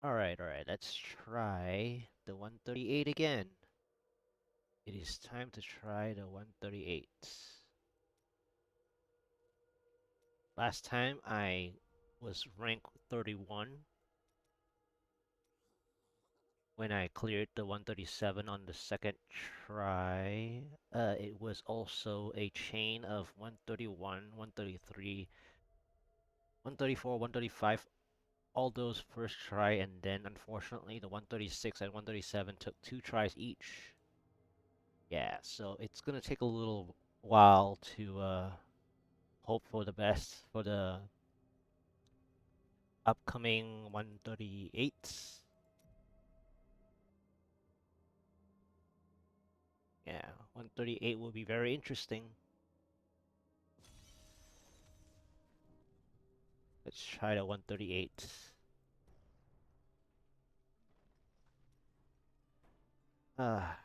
Alright, let's try the 138 again. It is time to try the 138. Last time I was rank 31 when I cleared the 137 on the second try. It was also a chain of 131, 133, 134, 135, all those first try, and then unfortunately the 136 and 137 took 2 tries each. Yeah, so it's gonna take a little while to hope for the best for the upcoming 138. Yeah, 138 will be very interesting. Let's try the 138. Ah,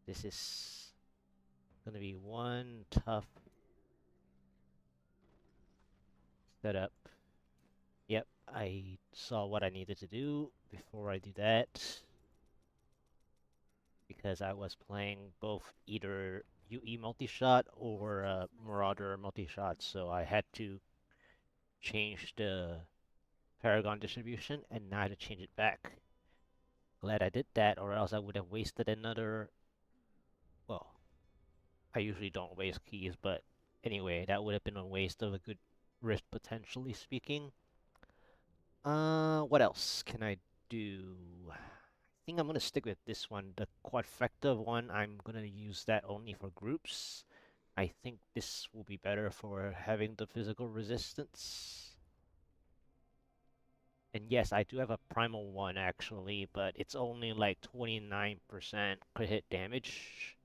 this is gonna be one tough setup. Yep, I saw what I needed to do before I do that because I was playing both either UE multi-shot or Marauder multi-shot, so I had to change the Paragon distribution and now to change it back. Glad I did that, or else I would have wasted another. Well, I usually don't waste keys, but anyway, that would have been a waste of a good rift, potentially speaking. What else can I do? I think I'm gonna stick with this one, the quadfecta one. I'm gonna use that only for groups. I think this will be better for having the physical resistance. And yes, I do have a primal one actually, but it's only like 29% crit hit damage,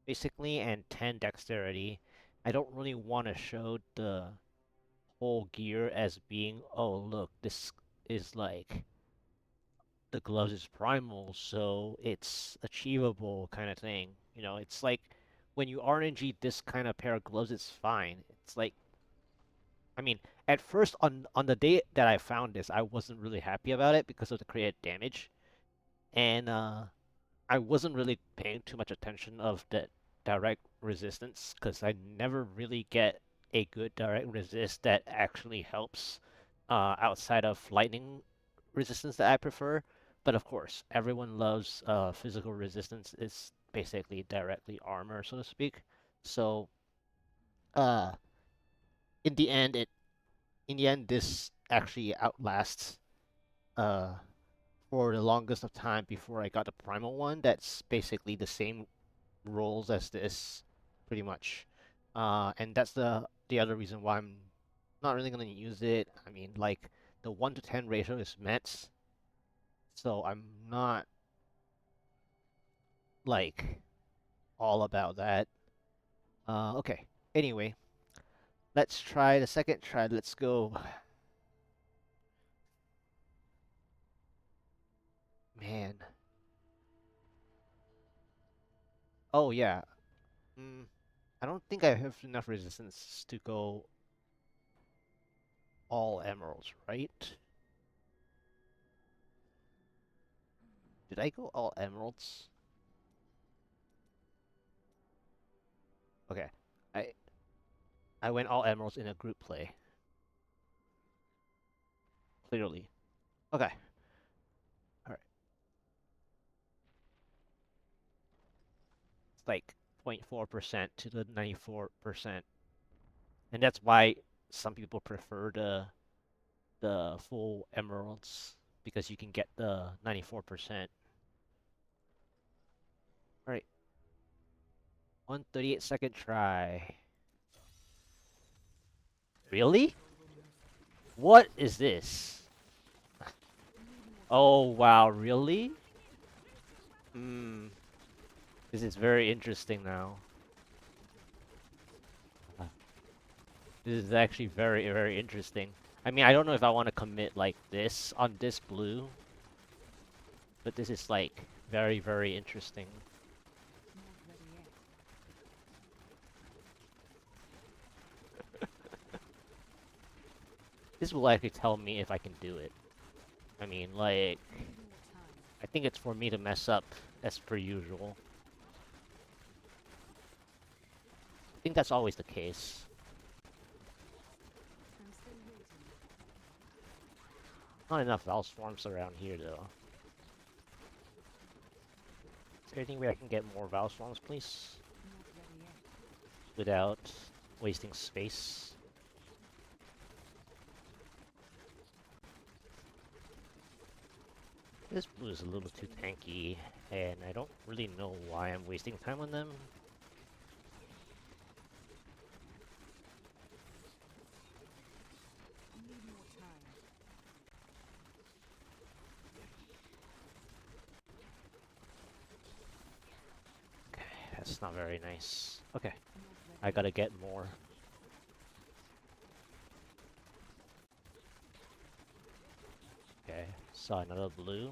basically, and 10 dexterity. I don't really want to show the whole gear as being, oh look, this is like the gloves is primal, so it's achievable kind of thing. You know, it's like when you RNG this kind of pair of gloves, it's fine. It's like, I mean, at first on the day that I found this, I wasn't really happy about it because of the created damage, and I wasn't really paying too much attention of the direct resistance because I never really get a good direct resist that actually helps outside of lightning resistance that I prefer. But of course, everyone loves physical resistance. It's basically directly armor, so to speak. So uh, in the end, this actually outlasts uh, for the longest of time before I got the primal one. That's basically the same roles as this, pretty much. And that's the other reason why I'm not really gonna use it. I mean, like the 1 to 10 ratio is Mets, so I'm not like all about that. Okay. Anyway, let's try the second try. Let's go. Man. Oh yeah. Mm, I don't think I have enough resistance to go all emeralds, right? Did I go all emeralds? Okay. I I went all emeralds in a group play. Clearly. Okay. All right. It's like 0.4% to the 94%. And that's why some people prefer the full emeralds because you can get the 94%. All right. 138-second try. Really? What is this? Oh wow, really? Hmm. This is very interesting now. Uh, This is actually very, very interesting. I mean, I don't know if I want to commit like this on this blue, but this is like very, very interesting. This will actually tell me if I can do it. I mean, like, I think it's for me to mess up as per usual. I think that's always the case. Not enough Valve Swarms around here, though. Is there any way I can get more Valve Swarms, please? Without wasting space. This blue is a little too tanky, and I don't really know why I'm wasting time on them. Okay, that's not very nice. Okay, I gotta get more. Okay, saw another blue.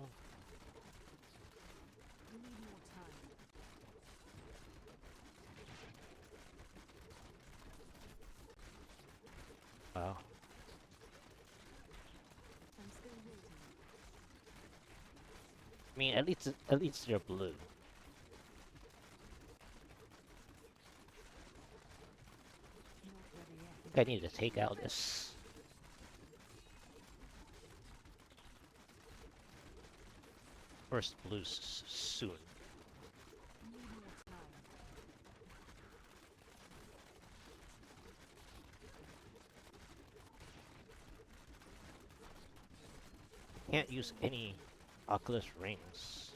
Wow. I mean, at least they're blue. I think I need to take out this. First blue soon. Can't use any Oculus rings.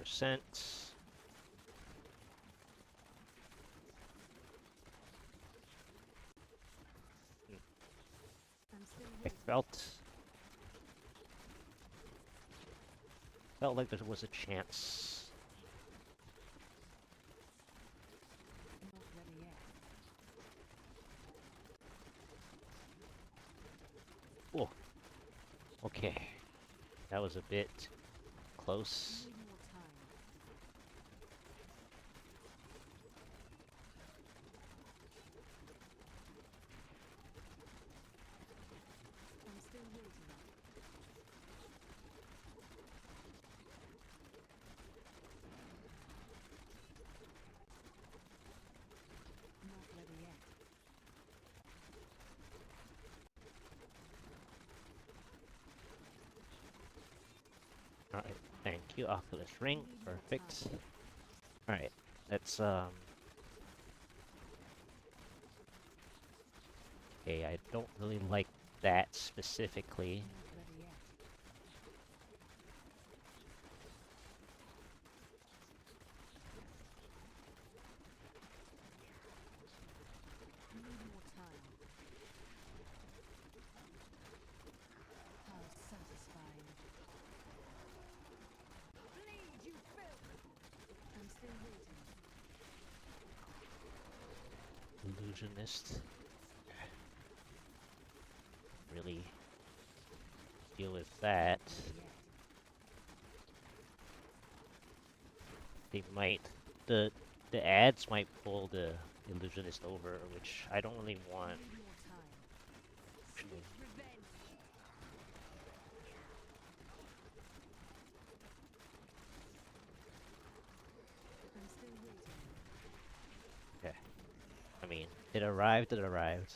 12%. I felt like there was a chance. Oh, okay. That was a bit close. Alright, thank you, Oculus Ring. Perfect. Alright, let's, okay, I don't really like that specifically. Illusionist. Really deal with that. They might, the ads might pull the Illusionist over, which I don't really want. Actually. Okay. I mean, it arrived, it arrived.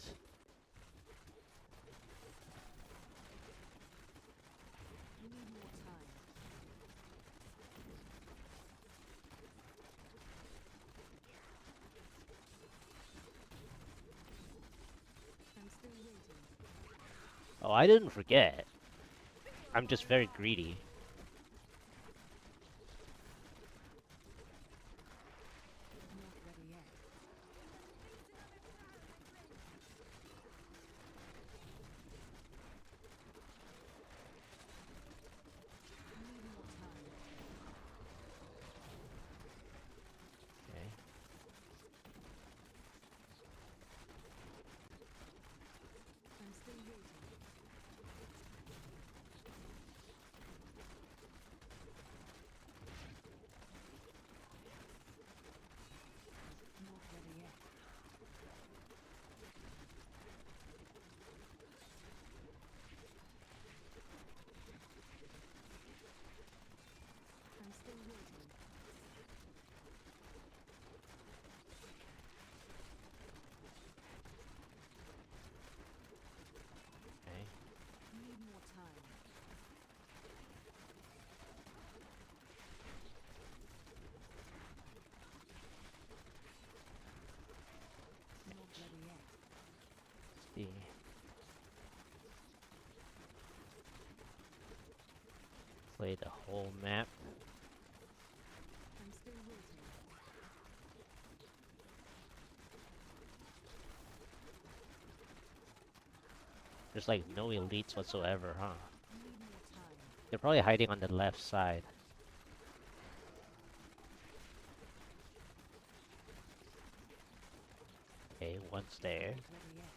Oh, I didn't forget. I'm just very greedy. Okay. play the whole map. I'm still waiting. There's like no elites whatsoever, huh? Need more time. They're probably hiding on the left side. Okay, one's there. Not ready yet.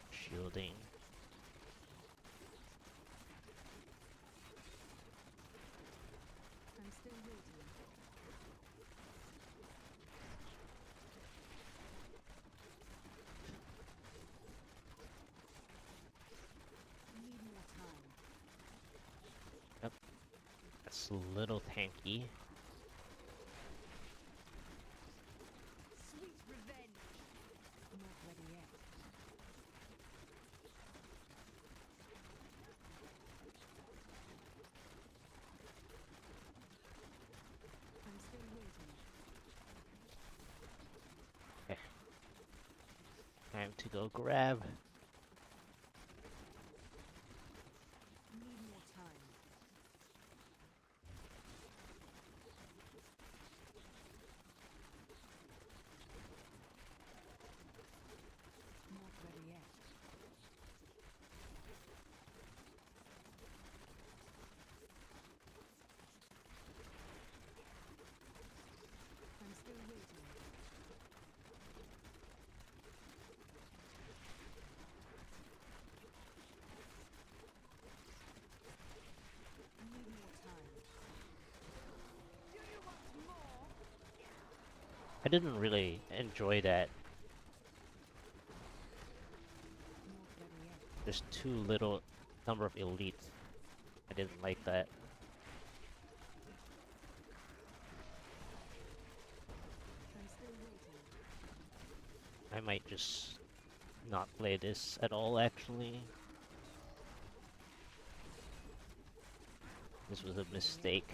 Shielding. I'm still waiting. Need more time. That's a little tanky. Sweet revenge. Not ready yet. I'm still waiting. Time to go grab. Need more time. Not ready yet. I'm still waiting. Need more time. Do you want more? I didn't really enjoy that. Not ready yet. There's too little number of elites. I didn't like that. I'm still waiting. I might just not play this at all, actually. This was a mistake.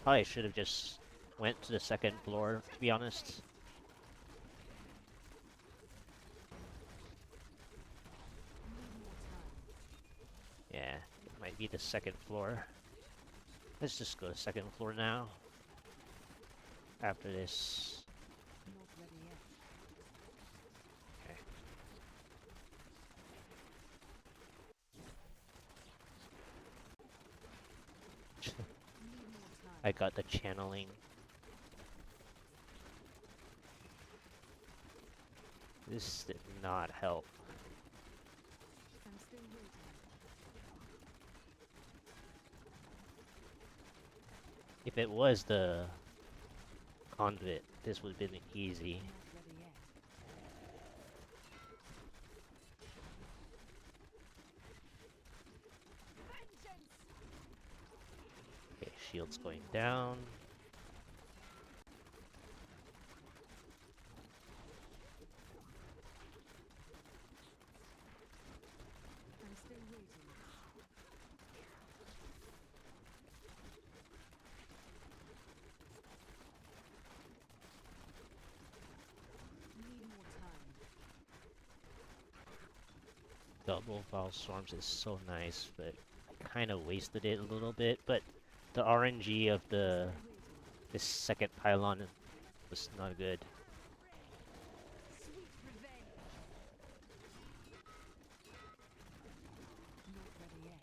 Probably should have just went to the second floor, to be honest. Need more time. Yeah, it might be the second floor. Let's just go to second floor now. After this. Not ready yet. Okay. Need more time. I got the channeling. This did not help. I'm still waiting. If it was the conduit, this would have been easy. Not ready yet. Vengeance! Okay, shields going down. I'm still waiting. Need more time. Double Val Storms is so nice, but I kind of wasted it a little bit. But the RNG of Still waiting. this second pylon was not good. Sweet revenge. Not ready yet.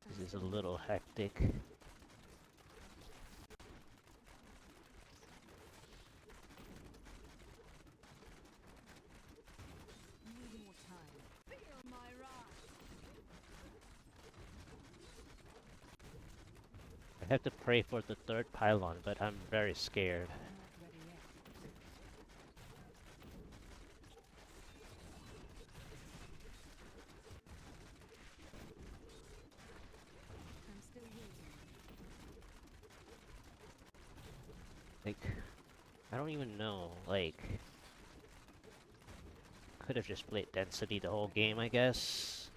This is a little hectic. Need more time. Feel my wrath. I have to pray for the third pylon, but I'm very scared. Not ready yet. I'm still waiting. Like, I don't even know. Like, could have just played density the whole game, I guess.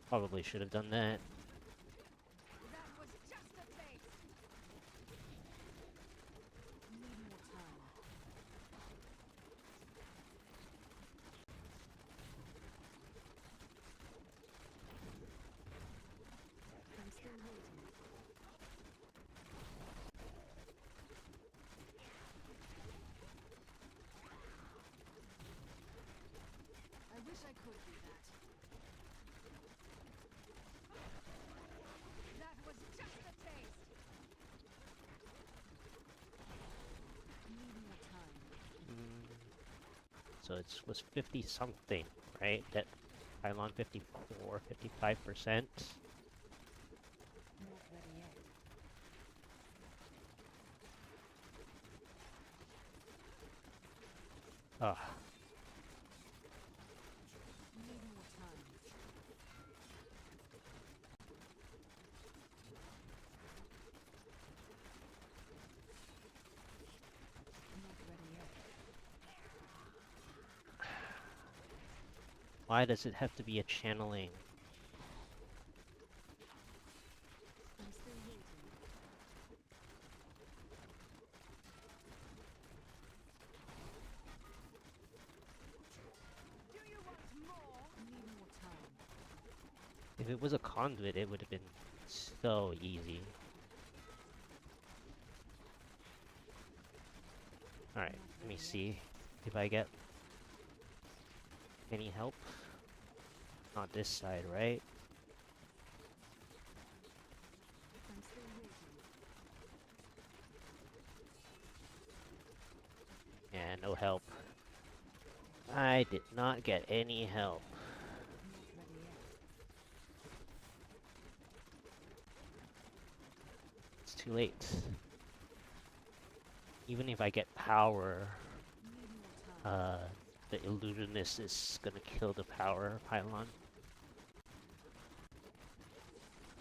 Probably should have done that. That was just a taste. So it was 50 something, right? That pylon 54, 55%. Not ready yet. Ugh. Need more time. Not ready yet. Why does it have to be a channeling? I'm still waiting. Do you want more? Need more time. If it was a conduit, it would have been so easy. Alright, let me see if I get any help. Not this side, right? I'm still waiting. Yeah, no help. I did not get any help. Not ready yet. It's too late. Even if I get power, Need more time. the illusionist is gonna kill the power pylon.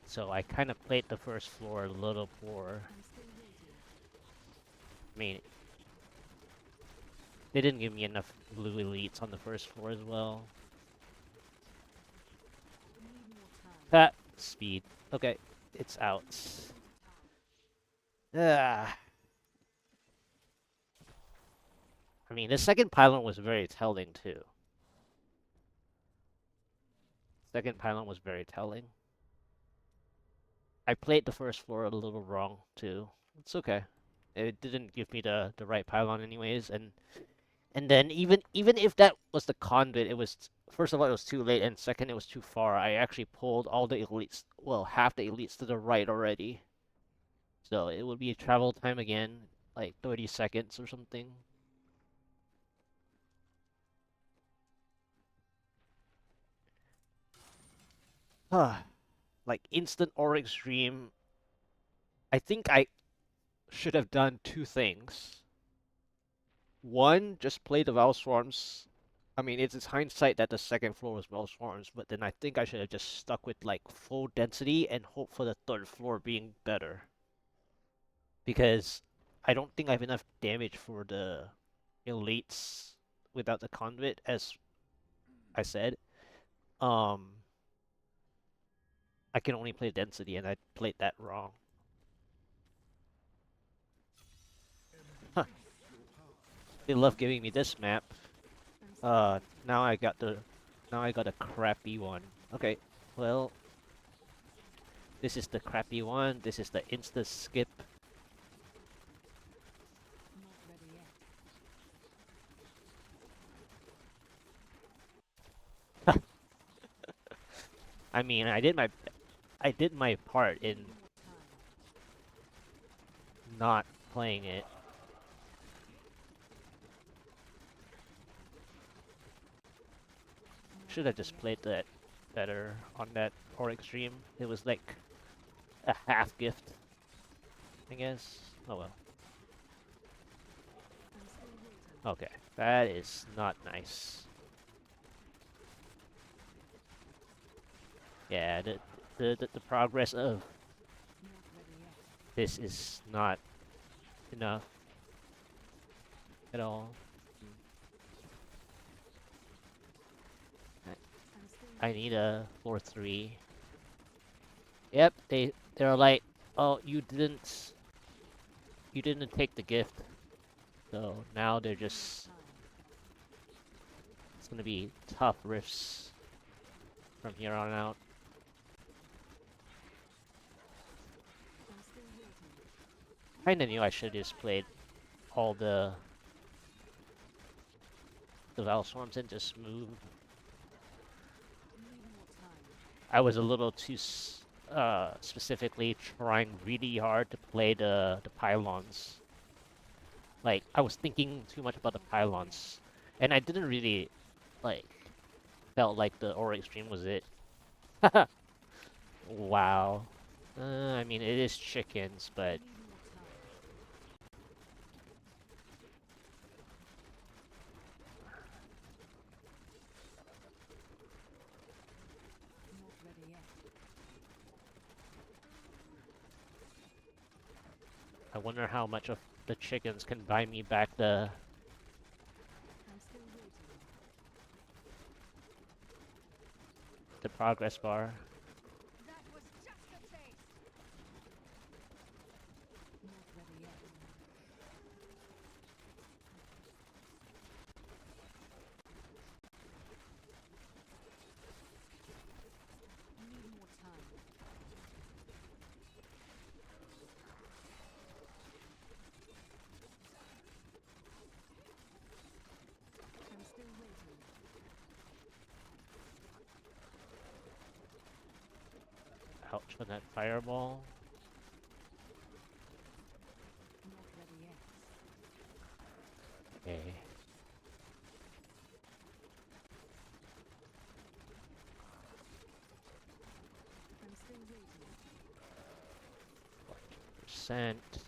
So I kind of played the first floor a little poor. I'm still waiting. I mean, they didn't give me enough blue elites on the first floor as well. Need more time. That speed. Okay, it's out. Ah. I mean, the second pylon was very telling too. Second pylon was very telling. I played the first floor a little wrong too. It's okay. It didn't give me the right pylon anyways, and then even if that was the conduit, it was first of all it was too late, and second it was too far. I actually pulled all the elites, well, half the elites to the right already. So it would be a travel time again, like 30 seconds or something. Like instant Oryx Dream. I think I should have done two things. One, just play the Valswarms. I mean, it's hindsight that the second floor was Valswarms, but then I think I should have just stuck with like full density and hope for the third floor being better. Because I don't think I have enough damage for the elites without the conduit, as I said. Um, I can only play density, and I played that wrong. Huh. They love giving me this map. I'm still waiting. Now I got the, now I got a crappy one. Okay, well, this is the crappy one. This is the insta skip. Not ready yet. I mean, I did my part in Need more time. not playing it. Should have just played that better on that Oryx Dream. It was like a half gift, I guess. Oh well. I'm still waiting. Okay, that is not nice. Yeah, the progress of Not ready yet. this is not enough at all. I'm still I need a floor 3. Yep, they're like, oh, you didn't take the gift. So now they're just, time. it's gonna be tough rifts from here on out. I'm still waiting. Kinda knew I should have just played all the Valswarms and just move. Need more time. I was a little too specifically trying really hard to play the pylons. Like I was thinking too much about the pylons. And I didn't really, like, felt like the Aura Extreme was it. Wow. I mean, it is chickens, but Need more time. Not ready yet. I wonder how much of the chickens can buy me back I'm still waiting. the progress bar. That was just a taste. Not ready yet. Need more time. I'm still waiting. Ouch for that fireball. Not ready yet. Okay. I'm still waiting. Percent.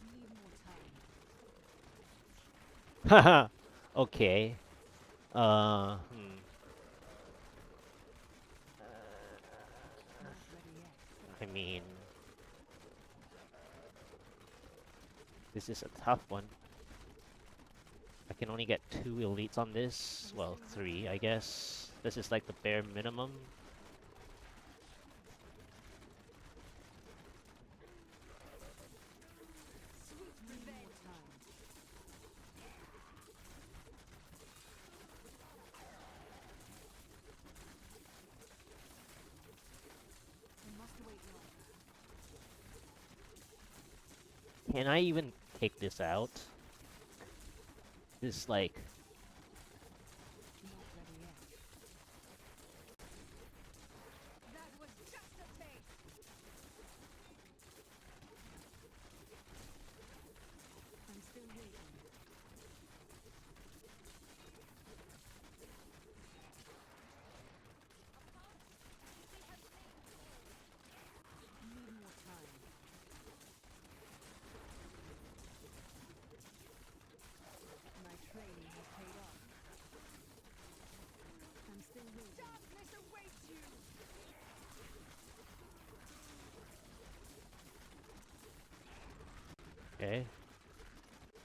Need more time. Haha. Okay. Hmm. Not ready yet. I mean, this is a tough one. I can only get 2 elites on this. Well, 3, I guess. This is like the bare minimum. Sweet revenge. More time. I must wait longer. Can I even take this out? This like Not ready yet. That was just a taste. I'm still waiting. Need more time. My training has paid off. I'm still waiting. Darkness awaits you. okay.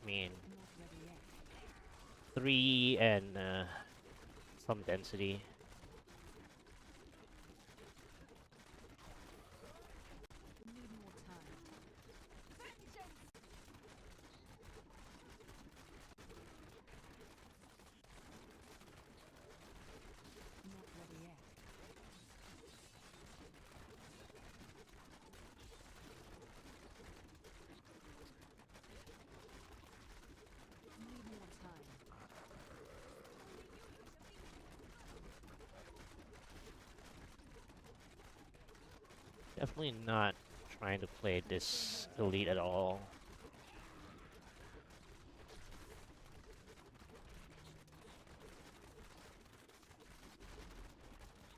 I mean, Not ready yet. 3 and some density. Need more time. Vengeance! Not ready yet. Need more time. Definitely not trying to play this elite at all.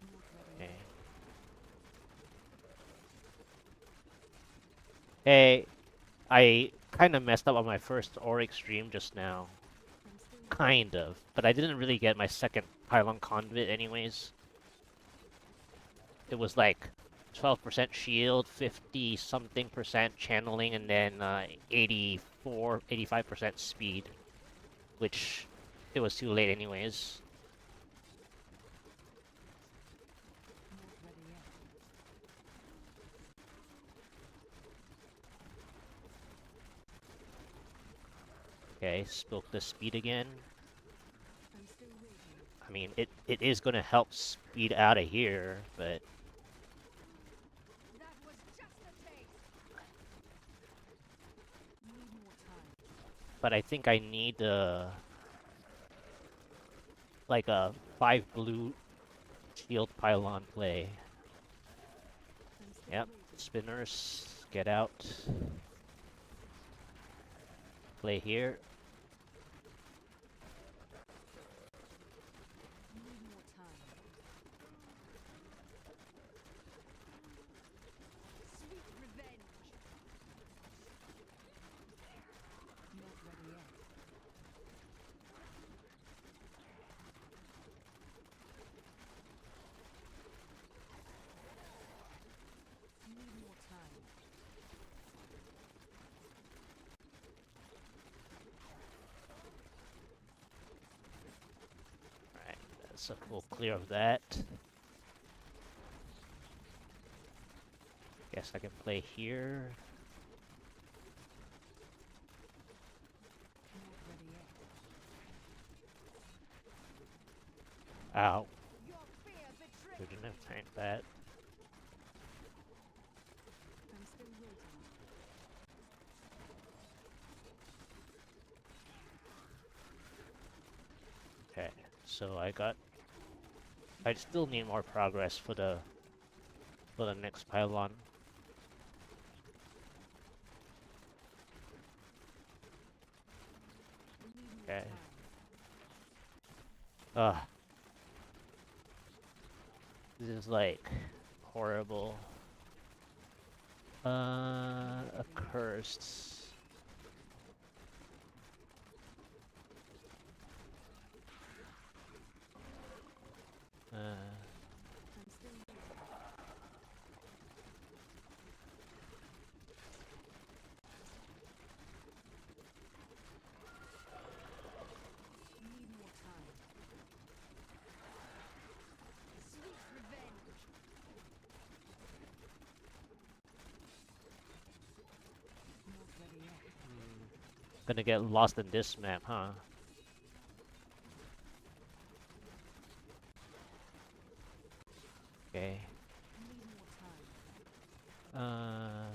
Not ready Okay. yet. Hey, I kind of messed up on my first Auric stream just now. I'm still waiting. Kind of. But I didn't really get my second Pylon Conduit anyways. It was like 12% shield, 50 something percent channeling, and then 84, 85% speed. Which it was too late anyways. Not ready yet. Okay, spoke the speed again. I'm still waiting. I mean, it is gonna help speed out of here, but That was just a taste. Need more time. I think I need like a 5 blue shield pylon play. I'm still Yep, waiting. spinners, get out. play here. Need more time. Sweet revenge. Not ready yet. Need more time. Alright, that's a full clear of that. Guess I can play here. Not ready yet. Ow. Your fear betrays We didn't have me. time for that. I'm still waiting. Okay, so I still need more progress for the next pylon. Need more Okay. time. Ugh. This is like horrible. Accursed. I'm still waiting. Need more time. Sweet revenge. Not ready yet. Gonna get lost in this map, huh? Okay. Need more time.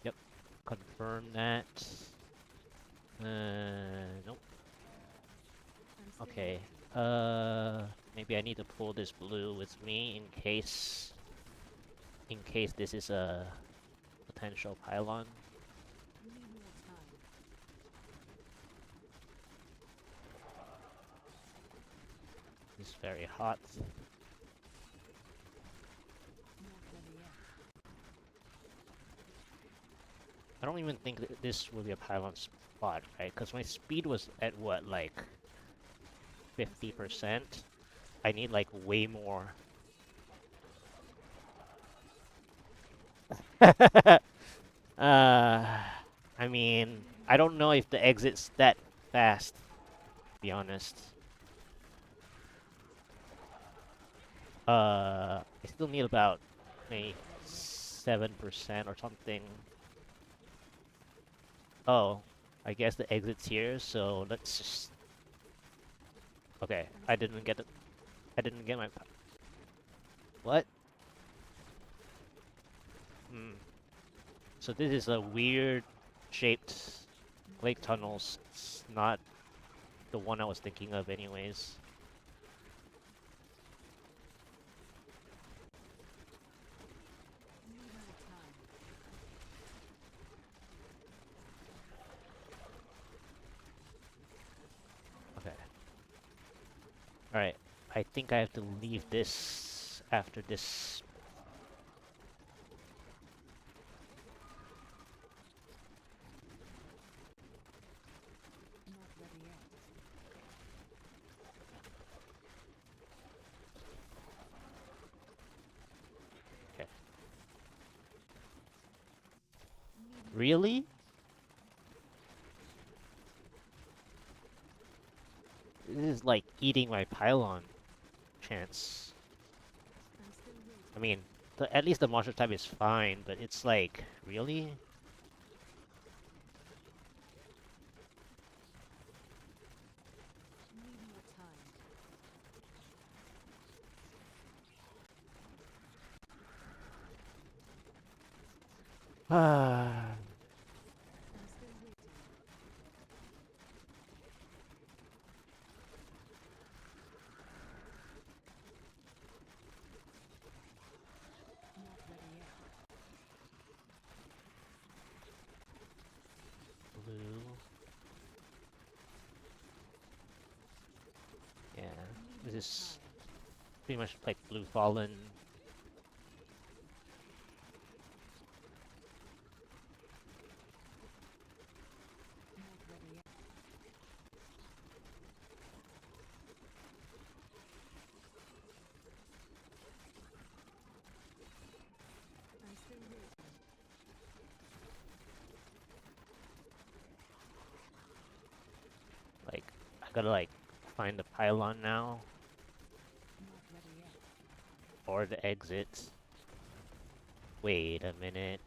Yep. Confirm that. Nope. I'm still Okay. waiting. Maybe I need to pull this blue with me in case this is a potential pylon. Need more time. It's very hot. Not ready yet. I don't even think that this will be a pylon spot, right? Because my speed was at what, like 50%? I need like way more. I mean, I don't know if the exit's that fast, to be honest. I still need about maybe 7% or something. Oh, I guess the exit's here, so let's just... Okay, I didn't get it. I didn't get my... What? Hmm. So this is a weird shaped lake tunnels. It's not the one I was thinking of anyways. Need more time. Okay. Alright, I think I have to leave this after this. Not ready yet. Okay. Need more Really? time. This is like eating my pylon chance. I'm still waiting. I mean, at least the monster type is fine, but it's like, really? Need more time. Ah. I'm still waiting. Not ready yet. Blue. is pretty much like Blue Fallen. Like, I gotta like find the pylon now. Or the exit. Wait a minute.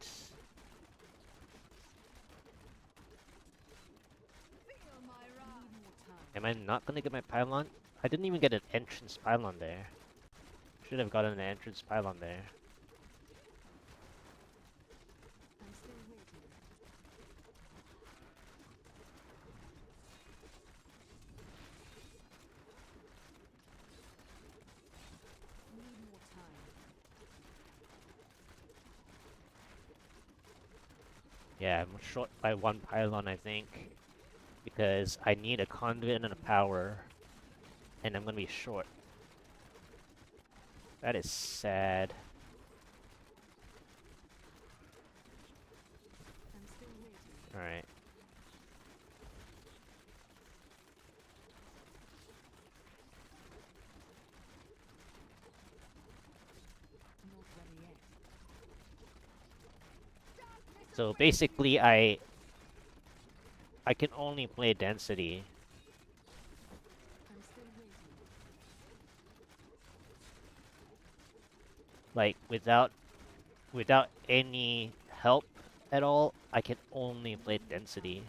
Am I not gonna get my pylon? I didn't even get an entrance pylon there. Should have gotten an entrance pylon there. Yeah, I'm short by one pylon, I think. Because I need a conduit and a power. And I'm gonna be short. That is sad. Alright. So basically I can only play density. Like without any help at all, I can only play density.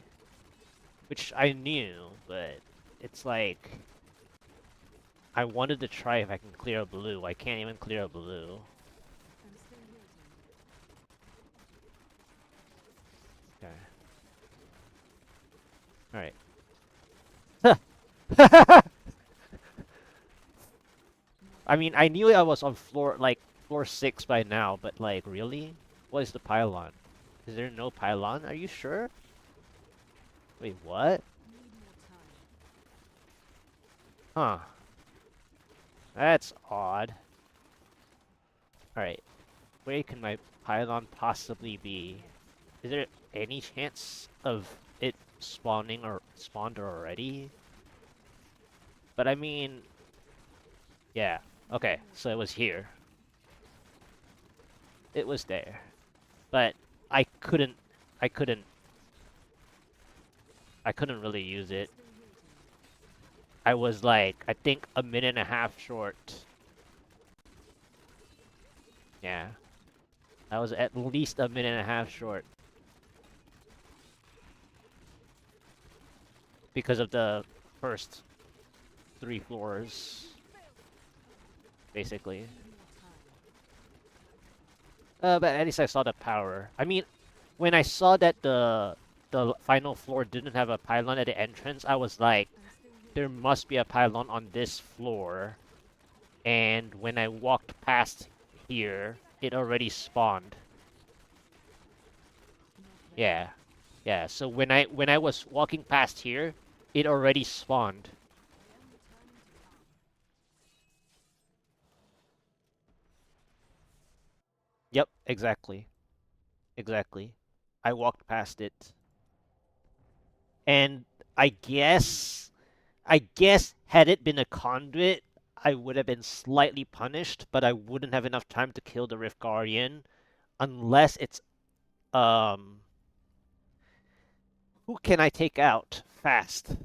Which I knew, but it's like I wanted to try if I can clear a blue. I can't even clear a blue. Okay. Alright. I mean, I knew I was on floor 6 by now, but like, really? What is the pylon? Is there no pylon? Are you sure? Wait, what? Huh. That's odd. Alright. Where can my pylon possibly be? Is there any chance of it spawning or spawned already? But I mean... Yeah. Okay, so it was here. It was there. But I couldn't really use it. I was like, I think a minute and a half short. Yeah. I was at least a minute and a half short. Because of the first 3 floors. Basically. But at least I saw the power. I mean, when I saw that the final floor didn't have a pylon at the entrance, I was like, there must be a pylon on this floor. And when I walked past here, it already spawned. Yeah. Yeah, so when I was walking past here, it already spawned. Yep, exactly. Exactly. I walked past it. And I guess had it been a conduit, I would have been slightly punished, but I wouldn't have enough time to kill the Rift Guardian unless it's who can I take out fast?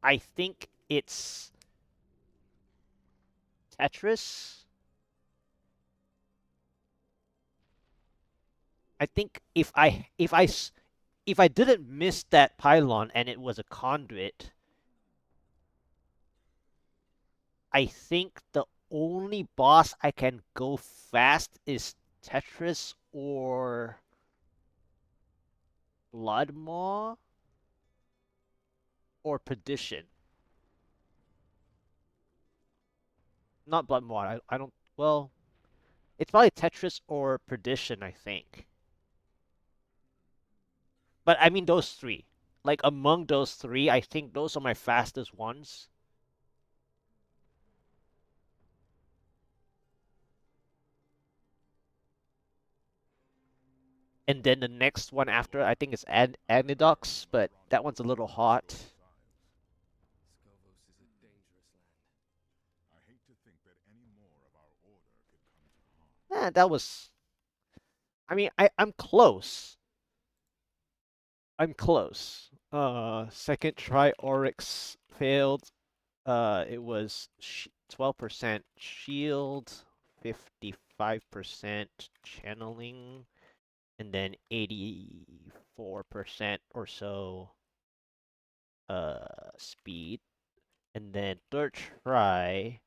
I think it's Tetris. I think if I didn't miss that pylon and it was a conduit, I think the only boss I can go fast is Tetris or Bloodmaw or Perdition. Not Bloodmaw. I don't. Well, it's probably Tetris or Perdition, I think. But I mean those 3. Like among those 3, I think those are my fastest ones. And then the next one after, I think it's Agnidox, but that one's a little hot. That was. I mean, I'm close. I'm close. Second try Oryx failed. It was 12% shield, 55% channeling, and then 84% or so speed. And then third try,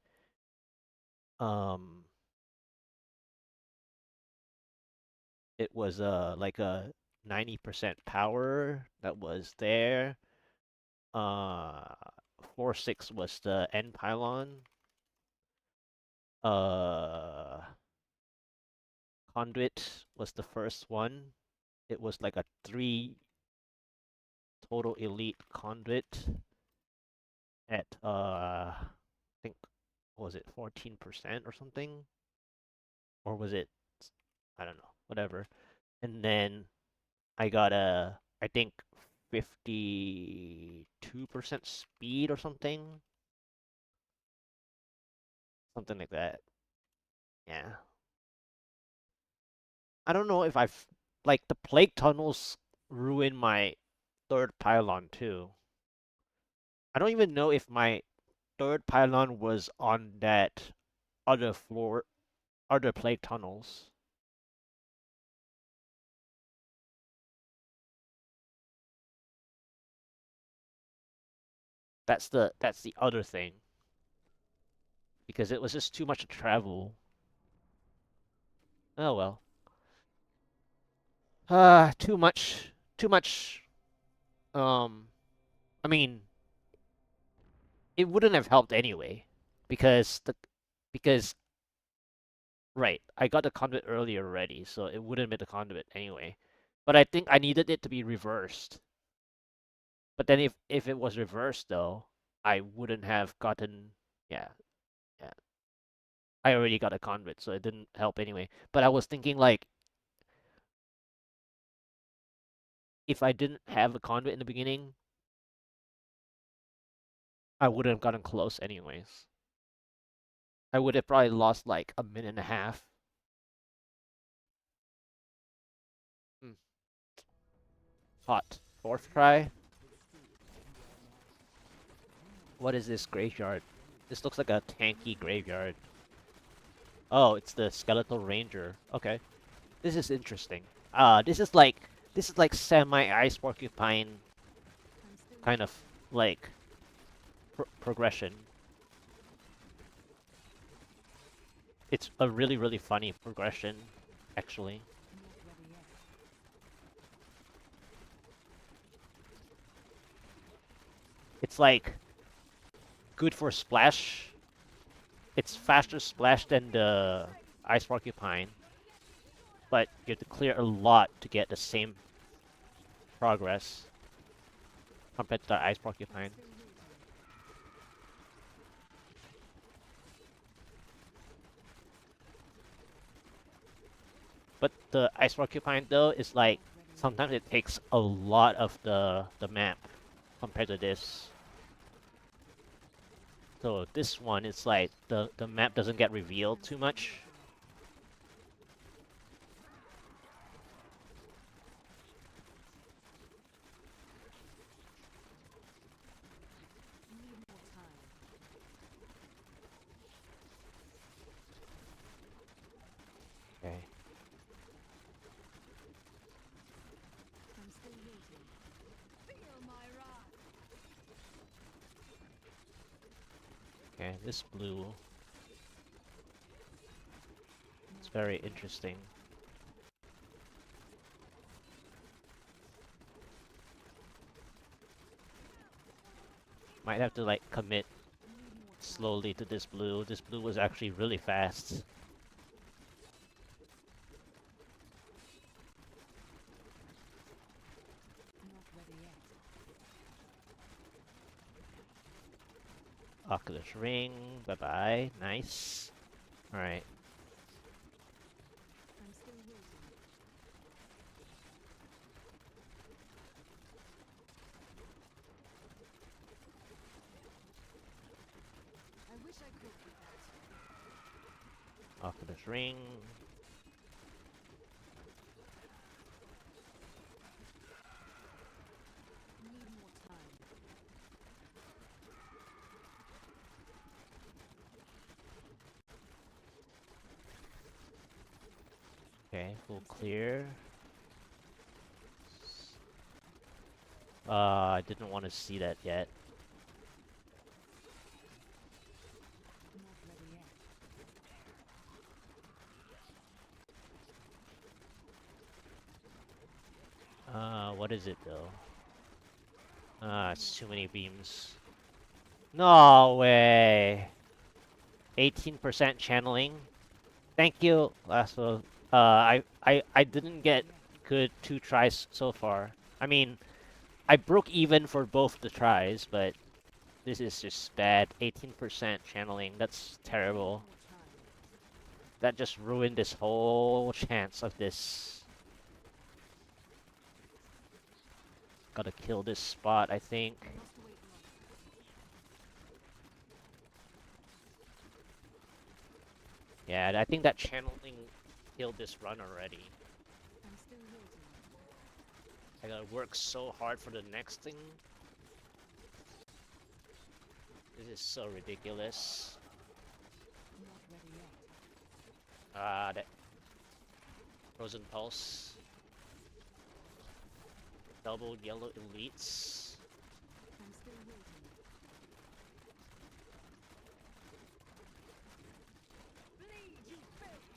um it was like a 90% power that was there. Uh 4-6 was the end pylon. Uh Conduit was the first one. It was like a 3 total elite conduit at I think, was it 14% or something? Or was it, I don't know, whatever. And then I got I think 52% speed or something. Something like that. Yeah. I don't know if I've, like, the plague tunnels ruined my third pylon too. I don't even know if my third pylon was on that other floor, other plague tunnels. That's the other thing, because it was just too much to travel. Oh well. Too much. Um, I mean, it wouldn't have helped anyway, because because right, I got the conduit earlier already, so it wouldn't be the conduit anyway. But I think I needed it to be reversed. But then if it was reversed though, I wouldn't have gotten, yeah, yeah. I already got a conduit, so it didn't help anyway. But I was thinking, like, if I didn't have a conduit in the beginning, I wouldn't have gotten close anyways. I would have probably lost like a minute and a half. Hmm. Hot. Fourth try. What is this graveyard? This looks like a tanky graveyard. Oh, it's the skeletal ranger. Okay, this is interesting. This is like semi ice porcupine kind of like progression. It's a really funny progression, actually. It's like good for splash. It's faster splash than the ice porcupine, but you have to clear a lot to get the same progress compared to the ice porcupine. But the ice porcupine though is like sometimes it takes a lot of the map compared to this. So this one is like the map doesn't get revealed too much. Okay. Okay, this blue. It's very interesting. Might have to like commit slowly to this blue. This blue was actually really fast. Oculus ring. Bye bye. Nice. All right. Oculus Ring. Need more time. Okay, full clear. I didn't want to see that yet. Not ready yet. What is it though? It's too many beams. No way. 18% channeling. Thank you, Lasso. I didn't get good 2 tries so far. I mean, I broke even for both the tries, but this is just bad. 18% channeling. That's terrible. More time. That just ruined this whole chance of this. Gotta kill this spot, I think. Must wait longer. Yeah, I think that channeling killed this run already. I'm still waiting. I gotta work so hard for the next thing. This is so ridiculous. Not ready yet. That Frozen Pulse. Double yellow elites. I'm still waiting. Bleed, you face!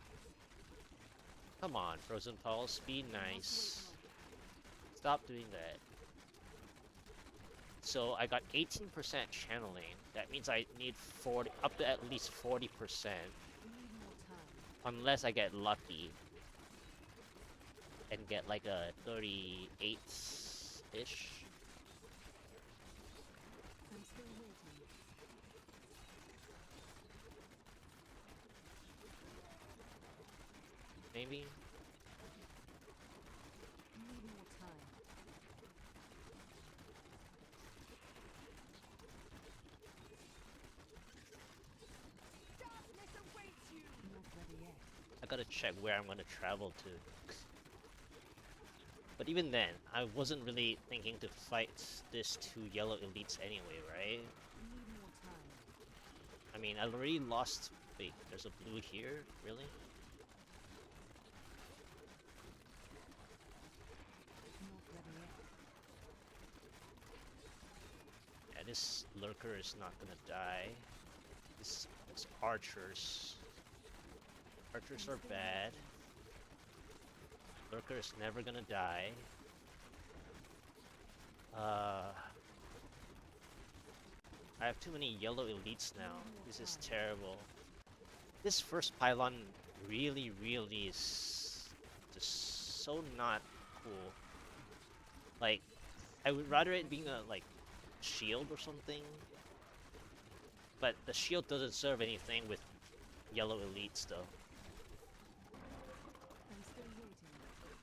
Come on, Frozen Pulse, be Must nice. wait longer. Stop doing that. So I got 18% channeling. That means I need 40, up to at least 40%, Need more time. unless I get lucky and get like a 38-ish. I'm still waiting. Maybe. Need more time. Darkness awaits you! Not ready yet. I gotta check where I'm gonna travel to. But even then, I wasn't really thinking to fight this 2 yellow elites anyway, right? Need more time. I mean, I already lost. Wait, there's a blue here? Really? Not ready yet. Yeah, this lurker is not gonna die. This archers. Archers are bad. Lurker is never gonna die. I have too many yellow elites now. This is terrible. This first pylon really is just so not cool. Like, I would rather it being a, like, shield or something. But the shield doesn't serve anything with yellow elites, though. I'm still waiting. Not ready yet.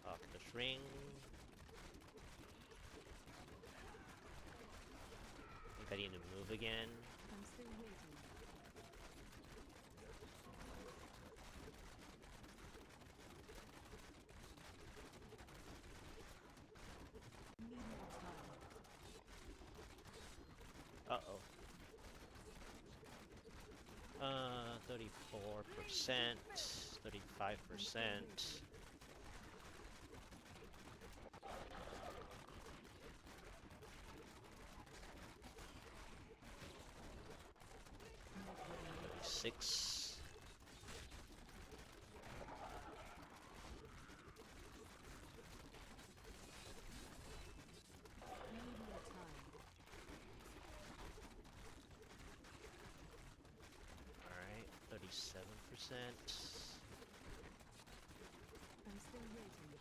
Oculus Ring. I think I need to move again. I'm still waiting. Need more time. Uh-oh. 34%, 35%. Not ready yet. 36. Need more time. Alright, 37%. I'm still waiting.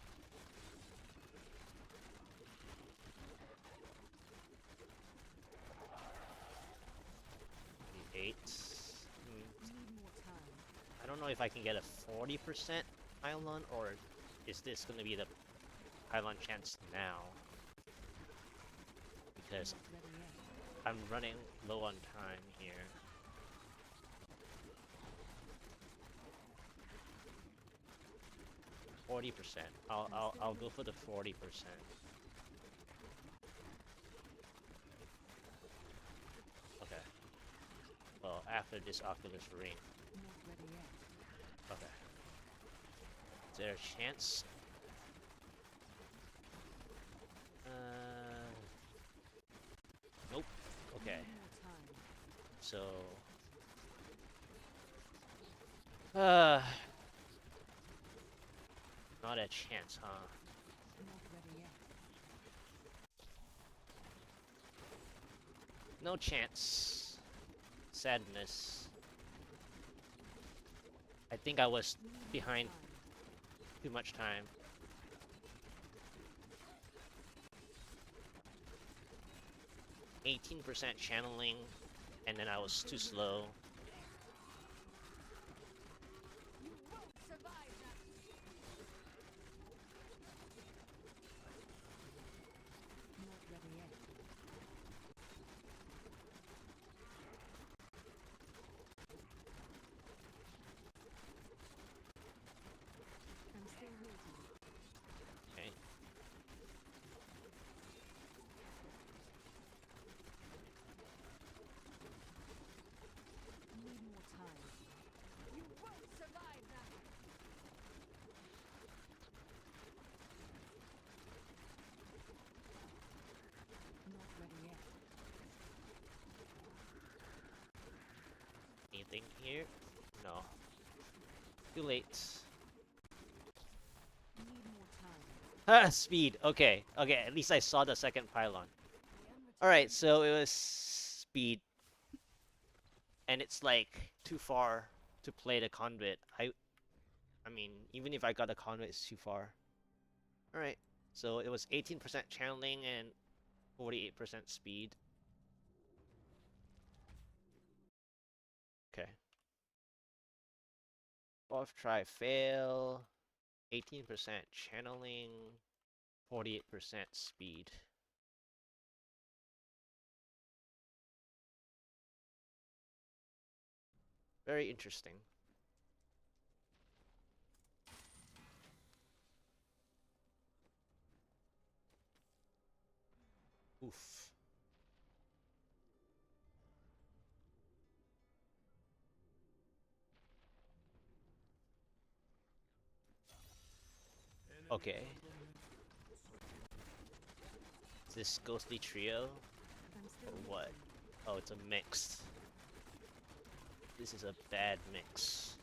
38. Need more time. I don't know if I can get a 40% pylon or is this gonna be the pylon chance now? Because Not ready yet. I'm running low on time here. %40. I'll go for the 40%. Okay. Well, after this Oculus Ring. Not ready yet. Okay. Is there a chance? Nope. Okay. Need more time. So. Not a chance, huh? Not ready yet. No chance. Sadness. I think I was Need more behind time. too much time. 18% channeling, and then I was too slow. You won't survive that. Not ready yet. I'm still waiting. Okay. Need more time. You won't survive that. Not ready yet. Anything here? No. Too late. Need more time. Ah, speed. Okay. Okay, at least I saw the second pylon. Alright, so it was speed. And it's like too far to play the conduit. I mean, even if I got the conduit, it's too far. Alright. So it was 18% channeling and 48% speed. Okay. 12th try fail. 18% channeling. 48% speed. Very interesting. Oof. Okay. Is this ghostly trio? I'm Or still what? waiting. Oh, it's a mix. This is a bad mix.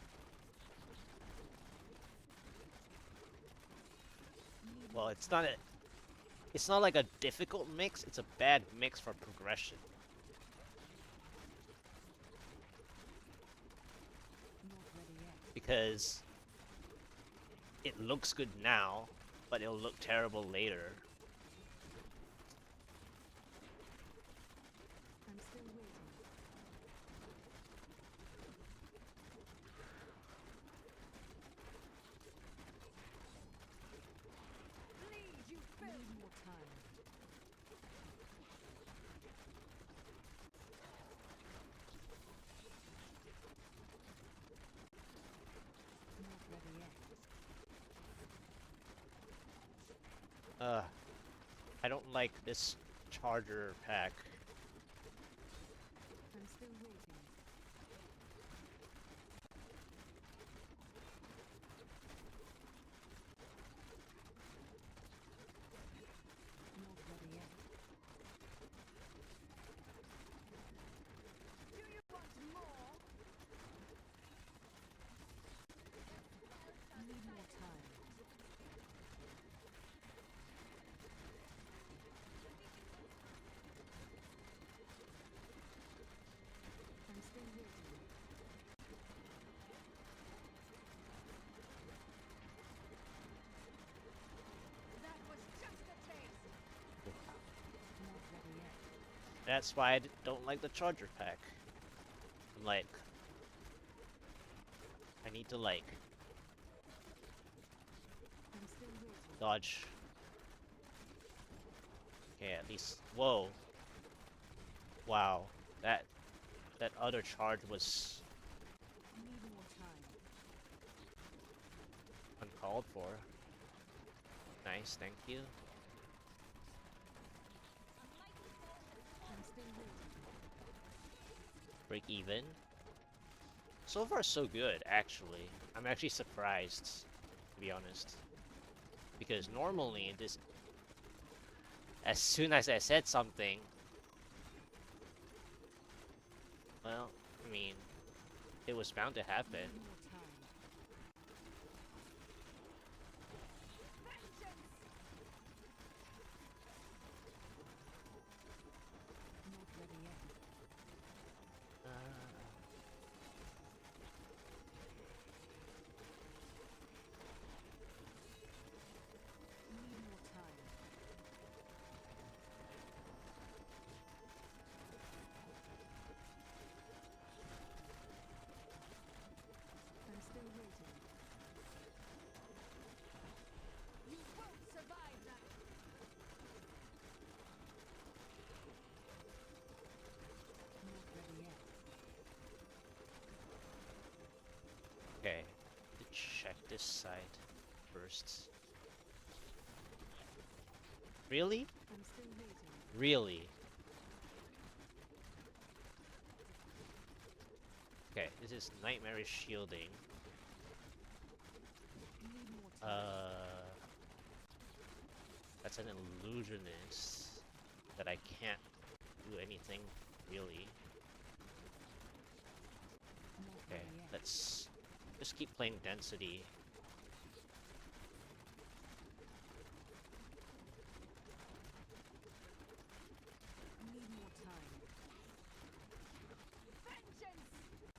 Need Well, more it's not like a difficult mix, it's a bad mix for progression. Not ready yet. Because it looks good now, but it'll look terrible later. I'm still waiting. Bleed, you filth. Need more time. Not ready yet. I don't like this charger pack. I'm still waiting. Not ready yet. Do you want more? Need more time. I'm still waiting. That was just a taste. Not ready yet. That's why I don't like the charger pack. Like, I need to like I'm still Dodge. Okay, at least. Whoa. Wow. That other charge was Need more time. uncalled for. Nice, thank you. I'm still waiting. Break even. So far, so good, actually. I'm actually surprised, to be honest. Because normally, this... As soon as I said something... Well, I mean... It was bound to happen. Need more time. Not ready yet. Need more time. I'm still waiting. You won't survive that. Not ready yet. Okay, let's check this side first. Really? I'm still waiting. Really? Okay, this is nightmarish shielding. Need more time. That's an illusionist that I can't do anything really. Not Okay, ready yet. let's just keep playing density. Need more time. Vengeance!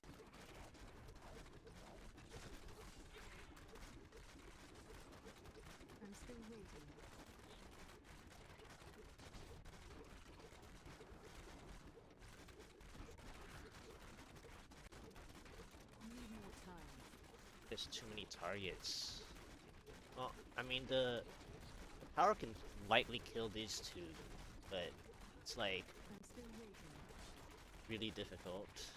I'm still waiting. Need more time. There's too many targets. Well, I mean the power can lightly kill these two, but it's like I'm still waiting. really difficult.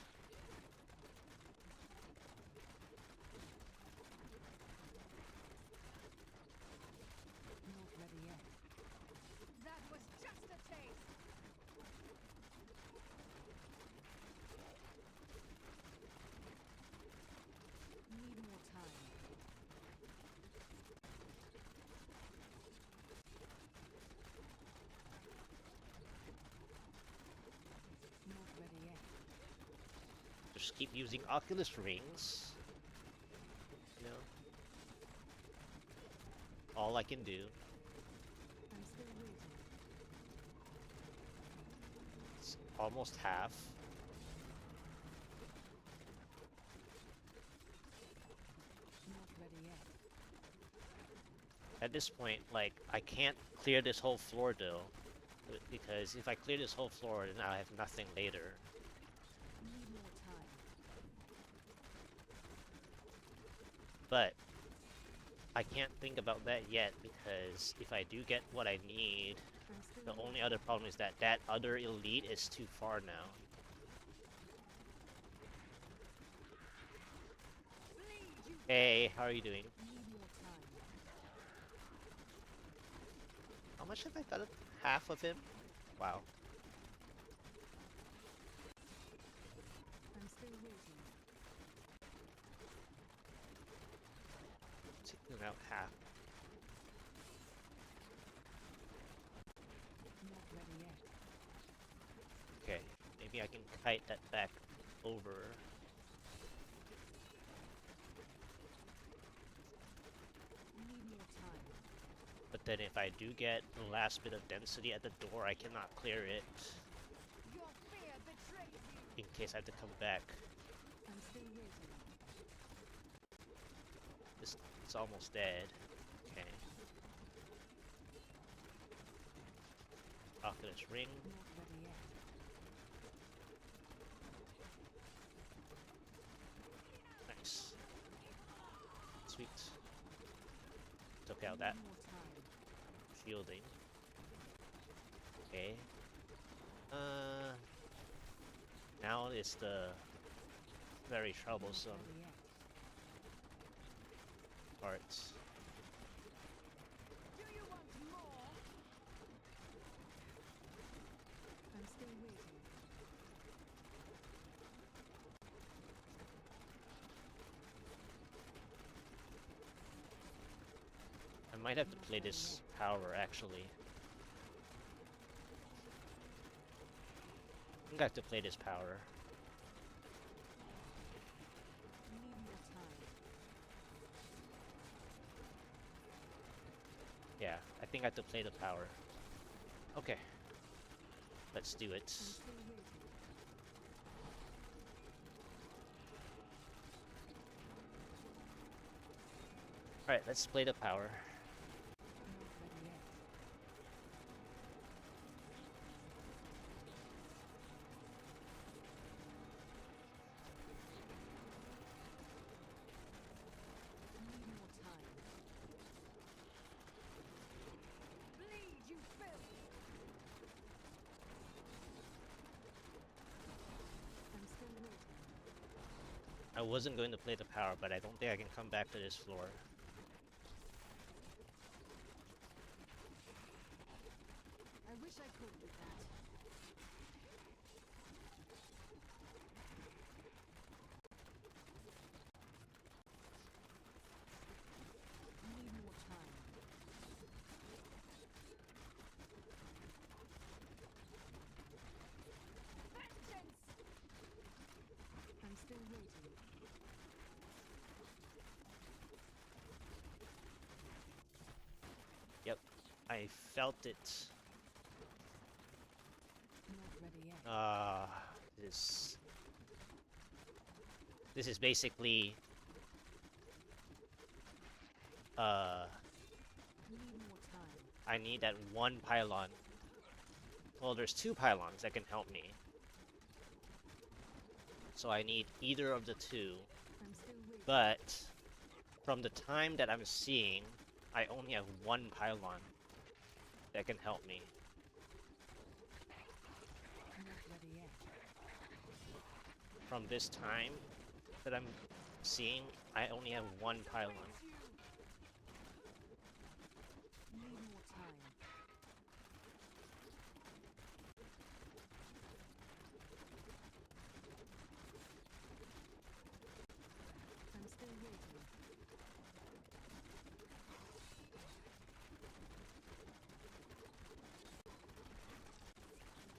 Not ready yet. That was just a taste. Need more time. Not ready yet. Just keep using Oculus rings. You know, all I can do. I'm still waiting. It's almost half. Not ready yet. At this point, like, I can't clear this whole floor though. Because if I clear this whole floor, then I'll have nothing later. Need more time. But I can't think about that yet because if I do get what I need, I'm still the waiting. only other problem is that that other elite is too far now. Bleed, you Hey, how are you doing? need more time. How much have I got? Half of him? Wow. I'm still waiting. Taking out half. Not ready yet. Okay, maybe I can kite that back over. Need more time. But then if I do get the last bit of density at the door, I cannot clear it Your fear betrays you. in case I have to come back. I'm still waiting. It's almost dead. Okay. Oculus ring. Not ready yet. Nice. Sweet. Took out that. Need more time. shielding. Okay. Now is the very troublesome parts. Do you want more? I'm still waiting. I might have to play this power actually. I think I have to play this power. Need more time. Yeah, I think I have to play the power. Okay. Let's do it. I'm still waiting. Alright, let's play the power. Not ready yet. Need more time. Bleed, you filth! I'm still waiting. I wasn't going to play the power, but I don't think I can come back to this floor. I wish I could with that. Need more time. Vengeance! I'm still waiting. Yep, I felt it. Not ready yet. This is basically Need more time. I need that one pylon. Well, there's two pylons that can help me. So I need either of the two. I'm still waiting. But from the time that I'm seeing, I only have one pylon that can help me. Not ready yet. From this time that I'm seeing, I only have one pylon. Need more time. I'm still waiting.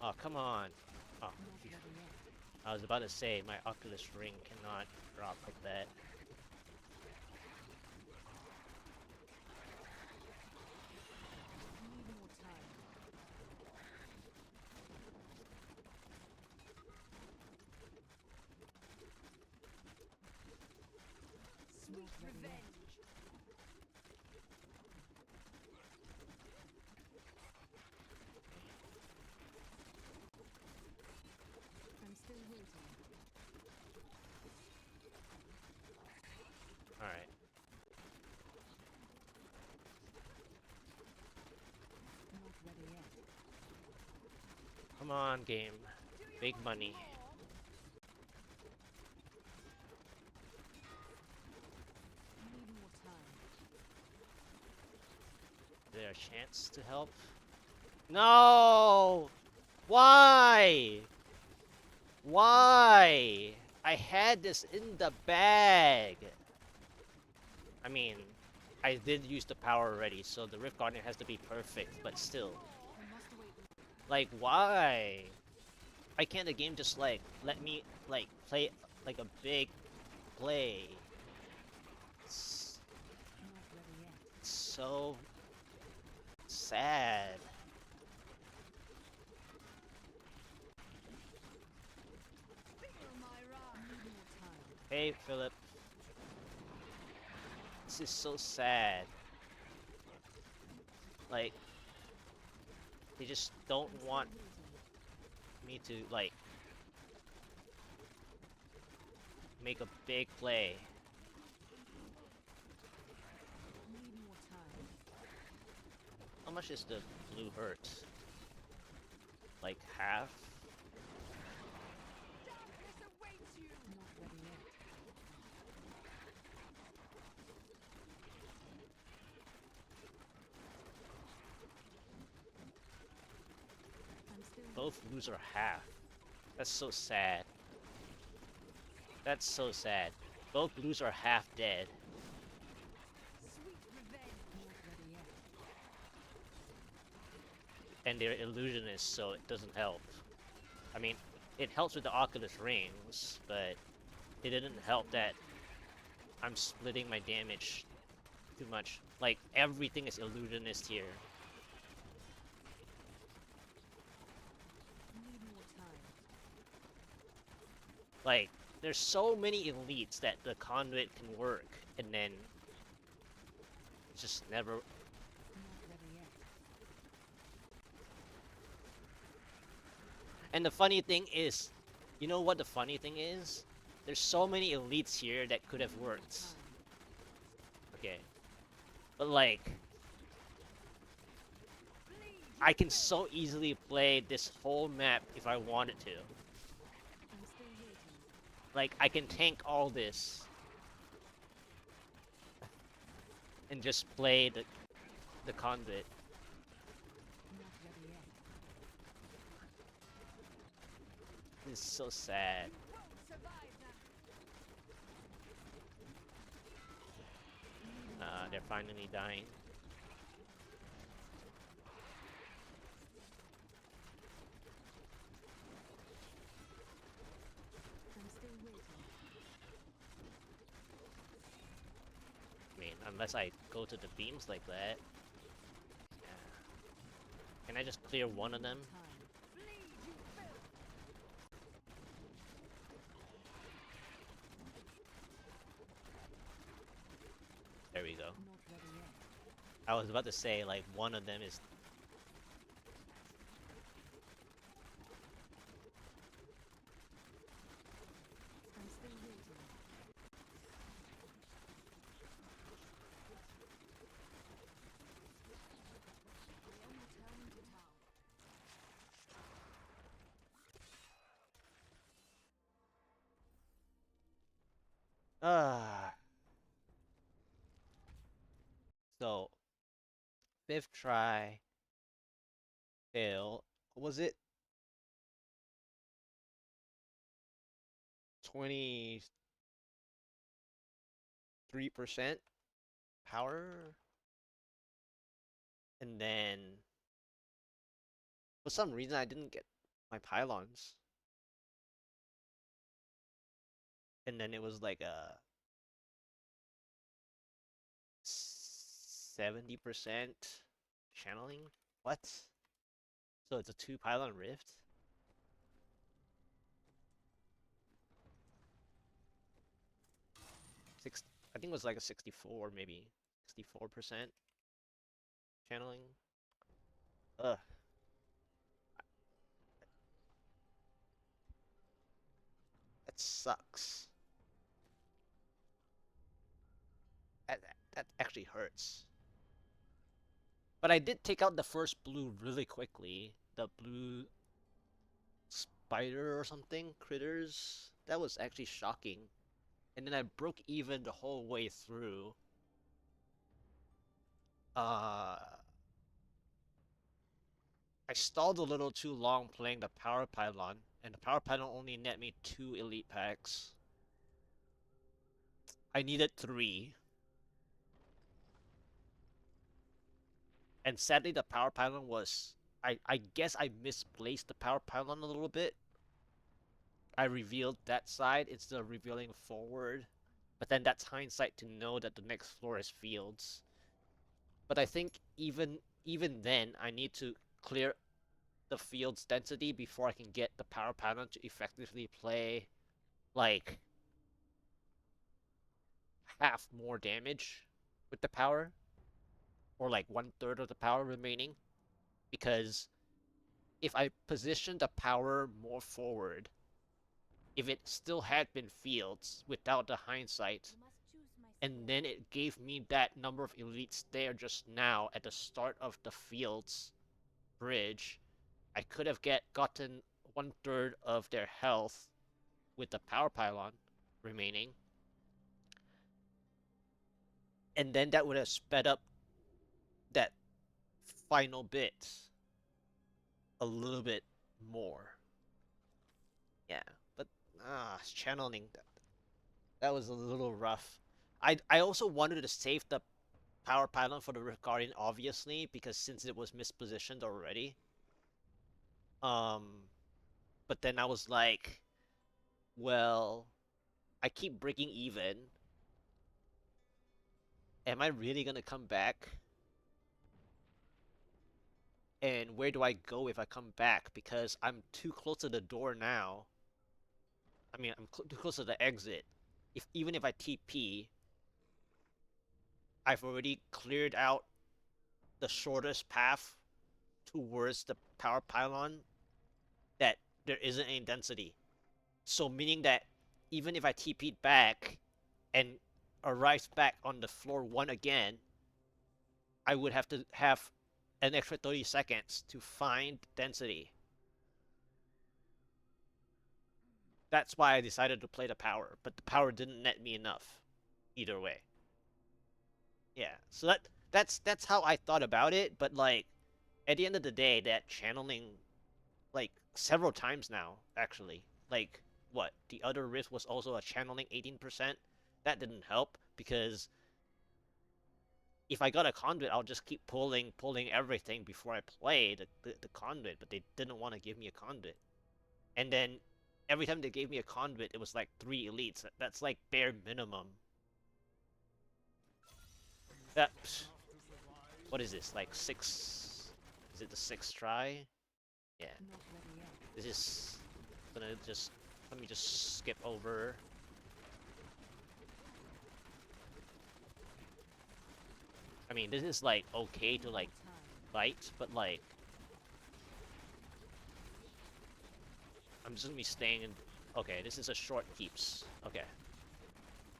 Oh, come on. Oh, Not phew. ready yet. I was about to say, my Oculus Ring cannot drop like that. Need more time. Sweet revenge. I'm still waiting. Alright. Not ready yet. Come on, game. Big money. Need more time. Is there a chance to help? No! Why? Why? I had this in the bag. I mean, I did use the power already, so the Rift Guardian has to be perfect, but still. I must wait. Like, why? Why can't the game just, like, let me, like, play, like, a big play? It's Not ready yet. so sad. Feel my wrath. Need more time. Hey, Philip. This is so sad. Like, they just don't I'm still want waiting. me to, like, make a big play. Need more time. How much is the blue hurt? Like half? Darkness awaits you. Not ready yet. I'm still Both blues are half. That's so sad. That's so sad. Both blues are half dead. sweet revenge. Not ready yet. And they're illusionists, so it doesn't help. I mean, it helps with the Oculus rings, but it didn't help that I'm splitting my damage too much. Like, everything is illusionist here. Need more time. Like, there's so many elites that the conduit can work, and then just never. Not ready yet. And the funny thing is, you know what the funny thing is? There's so many elites here that could have worked. Time. Okay. But like, Bleed. I can so easily play this whole map if I wanted to. I'm still waiting. Like, I can tank all this and just play the conduit. Not ready yet. This is so sad. You won't survive that. They're finally dying. I'm still waiting. I mean, unless I go to the beams like that. Yeah. Can I just clear one of them? Time. Bleed, you filth. There we go. Not ready yet. I was about to say, like, one of them is. I'm still waiting. I am returning to town. Ah. So, fifth try. Fail. What was it? 23% power? And then, for some reason, I didn't get my pylons. And then it was like a 70% channeling? What? So it's a 2 pylon rift? I think it was like a 64, maybe 64% channeling. Ugh. That sucks. That actually hurts. But I did take out the first blue really quickly. The blue spider or something, critters. That was actually shocking. And then I broke even the whole way through. I stalled a little too long playing the power pylon, and the power pylon only net me 2 elite packs. I needed 3. And sadly the power pylon was I guess I misplaced the power pylon a little bit. I revealed that side instead of revealing forward. But then that's hindsight to know that the next floor is fields. But I think even then I need to clear the field's density before I can get the power pylon to effectively play like half more damage with the power. Or like 1/3 of the power remaining. Because if I position the power more forward, if it still had been fields without the hindsight, I must choose my and then it gave me that number of elites there just now at the start of the field's bridge. I could have gotten 1/3 of their health with the power pylon remaining, and then that would have sped up that final bit a little bit more. Yeah, but channeling that was a little rough. I also wanted to save the power pylon for the Rift Guardian, obviously, because since it was mispositioned already. But then I was like, well, I keep breaking even. Am I really gonna come back? And where do I go if I come back? Because I'm too close to the door now. I mean, I'm too close to the exit. Even if I TP, I've already cleared out the shortest path towards the power pylon that there isn't any density. So meaning that even if I TP'd back and arrives back on the floor 1 again, I would have to have an extra 30 seconds to find density. That's why I decided to play the power, but the power didn't net me enough either way. Yeah, so that's how I thought about it, but like at the end of the day, that channeling like several times now, actually. Like what? The other rift was also a channeling 18%. That didn't help because if I got a conduit, I'll just keep pulling everything before I play the conduit, but they didn't want to give me a conduit. And then every time they gave me a conduit, it was like 3 elites. That's like bare minimum. That what is this? Like 6? Is it the 6th try? Yeah. This is gonna just let me just skip over. I mean, this is like okay to like fight, but like I'm just gonna be staying in. Okay, this is a short keeps. Okay,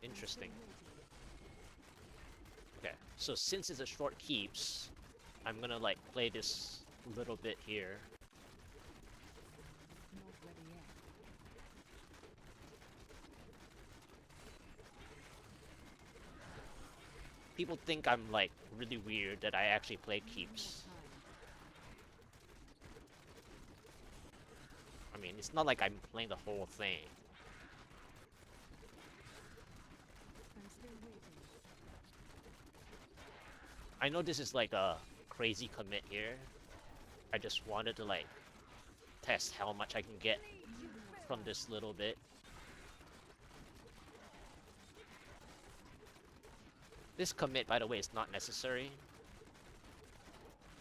interesting. Okay, so since it's a short keeps, I'm gonna like play this little bit here. People think I'm like really weird that I actually play keeps. I mean, it's not like I'm playing the whole thing. I know this is like a crazy commit here. I just wanted to like test how much I can get from this little bit. This commit, by the way, is not necessary.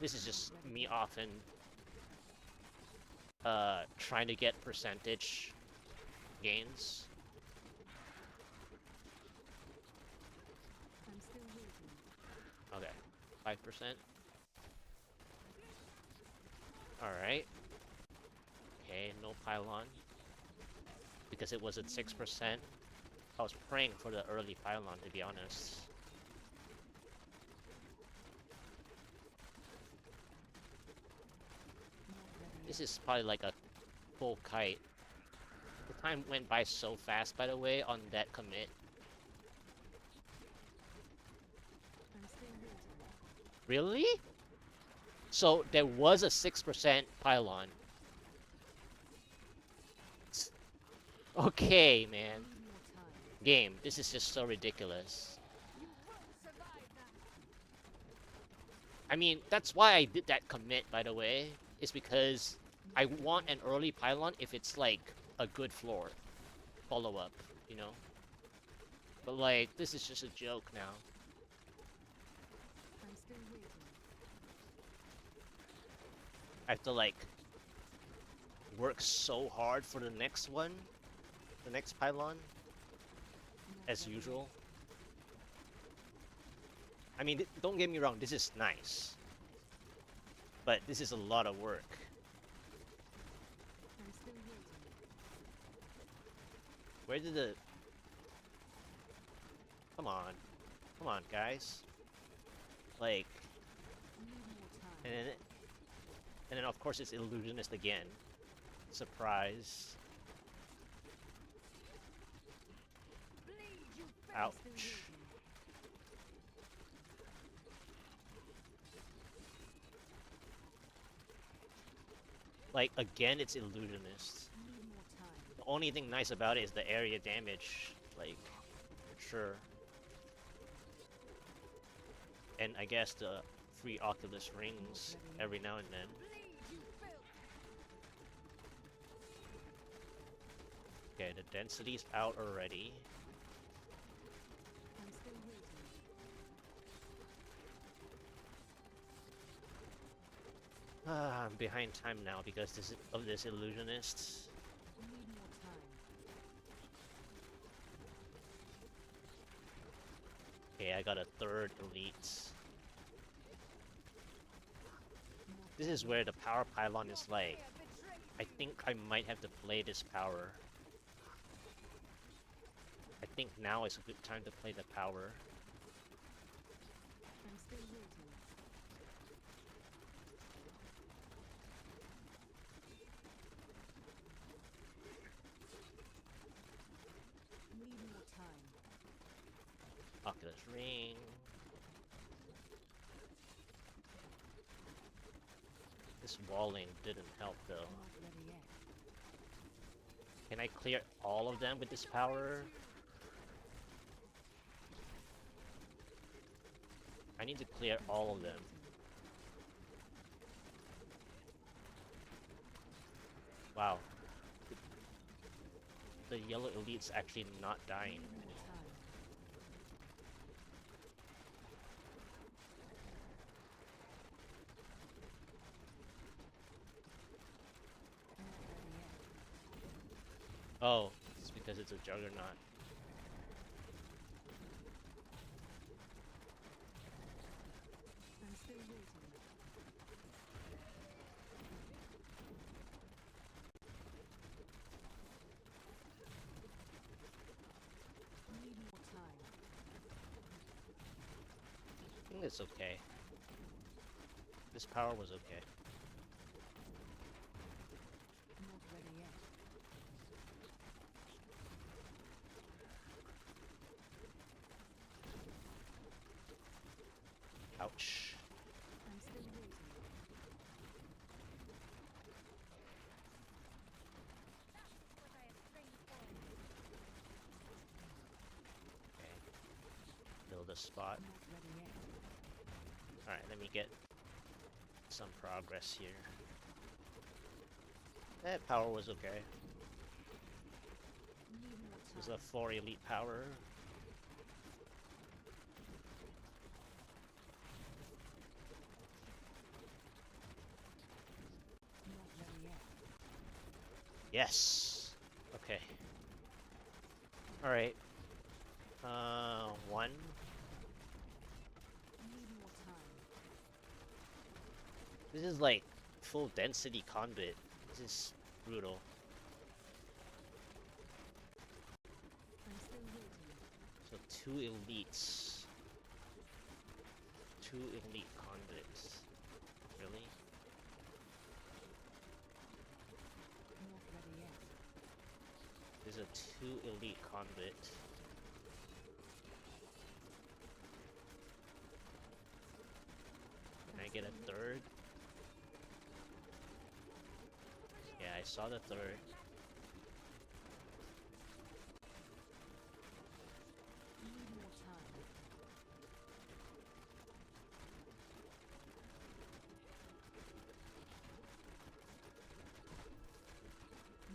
This is just me often trying to get percentage gains. Okay, 5%. Alright. Okay, no pylon. Because it was at 6%. I was praying for the early pylon, to be honest. This is probably like a full kite. The time went by so fast, by the way, on that commit. Really? So there was a 6% pylon. Okay, man. Game, this is just so ridiculous. I mean, that's why I did that commit, by the way, is because I want an early pylon if it's like a good floor follow-up, you know? But like, this is just a joke now. I have to like work so hard for the next one, the next pylon, as usual. I mean, don't get me wrong, this is nice, but this is a lot of work. Where did the... Come on. Come on, guys. Like, Need more time. and then of course it's illusionist again. Surprise. Bleed, you face Ouch. illusion. Like, again, it's illusionist. Need more time. The only thing nice about it is the area damage, like, for sure. And I guess the free Oculus rings every now and then. Bleed, you filth. Okay, the density's out already. I'm still waiting. I'm behind time now because of this illusionist. Need more time. Okay, I got a third elite. This is where the power pylon is like. I think I might have to play this power. I think now is a good time to play the power. I'm still waiting. Need more time. Oculus ring. This walling didn't help though. Not ready yet. Can I clear all of them with this power? I need to clear all of them. Wow. The yellow elite's actually not dying. Need more time. Not ready yet. Oh, it's because it's a juggernaut. I'm still waiting. Need more time. I think it's okay. This power was okay. Not ready yet. Ouch. I'm still waiting. Okay. Build a spot. Not ready yet. Alright, let me get some progress here. That power was okay. Need more This is time. a 4 elite power. Not ready yet. Yes! Okay. Alright. One. Need more time. This is like full density conduit. This is brutal. I'm still waiting. So 2 elites. 2 elite conduits. Really? Not ready yet. There's a 2 elite conduit. Can I get a third? Yeah, I saw the third. Need more time.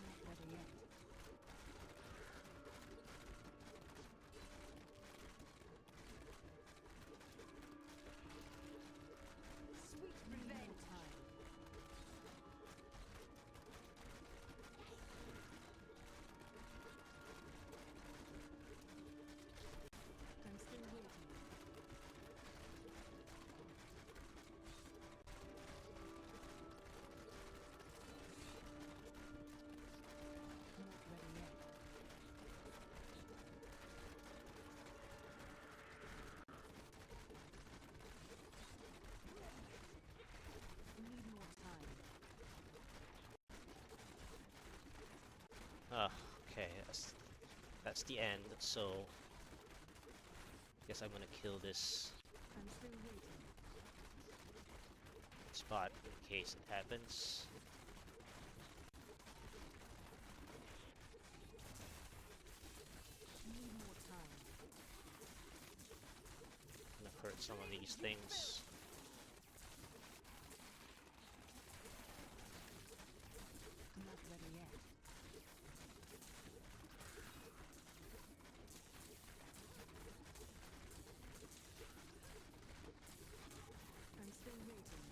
Not ready yet. Sweet revenge. Time. Okay, that's the end. So guess I'm gonna kill this I'm still waiting. spot in case it happens. Need more time. I'm gonna hurt some of these things. Not ready yet. I'm still waiting.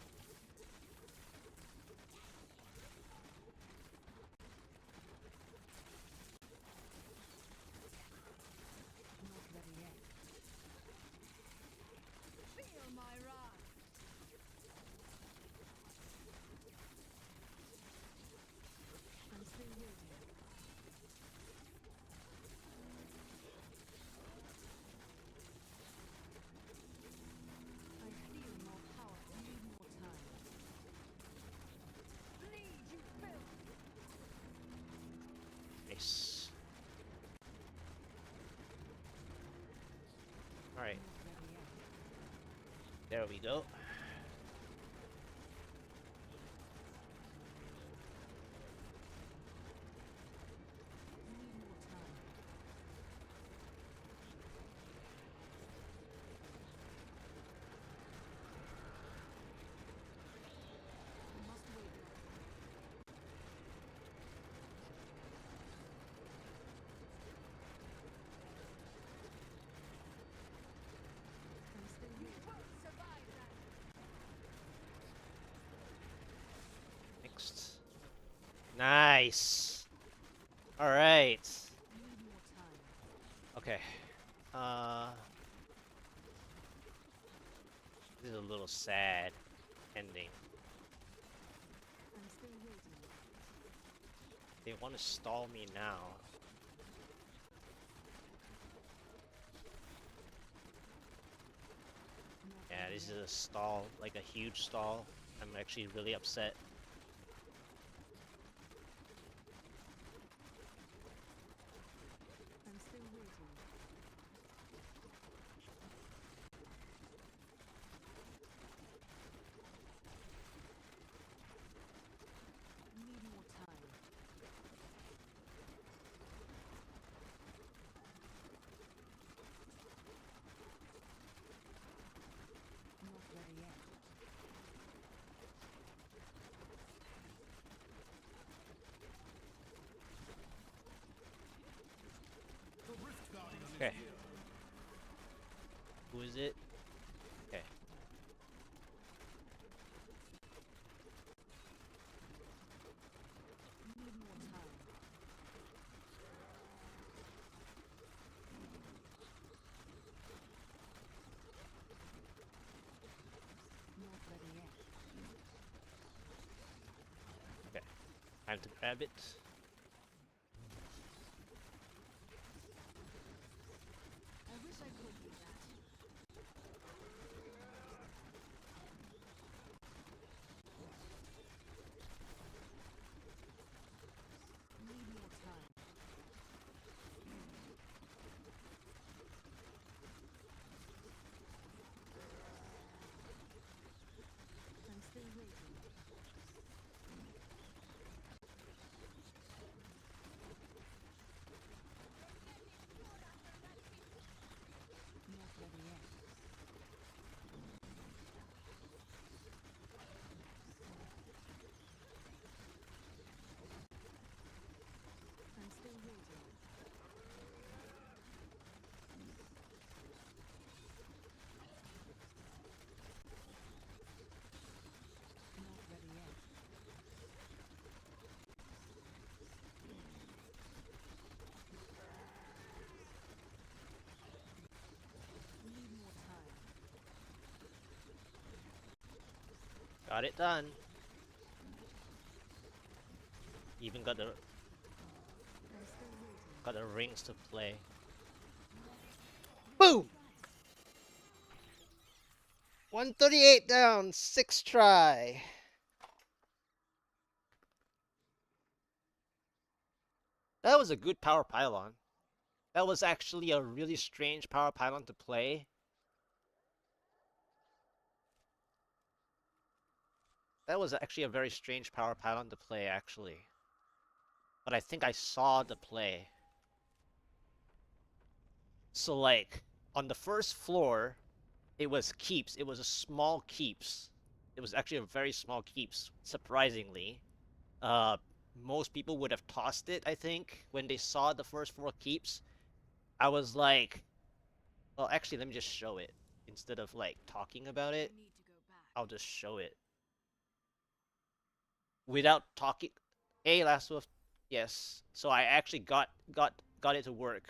Not ready yet. Feel my wrath. I'm still waiting. I feel more power. Need more time. Bleed, you filth. Nice. All right, Not ready yet. there we go. Need more time. I must wait. I'm still waiting. You won't survive that. Next. Nice. All right. Need more time. Okay. This is a little sad ending. I'm still waiting. They want to stall me now. Not Yeah, ready this is yet. a stall, like a huge stall. I'm actually really upset. I'm still waiting. Need more time. Not ready yet. Okay. Who is it? Okay. Need more time. Not ready yet. Okay. Time to grab it. I wish I could do that. Need more time. I'm still waiting. Not ready yet. I'm still waiting. Not ready yet. Need more time. Got it done. Even got the I'm still waiting. got the rings to play. Boom! 138 down, 6 try. That was a good power pylon. That was actually a really strange power pylon to play. That was actually a very strange power pylon to play, actually. But I think I saw the play. So, like, on the first floor, it was keeps. It was a small keeps. It was actually a very small keeps, surprisingly. Uh, Most people would have tossed it, I think, when they saw the first floor keeps. I was like, well, actually, let me just show it. Instead of, like, talking about it, I need to go back. I'll just show it. Without talking. Hey, Last Wolf. Yes. So I actually got it to work.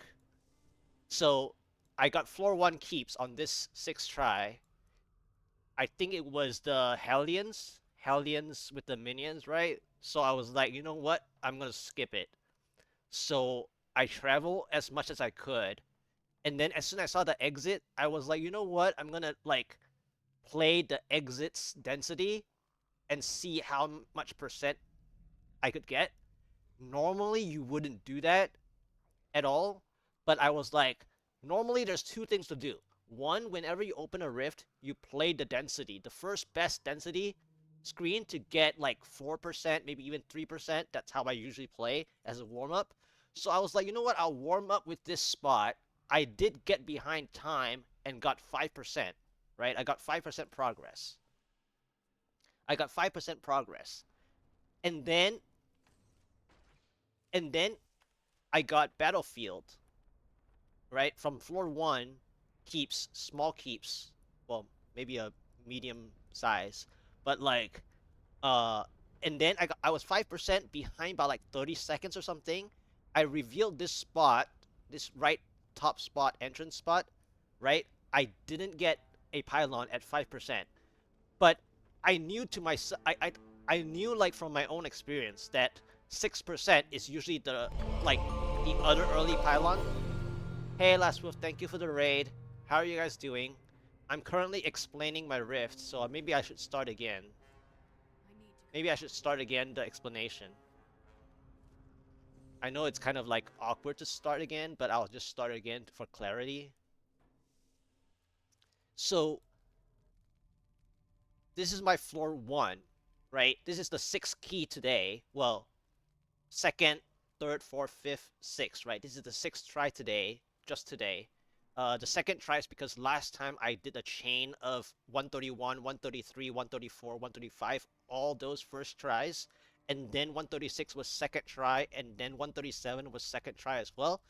So I got floor 1 keeps on this 6th try. I think it was the Hellions. Hellions with the minions, right? So I was like, you know what? I'm gonna skip it. So I travel as much as I could. And then as soon as I saw the exit, I was like, you know what? I'm gonna like play the exit's density and see how much percent I could get. Normally you wouldn't do that at all, but I was like, normally there's two things to do. One, whenever you open a rift, you play the density, the first best density screen to get like 4%, maybe even 3%. That's how I usually play as a warm up. So I was like, you know what? I'll warm up with this spot. I did get behind time and got 5%, right? I got 5% progress. I got 5% progress. And then and then I got battlefield, right? From floor 1 keeps, small keeps, well, maybe a medium size, but like uh and then I was 5% behind by like 30 seconds or something. I revealed this spot, this right top spot, entrance spot, right? I didn't get a pylon at 5%, but I knew to myself, I knew like from my own experience that 6% is usually the like the other early pylon. Hey Last Wolf, thank you for the raid. How are you guys doing? I'm currently explaining my rift, so maybe I should start again. I need to go Maybe I back. should start again the explanation. I know it's kind of like awkward to start again, but I'll just start again for clarity. So this is my floor 1, right? This is the 6th key today. Well, second, third, fourth, fifth, sixth, right? This is the 6th try today, just today. The second try is because last time I did a chain of 131, 133, 134, 135, all those first tries, and then 136 was second try, and then 137 was second try as well.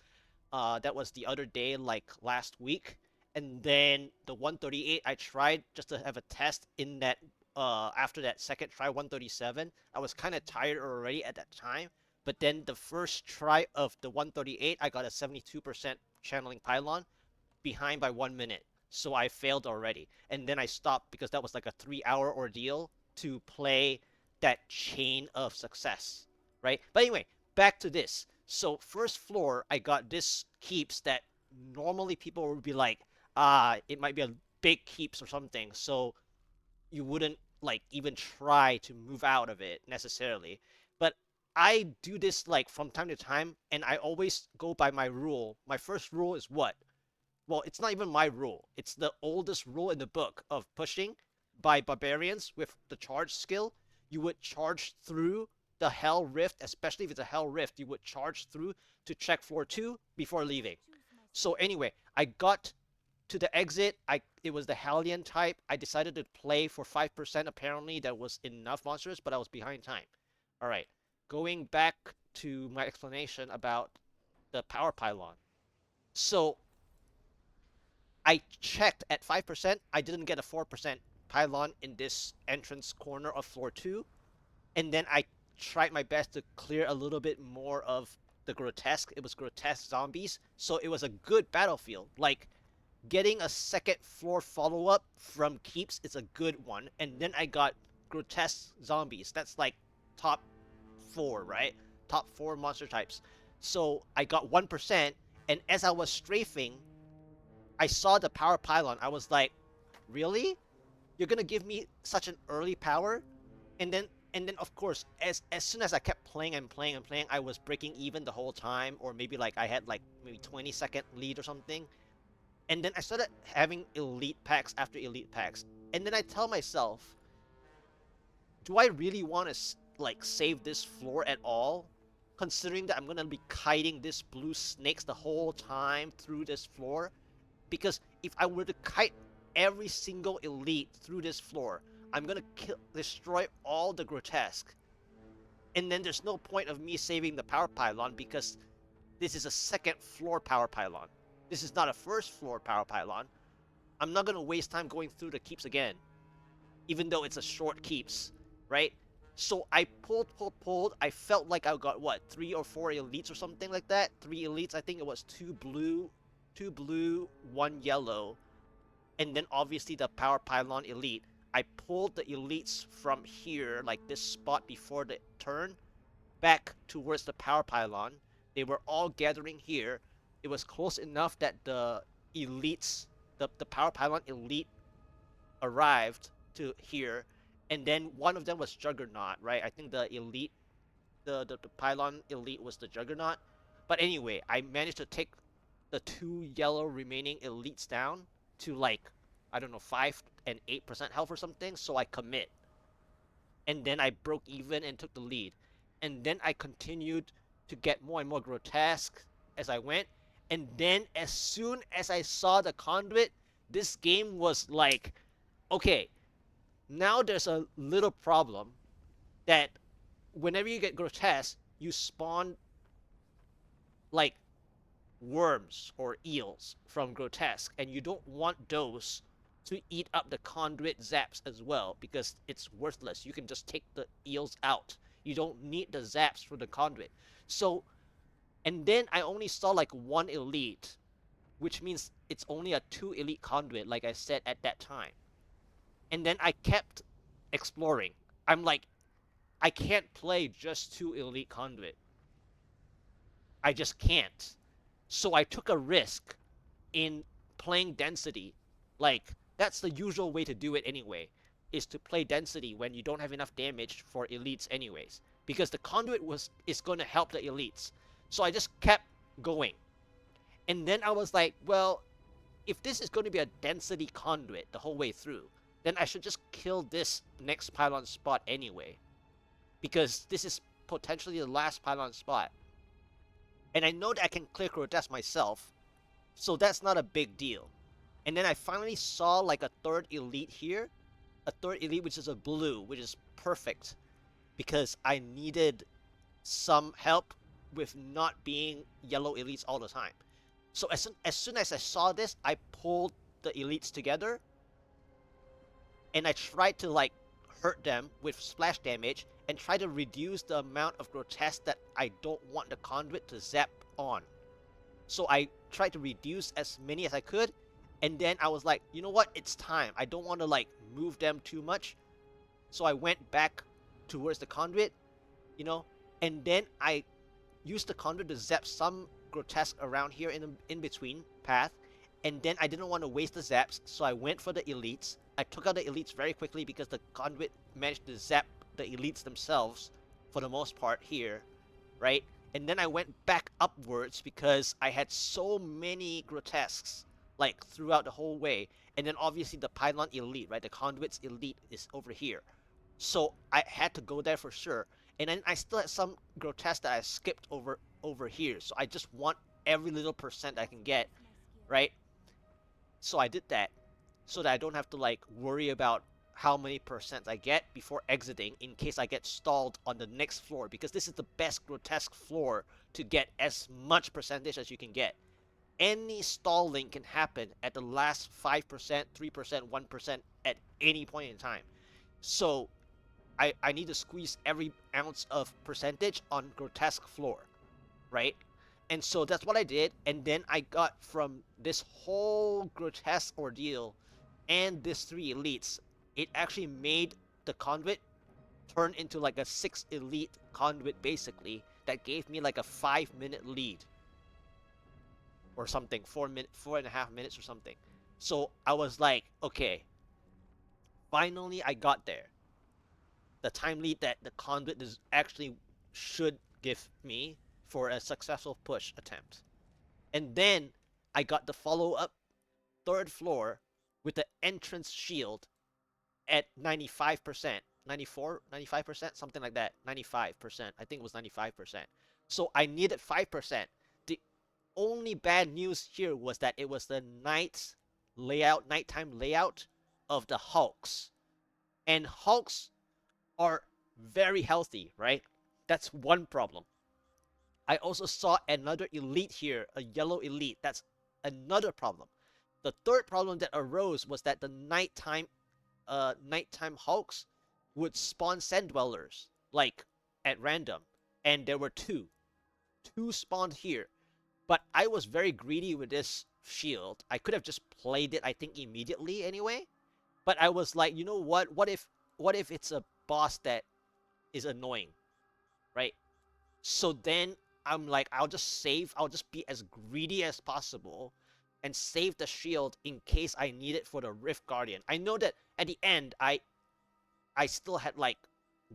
That was the other day, like last week. And then the 138, I tried just to have a test in that. After that second try, 137, I was kind of tired already at that time. But then the first try of the 138, I got a 72% channeling pylon behind by 1 minute. So I failed already. And then I stopped because that was like a 3 hour ordeal to play that chain of success, right? But anyway, back to this. So first floor, I got this keeps that normally people would be like, it might be a big keeps or something. So you wouldn't like even try to move out of it necessarily. But I do this like from time to time, and I always go by my rule. My first rule is what? Well, it's not even my rule. It's the oldest rule in the book of pushing by barbarians with the charge skill. You would charge through the Hell Rift, especially if it's a Hell Rift, you would charge through to check floor 2 before leaving. Choose my So anyway, I got to the exit. It was the Hellion type. I decided to play for 5%. Apparently, that was enough monsters, but I was behind time. All right, going back to my explanation about the power pylon. So I checked at 5%. I didn't get a 4% pylon in this entrance corner of floor 2. And then I tried my best to clear a little bit more of the grotesque. It was grotesque zombies. So it was a good battlefield. Like, getting a second floor follow up from keeps is a good one. And then I got grotesque zombies. That's like top 4, right? Top 4 monster types. So I got 1%. And as I was strafing, I saw the power pylon. I was like, really? You're gonna give me such an early power? And then And then of course, as soon as I kept playing and playing and playing, I was breaking even the whole time, or maybe like I had like maybe 20-second lead or something. And then I started having elite packs after elite packs. And then I tell myself, do I really want to like save this floor at all? Considering that I'm gonna be kiting this blue snakes the whole time through this floor? Because if I were to kite every single elite through this floor, I'm gonna destroy all the grotesque. And then there's no point of me saving the power pylon because this is a second floor power pylon. This is not a first floor power pylon. I'm not gonna waste time going through the keeps again, even though it's a short keeps, right? So I pulled. I felt like I got what, 3 or 4 elites or something like that. 3 elites. I think it was 2 blue, 1 yellow, and then obviously the power pylon elite. I pulled the elites from here, like this spot before the turn, back towards the power pylon. They were all gathering here. It was close enough that the elites, the power pylon elite arrived to here, and then one of them was Juggernaut, right? I think the elite, the pylon elite was the Juggernaut. But anyway, I managed to take the 2 yellow remaining elites down to like, I don't know, 5 and 8% health or something, so I commit. And then I broke even and took the lead. And then I continued to get more and more grotesque as I went. And then as soon as I saw the conduit, this game was like, okay, now there's a little problem that whenever you get grotesque, you spawn like worms or eels from grotesque, and you don't want those to eat up the conduit zaps as well because it's worthless. You can just take the eels out. You don't need the zaps for the conduit. So, and then I only saw like 1 elite, which means it's only a 2 elite conduit, like I said at that time. And then I kept exploring. I'm like, I can't play just 2 elite conduit. I just can't. So I took a risk in playing density. Like, that's the usual way to do it anyway, is to play density when you don't have enough damage for elites anyways. Because the conduit is going to help the elites. So I just kept going. And then I was like, well, if this is going to be a density conduit the whole way through, then I should just kill this next pylon spot anyway. Because this is potentially the last pylon spot. And I know that I can clear Grotesques myself, so that's not a big deal. And then I finally saw like a 3rd elite here. A 3rd elite which is a blue, which is perfect. Because I needed some help with not being yellow elites all the time. So as soon as I saw this, I pulled the elites together. And I tried to like hurt them with splash damage and try to reduce the amount of grotesque that I don't want the conduit to zap on. So I tried to reduce as many as I could, and then I was like, you know what, it's time. I don't want to like move them too much. So I went back towards the conduit, you know, and then I used the conduit to zap some grotesque around here in between path, and then I didn't want to waste the zaps, so I went for the elites. I took out the elites very quickly because the conduit managed to zap the elites themselves for the most part here, right? And then I went back upwards because I had so many grotesques like throughout the whole way. And then obviously the pylon elite, right? The conduit's elite is over here. So I had to go there for sure. And then I still had some grotesque that I skipped over here. So I just want every little percent I can get, right? So I did that so that I don't have to like worry about how many percent I get before exiting in case I get stalled on the next floor, because this is the best grotesque floor to get as much percentage as you can get. Any stalling can happen at the last 5%, 3%, 1% at any point in time. So I need to squeeze every ounce of percentage on grotesque floor, right? And so that's what I did, and then I got from this whole grotesque ordeal and this 3 elites, it actually made the conduit turn into like a 6 elite conduit basically, that gave me like a 5-minute lead or something, 4.5 minutes or something. So I was like, okay, finally I got there. the time lead that the Conduit is actually should give me for a successful push attempt. And then I got the follow up third floor with the entrance shield at 95%, 94, 95%, something like that. 95%. I think it was 95%. So I needed 5%. The only bad news here was that it was the nighttime layout of the Hulks. And Hulks are very healthy, right? That's one problem. I also saw another elite here, a yellow elite. That's another problem. The third problem that arose was that the nighttime Hulks would spawn sand dwellers, like at random. And there were two. Two spawned here. But I was very greedy with this shield. I could have just played it, I think, immediately anyway. But I was like, you know what? What if it's a boss that is annoying, right? So then I'm like, I'll just save. I'll just be as greedy as possible and save the shield in case I need it for the Rift Guardian. I know that at the end, I still had like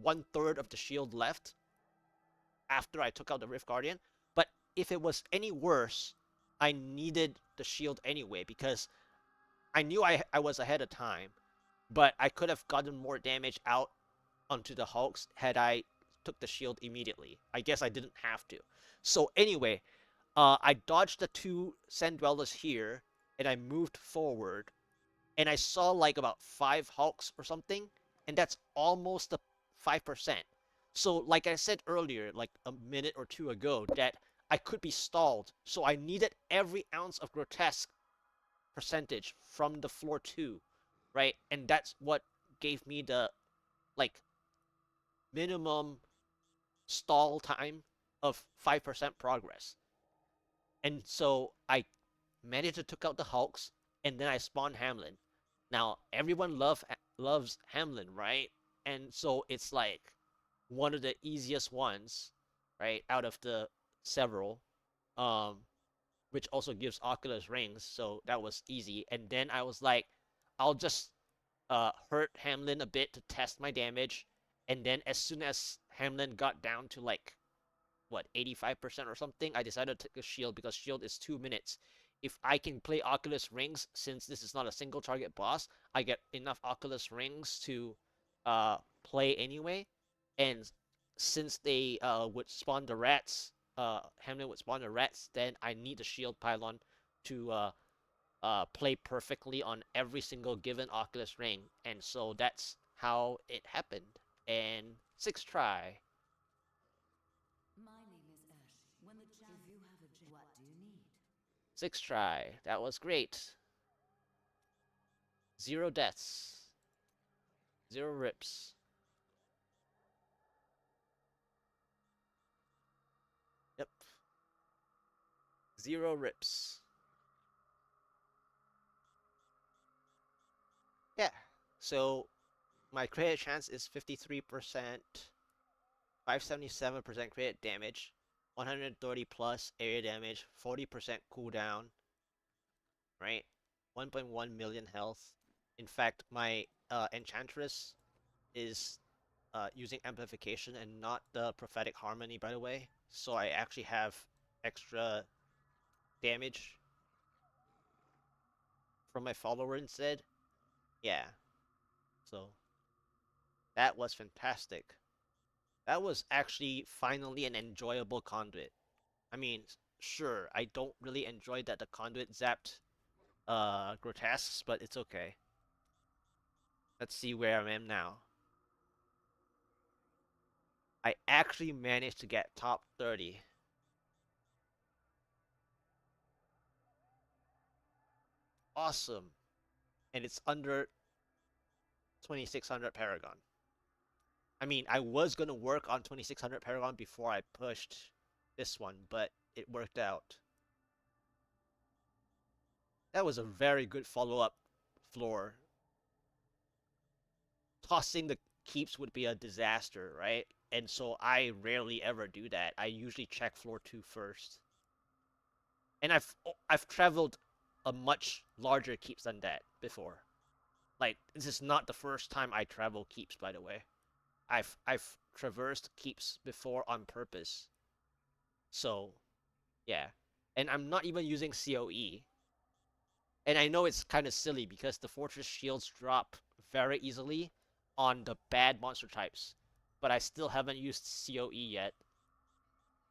1/3 of the shield left after I took out the Rift Guardian. But if it was any worse, I needed the shield anyway because I knew I was ahead of time, but I could have gotten more damage out onto the Hulks had I took the shield immediately. I guess I didn't have to. So anyway, I dodged the two Sand Dwellers here, and I moved forward, and I saw like about 5 Hulks or something, and that's almost the 5%. So like I said earlier, like a minute or two ago, that I could be stalled. So I needed every ounce of Grotesque percentage from the floor 2, right? And that's what gave me the like minimum stall time of 5% progress. And so I managed to took out the Hulks, and then I spawned Hamlin. Now everyone loves Hamlin, right? And so it's like one of the easiest ones, right, out of the several, um, which also gives Oculus rings. So that was easy. And then I was like, I'll just hurt Hamlin a bit to test my damage, and then as soon as Hamlin got down to like what 85% or something, I decided to take a shield because shield is 2 minutes. If I can play Oculus rings, since this is not a single target boss, I get enough Oculus rings to play anyway. And since they would spawn the rats, Hamlin would spawn the rats, then I need the shield pylon to play perfectly on every single given Oculus ring. And so that's how it happened. And 6th try. My name is Ash. When the if you have a what do you need? 6th try. That was great. 0 deaths. 0 rips. Yep. 0 rips. Yeah. So my credit chance is 53%, 577% credit damage, 130 plus area damage, 40% cooldown, right? 1.1 million health. In fact, my Enchantress is using amplification and not the prophetic harmony, by the way. So I actually have extra damage from my follower instead. Yeah. So that was fantastic. That was actually finally an enjoyable conduit. I mean, sure, I don't really enjoy that the conduit zapped grotesques, but it's okay. Let's see where I am now. I actually managed to get top 30. Awesome. And it's under 2600 Paragon. I mean, I was gonna work on 2600 Paragon before I pushed this one, but it worked out. That was a very good follow-up floor. Tossing the keeps would be a disaster, right? And so I rarely ever do that. I usually check floor 2 first. And I've traveled a much larger keeps than that before. Like, this is not the first time I travel keeps, by the way. I've traversed keeps before on purpose. So yeah, and I'm not even using COE. And I know it's kind of silly because the fortress shields drop very easily on the bad monster types, but I still haven't used COE yet.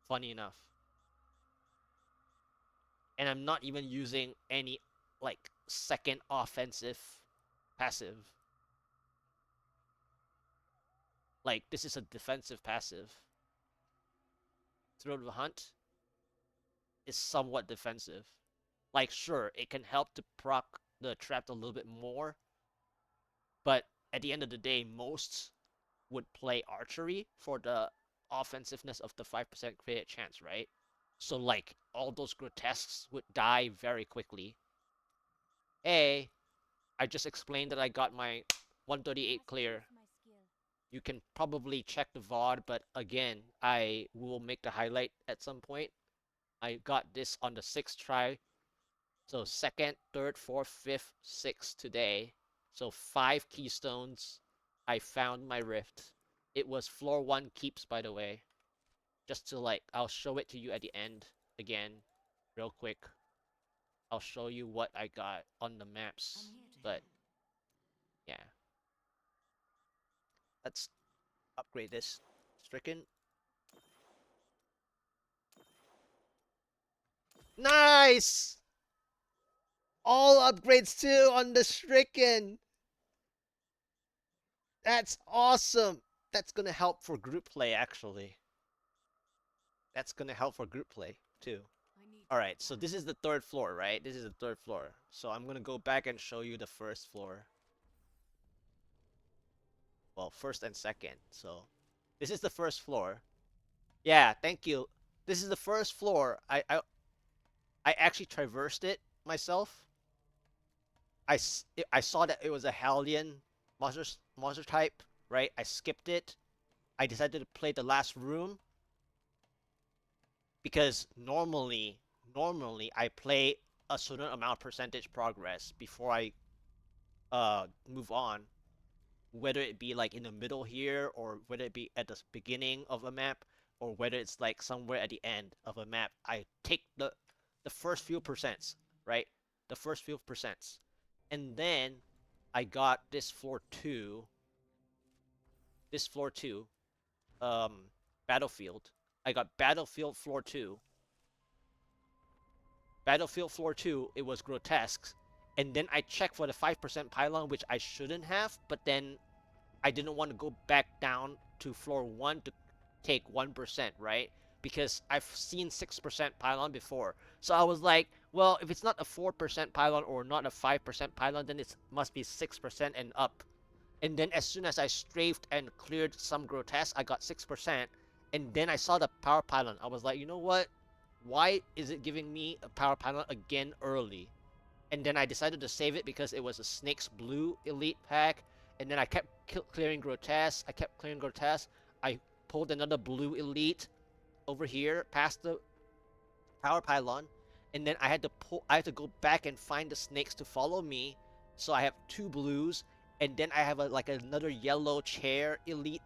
Funny enough. And I'm not even using any like second offensive passive. Like this is a defensive passive. Throw the hunt is somewhat defensive. Like sure, it can help to proc the trap a little bit more, but at the end of the day, most would play archery for the offensiveness of the 5% crit chance, right? So like all those grotesques would die very quickly. A, I just explained that I got my 138 clear. You can probably check the VOD, but again, I will make the highlight at some point. I got this on the 6th try. So 2nd, 3rd, 4th, 5th, 6th today. So 5 keystones. I found my rift. It was floor 1 keeps, by the way. Just to like, I'll show it to you at the end again, real quick. I'll show you what I got on the maps. But yeah, let's upgrade this. Stricken. Nice! All upgrades too on the Stricken. That's awesome. That's gonna help for group play actually. That's gonna help for group play too. Alright, so this is the 3rd floor, right? This is the 3rd floor. So I'm gonna go back and show you the 1st floor. Well, 1st and 2nd. So this is the 1st floor. Yeah, thank you. This is the 1st floor. I actually traversed it myself. I saw that it was a Hellion monster type, right? I skipped it. I decided to play the last room because normally I play a certain amount of percentage progress before I move on, whether it be like in the middle here or whether it be at the beginning of a map or whether it's like somewhere at the end of a map. I take the first few percents, right? The first few percents. And then I got this floor 2, um battlefield. I got battlefield floor 2. Battlefield floor 2, it was grotesque. And then I checked for the 5% pylon, which I shouldn't have, but then I didn't want to go back down to floor 1 to take 1%, right? Because I've seen 6% pylon before. So I was like, well, if it's not a 4% pylon or not a 5% pylon, then it must be 6% and up. And then as soon as I strafed and cleared some grotesque, I got 6%. And then I saw the power pylon. I was like, you know what? Why is it giving me a power pylon again early? And then I decided to save it because it was a Snake's Blue Elite pack. And then I kept clearing grotesque. I kept clearing grotesque. I pulled another Blue Elite over here past the power pylon. And then I had to go back and find the snakes to follow me. So I have 2 blues. And then I have like another yellow chair elite,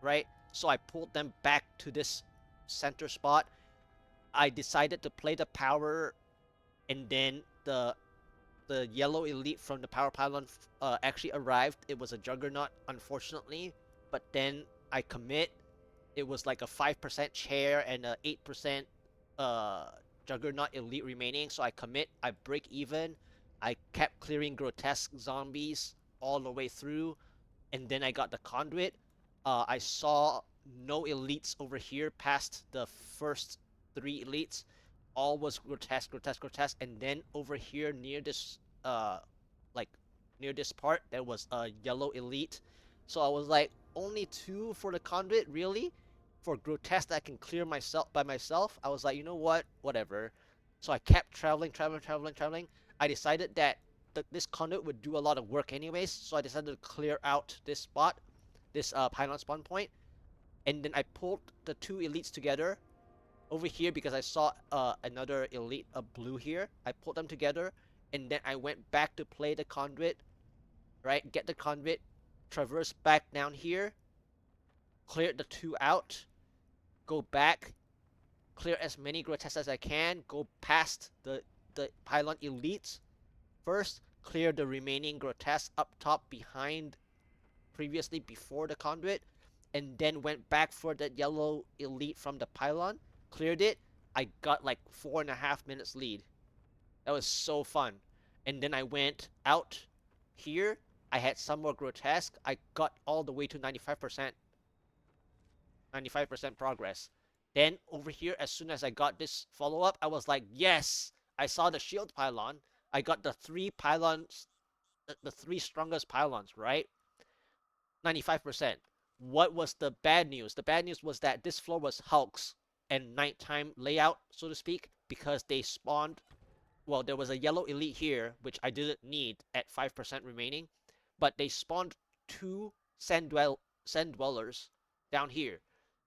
right? So I pulled them back to this center spot. I decided to play the power, and then the yellow elite from the power pylon actually arrived. It was a juggernaut, unfortunately, but then I commit. It was like a 5% chair and a 8% uh, juggernaut elite remaining. So I commit. I break even. I kept clearing grotesque zombies all the way through, and then I got the conduit. I saw no elites over here past the first 3 elites. All was grotesque, grotesque, grotesque, and then over here near this like near this part there was a yellow elite. So I was like, only 2 for the conduit, really? For grotesque I can clear myself by myself. I was like, you know what? Whatever. So I kept traveling. I decided that this conduit would do a lot of work anyways, so I decided to clear out this spot, this pylon spawn point, and then I pulled the 2 elites together over here because I saw another elite, a blue here. I pulled them together, and then I went back to play the conduit, right? Get the conduit, traverse back down here, clear the 2 out, go back, clear as many Grotesques as I can, go past the Pylon Elites first, clear the remaining Grotesques up top behind previously before the Conduit, and then went back for the yellow Elite from the Pylon, cleared it. I got like 4.5 minutes lead. That was so fun. And then I went out here. I had some more Grotesque. I got all the way to 95% progress. Then over here, as soon as I got this follow up, I was like, yes, I saw the shield pylon. I got the three pylons, the three strongest pylons, right? 95%. What was the bad news? The bad news was that this floor was Hulks and nighttime layout, so to speak, because they spawned. Well, there was a yellow elite here, which I didn't need at 5% remaining, but they spawned two sand dwellers down here.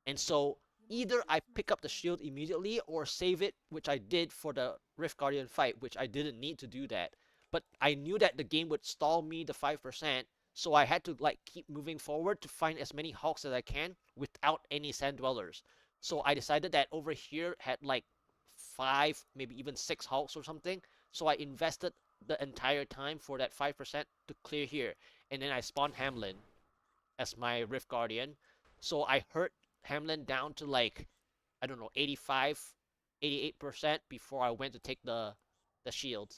And so either I pick up the shield immediately or save it, which I did for the Rift Guardian fight, which I didn't need to do that. But I knew that the game would stall me the 5%, so I had to like keep moving forward to find as many Hulks as I can without any sand dwellers. So I decided that over here had like 5, maybe even 6 Hulks or something. So I invested the entire time for that 5% to clear here. And then I spawned Hamlin as my Rift Guardian. So I hurt Hamlin down to like, I don't know, 85, 88% before I went to take the shield.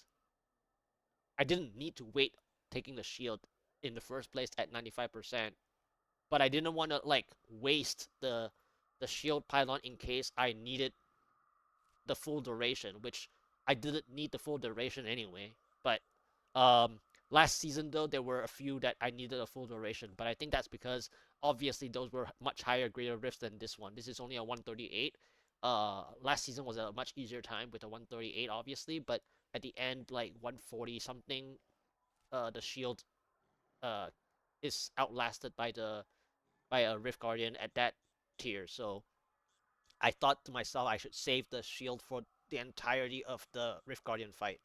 I didn't need to wait taking the shield in the first place at 95%, but I didn't want to like waste the shield pylon in case I needed the full duration, which I didn't need the full duration anyway. But um, last season though, there were a few that I needed a full duration, but I think that's because obviously those were much higher greater rifts than this one. This is only a 138. Last season was a much easier time with a 138, obviously, but at the end, like 140 something, the shield uh is outlasted by the by a Rift Guardian at that tier. So I thought to myself I should save the shield for the entirety of the Rift Guardian fight.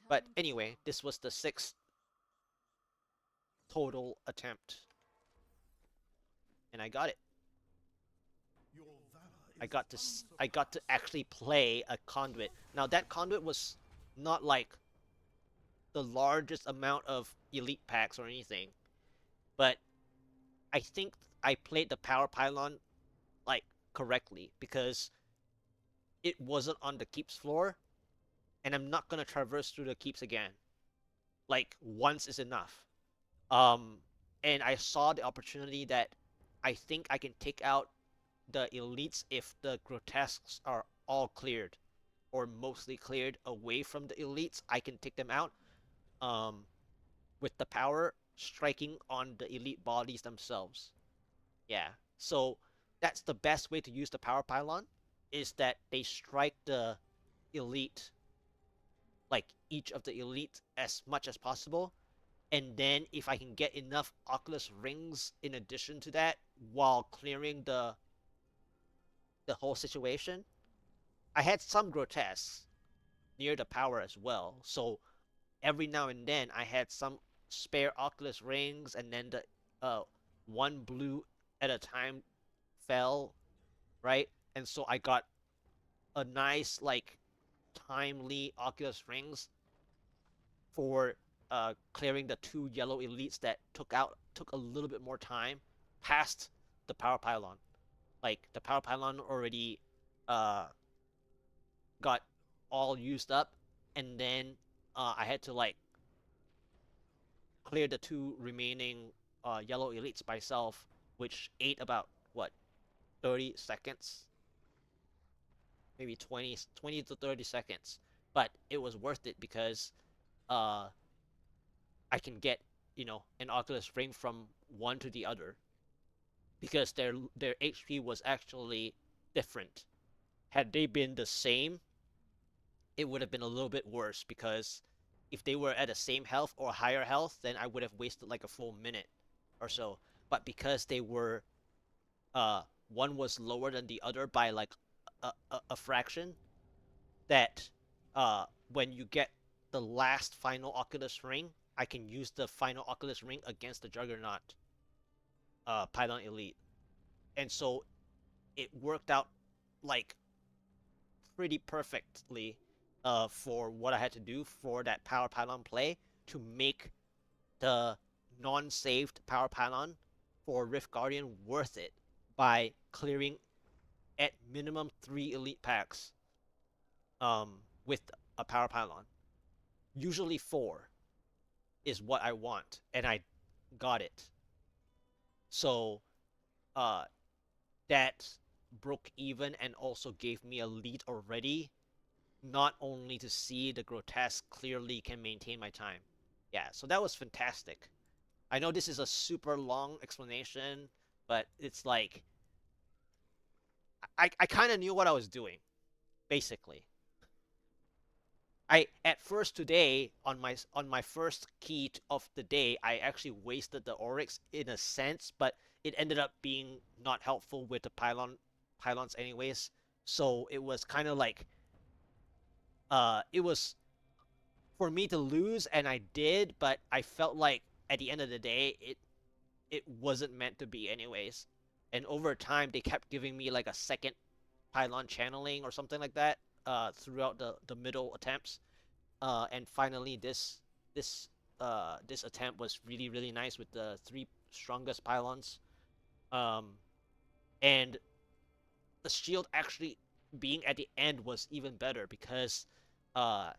But anyway, this was the 6th total attempt, and I got it. I got to actually play a conduit. Now that conduit was not like the largest amount of elite packs or anything, but I think I played the power pylon like correctly because it wasn't on the keeps floor, and I'm not gonna traverse through the keeps again. Like once is enough. Um, and I saw the opportunity that I think I can take out the elites if the grotesques are all cleared or mostly cleared away from the elites. I can take them out um, with the power striking on the elite bodies themselves. Yeah. So that's the best way to use the power pylon is that they strike the elite, like each of the elite as much as possible. And then if I can get enough Oculus rings in addition to that while clearing the whole situation, I had some grotesques near the power as well. So every now and then I had some spare Oculus rings, and then the one blue at a time fell, right? And so I got a nice like timely Oculus rings for clearing the 2 yellow elites that took a little bit more time past the power pylon. Like the power pylon already uh, got all used up, and then I had to like clear the 2 remaining yellow elites myself, which ate about what 30 seconds, maybe 20 to 30 seconds. But it was worth it because uh, I can get an Oculus ring from one to the other because their HP was actually different. Had they been the same, it would have been a little bit worse because if they were at the same health or higher health, then I would have wasted like a full minute or so. But because they were uh one was lower than the other by like a fraction, that when you get the last final Oculus ring, I can use the final Oculus ring against the Juggernaut. Pylon Elite, and so it worked out like pretty perfectly for what I had to do for that power pylon play to make the non-saved power pylon for Rift Guardian worth it by clearing at minimum 3 elite packs with a power pylon. Usually 4 is what I want, and I got it. So uh, that broke even and also gave me a lead already, not only to see the Grotesque clearly can maintain my time. Yeah, so that was fantastic. I know this is a super long explanation, but it's like I kind of knew what I was doing, basically. I at first today on my first key of the day, I actually wasted the Oryx in a sense, but it ended up being not helpful with the pylons anyways. So it was kind of like it was for me to lose, and I did, but I felt like at the end of the day it wasn't meant to be anyways. And over time they kept giving me like a second pylon channeling or something like that throughout the middle attempts. And finally this attempt was really nice with the 3 strongest pylons. Um, and the shield actually being at the end was even better because uh,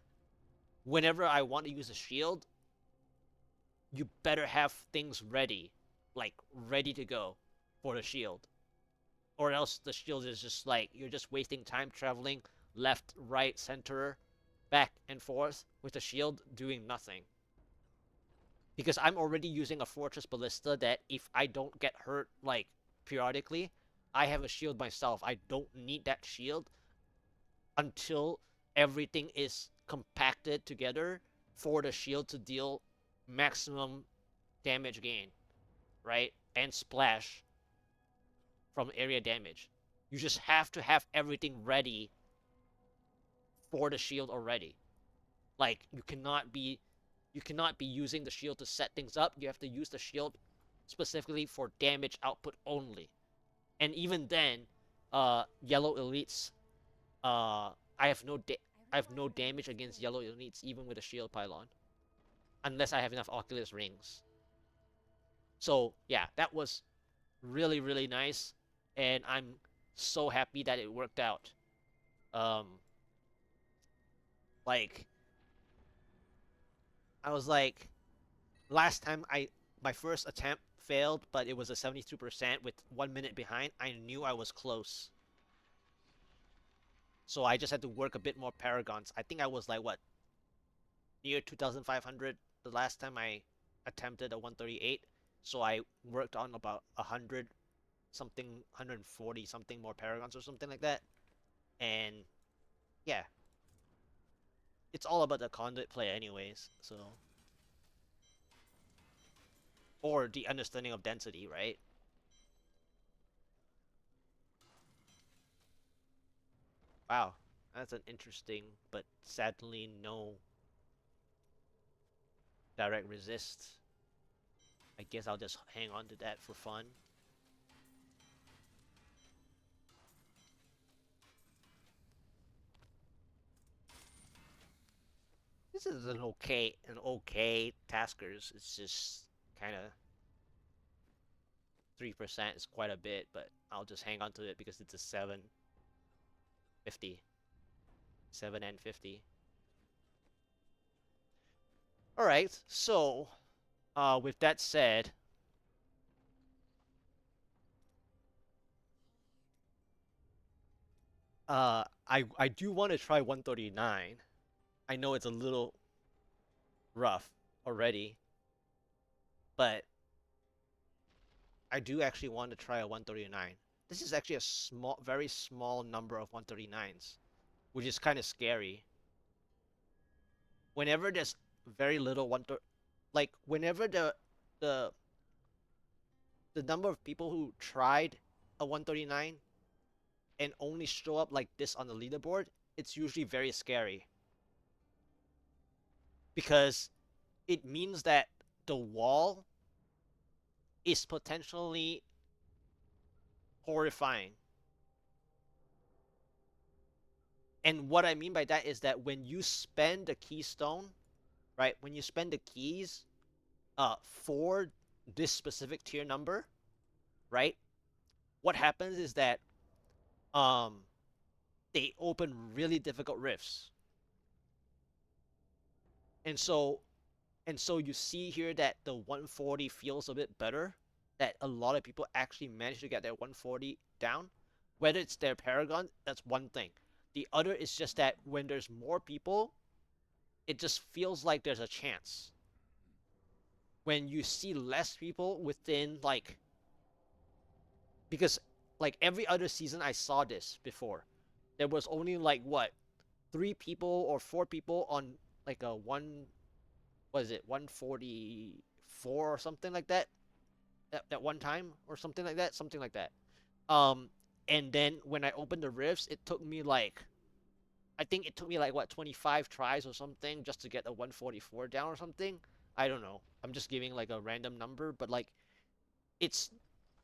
whenever I want to use a shield, you better have things ready, like ready to go for the shield, or else the shield is just like you're just wasting time traveling left, right, center, back and forth with the shield doing nothing. Because I'm already using a Fortress Ballista that if I don't get hurt like periodically, I have a shield myself. I don't need that shield until everything is compacted together for the shield to deal maximum damage gain, right? And splash from area damage. You just have to have everything ready for the shield already. Like you cannot be using the shield to set things up. You have to use the shield specifically for damage output only. And even then, yellow elites, I have I have no damage against yellow elites even with a shield pylon, unless I have enough Oculus rings. So yeah, that was really nice, and I'm so happy that it worked out. Um, like I was like last time my first attempt failed, but it was a 72% with 1 minute behind. I knew I was close. So I just had to work a bit more paragons. I think I was like what, near 2500 the last time I attempted a 138. So I worked on about 100 something, 140 something more paragons or something like that. And yeah, it's all about the conduit play anyways. So, or the understanding of density, right? Wow, that's an interesting but sadly no direct resist. I guess I'll just hang on to that for fun. This is an okay Taskers. It's just kind of 3% is quite a bit, but I'll just hang on to it because it's a 750, 7 and 50. All right, so with that said, I do want to try 139. I know it's a little rough already, but I do actually want to try a 139. This is actually a very small number of 139s, which is kind of scary. Whenever there's very little like whenever the the number of people who tried a 139 and only show up like this on the leaderboard, it's usually very scary because it means that the wall is potentially horrifying. And what I mean by that is that when you spend the keystone, right? When you spend the keys for this specific tier number, right? What happens is that um they open really difficult rifts. And so you see here that the 140 feels a bit better, that a lot of people actually manage to get their 140 down. Whether it's their Paragon, that's one thing. The other is just that when there's more people, it just feels like there's a chance. When you see less people within, like, because like every other season I saw this before, there was only like what, 3 people or 4 people on like a one, what is it, 144 or something like that, that one time or something like that, um and then when I opened the rifts, it took me like, I think it took me like what, 25 tries or something just to get a 144 down or something. I don't know, I'm just giving like a random number, but like it's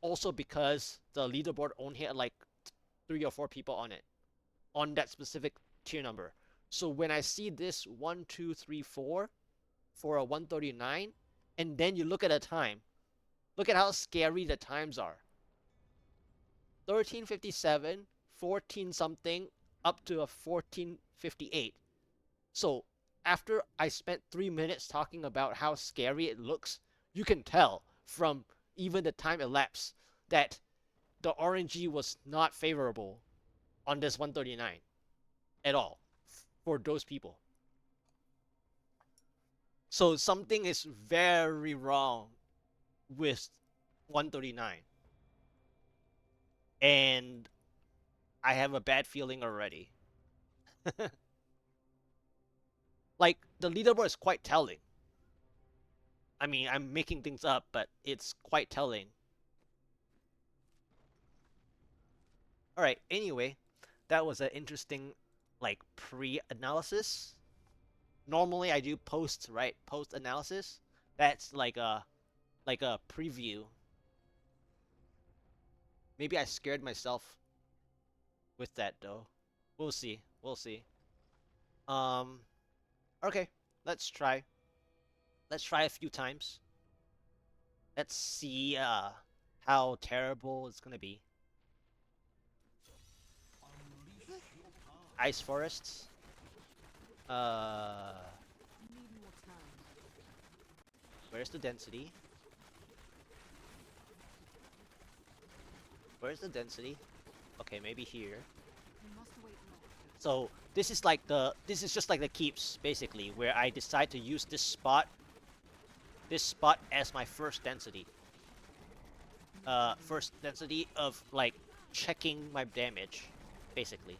also because the leaderboard only had like 3 or 4 people on it, on that specific tier number. So when I see this 1, 2, 3, 4 for a 139, and then you look at the time, look at how scary the times are. 1357, 14 something, up to a 1458. So after I spent 3 minutes talking about how scary it looks, you can tell from even the time elapsed that the RNG was not favorable on this 139 at all for those people. So something is very wrong with 139. And I have a bad feeling already. Like, the leaderboard is quite telling. I mean, I'm making things up, but it's quite telling. Alright, anyway, that was an interesting, like, pre-analysis. Normally I do post, right? Post-analysis. That's like a preview. Maybe I scared myself with that, though. We'll see. We'll see. Um, okay, let's try. Let's try a few times. Let's see how terrible it's gonna be. Ice forests. Uh, where's the density? Where's the density? Okay, maybe here. So this is like this is just like the keeps basically, where I decide to use this spot as my first density. First density of like checking my damage, basically.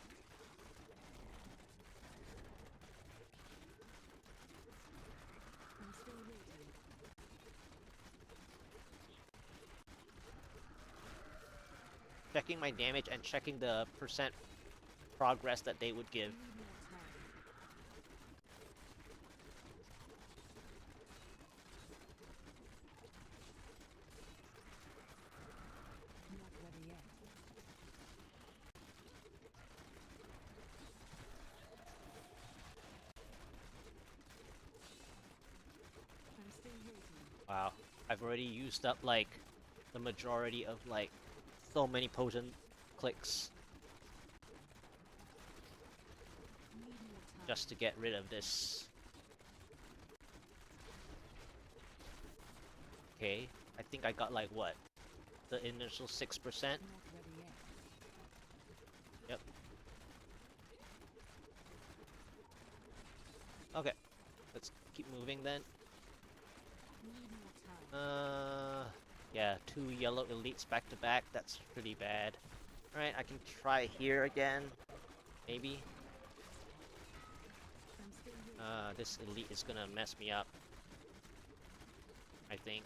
Checking my damage and checking the percent progress that they would give. Wow, I've already used up like the majority of like so many potion clicks just to get rid of this. Okay, I think I got like what? The initial 6%? Yep. Okay, let's keep moving then. Yeah, 2 yellow elites back to back, that's pretty bad. Alright, I can try here again, maybe. This elite is gonna mess me up, I think.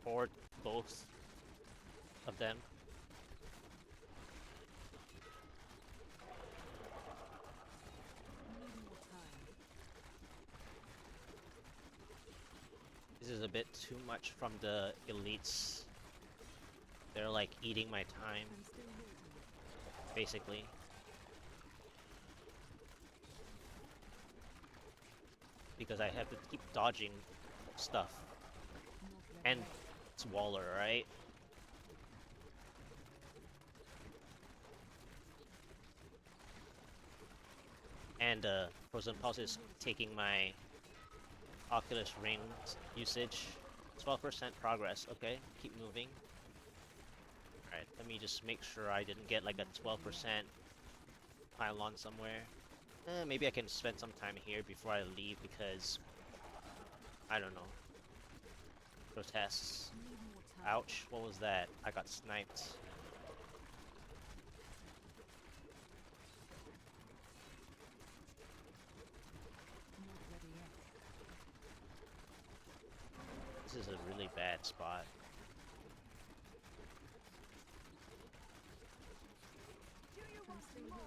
Or both of them. is a bit too much from the elites. They're like eating my time, I'm still waiting. basically. Because I have to keep dodging stuff. Not ready And yet. it's Waller, right? And Frozen Pulse is taking my Oculus Ring usage. 12% progress. Okay, keep moving. Alright, let me just make sure I didn't get like a 12% pylon somewhere. Maybe I can spend some time here before I leave because I don't know. Grotesques. Need more time. Ouch, what was that? I got sniped. Not ready yet. This is a really bad spot. I'm still waiting.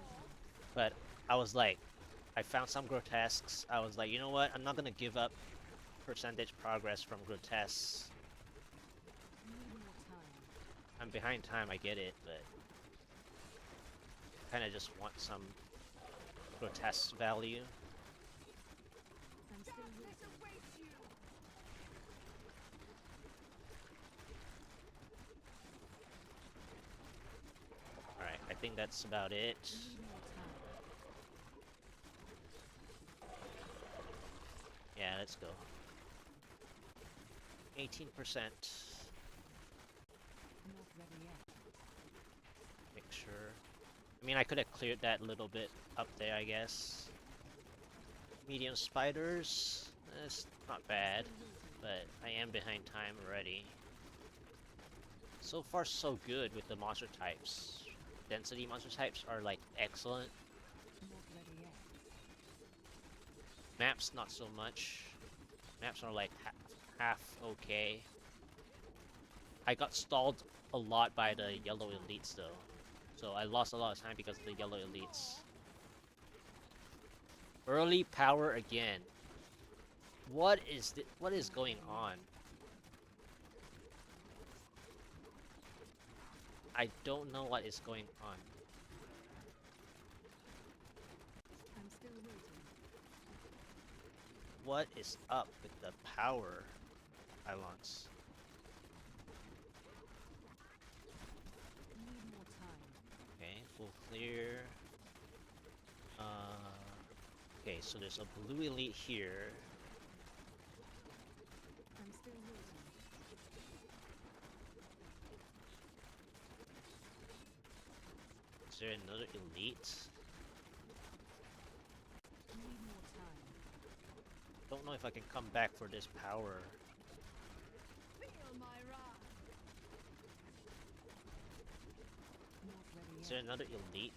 But I was like, I found some grotesques. I was like, you know what? I'm not gonna give up percentage progress from grotesques. Need more time. I'm behind time, I get it, but kind of just want some grotesque value. I'm still waiting. Alright, I think that's about it. Need more time. Yeah, let's go. 18%. Not ready yet. Make sure. I mean, I could have cleared that little bit up there, I guess. Medium spiders. That's not bad, but I am behind time already. So far, so good with the monster types. Density monster types are like excellent. Not ready yet. Maps, not so much. Maps are like half okay. I got stalled a lot by the yellow elites though. So I lost a lot of time because of the yellow elites. Early power again. What is going on? I don't know what is going on. I'm still waiting. What is up with the power pylons? Need more time. Okay, full clear. Okay, so there's a blue elite here. I'm still waiting. Is there another elite? Need more time. Don't know if I can come back for this power. Feel my wrath. Not ready Is yet. there another elite?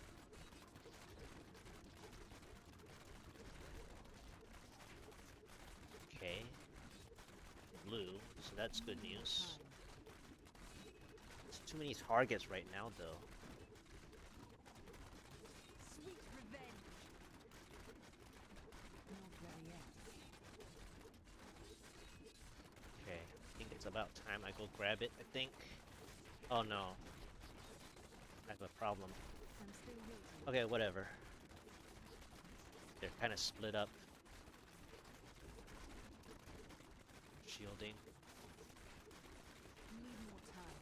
Okay. Blue, so that's good Need more news. time. There's too many targets right now though. Sweet revenge. Not ready yet. Okay, I think it's about time I go grab it, I think. Oh no. I have a problem. I'm still waiting. Okay, whatever. They're kind of split up. Shielding. Need more time.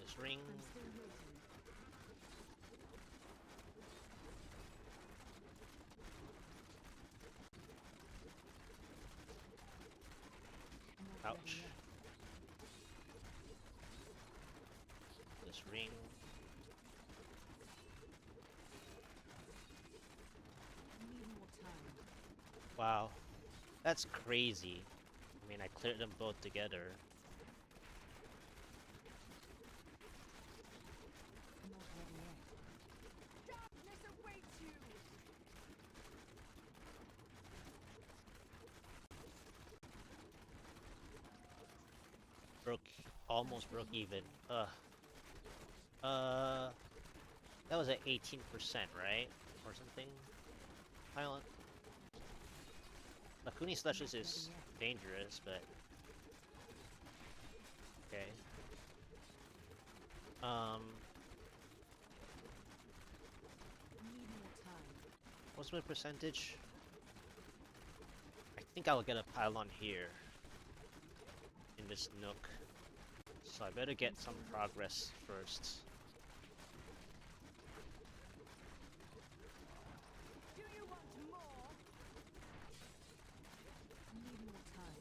This ring. I'm still waiting. Not ready Ouch. yet. This ring. Need more time. Wow. That's crazy. I mean, I cleared them both together. Not ready yet. Darkness awaits you! Almost broke even. That That was at 18%, right? Or something? Pylon. Lakuni Slushes is dangerous, but... Okay. Need more time. What's my percentage? I think I'll get a pylon here. In this nook. So I better get some progress first. Do you want more? Need more time.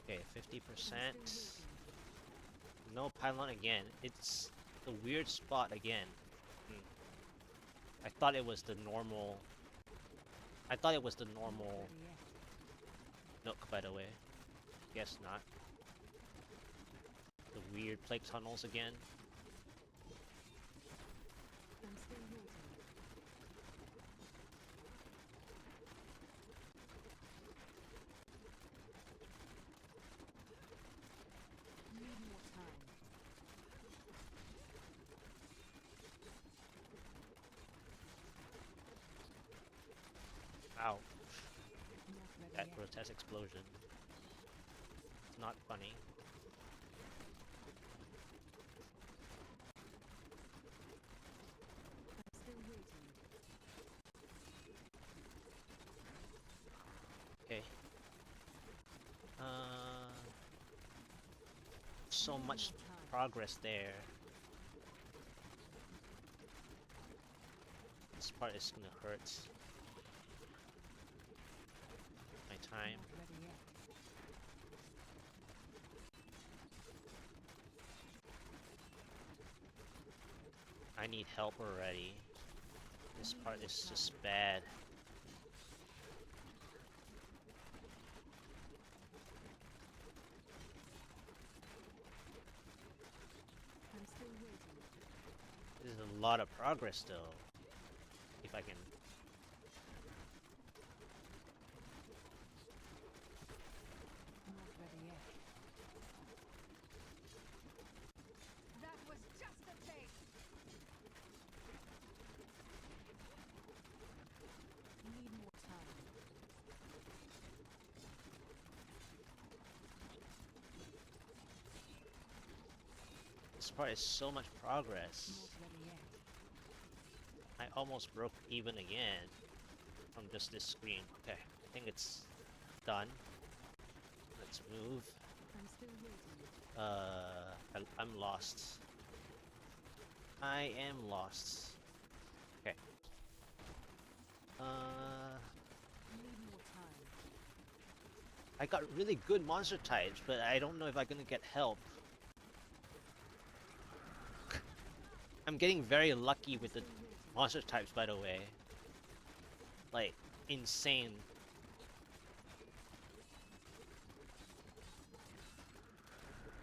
Okay, I'm 50%. still waiting. No pylon again. It's the weird spot again. I thought it was the normal... I thought it was the normal Not ready yet. nook, by the way. Guess not. The weird plague tunnels again. I'm still waiting. Need more time. Ow. Not ready That yet. grotesque explosion. It's not funny. I'm still waiting. Okay. So Need much more time. progress there. This part is gonna hurt. My time. Not ready yet. I need help already. This part is just bad. I'm still waiting. This is a lot of progress though. If I can... Not ready yet. That was just a taste. Need more time. This part is so much progress. Not ready yet. I almost broke even again from just this screen. Okay, I think it's done. Let's move. I'm still waiting. I'm lost. I am lost. Okay. Need more time. I got really good monster types, but I don't know if I'm gonna get help. I'm getting very lucky with the Still waiting. monster types, by the way. Like, insane.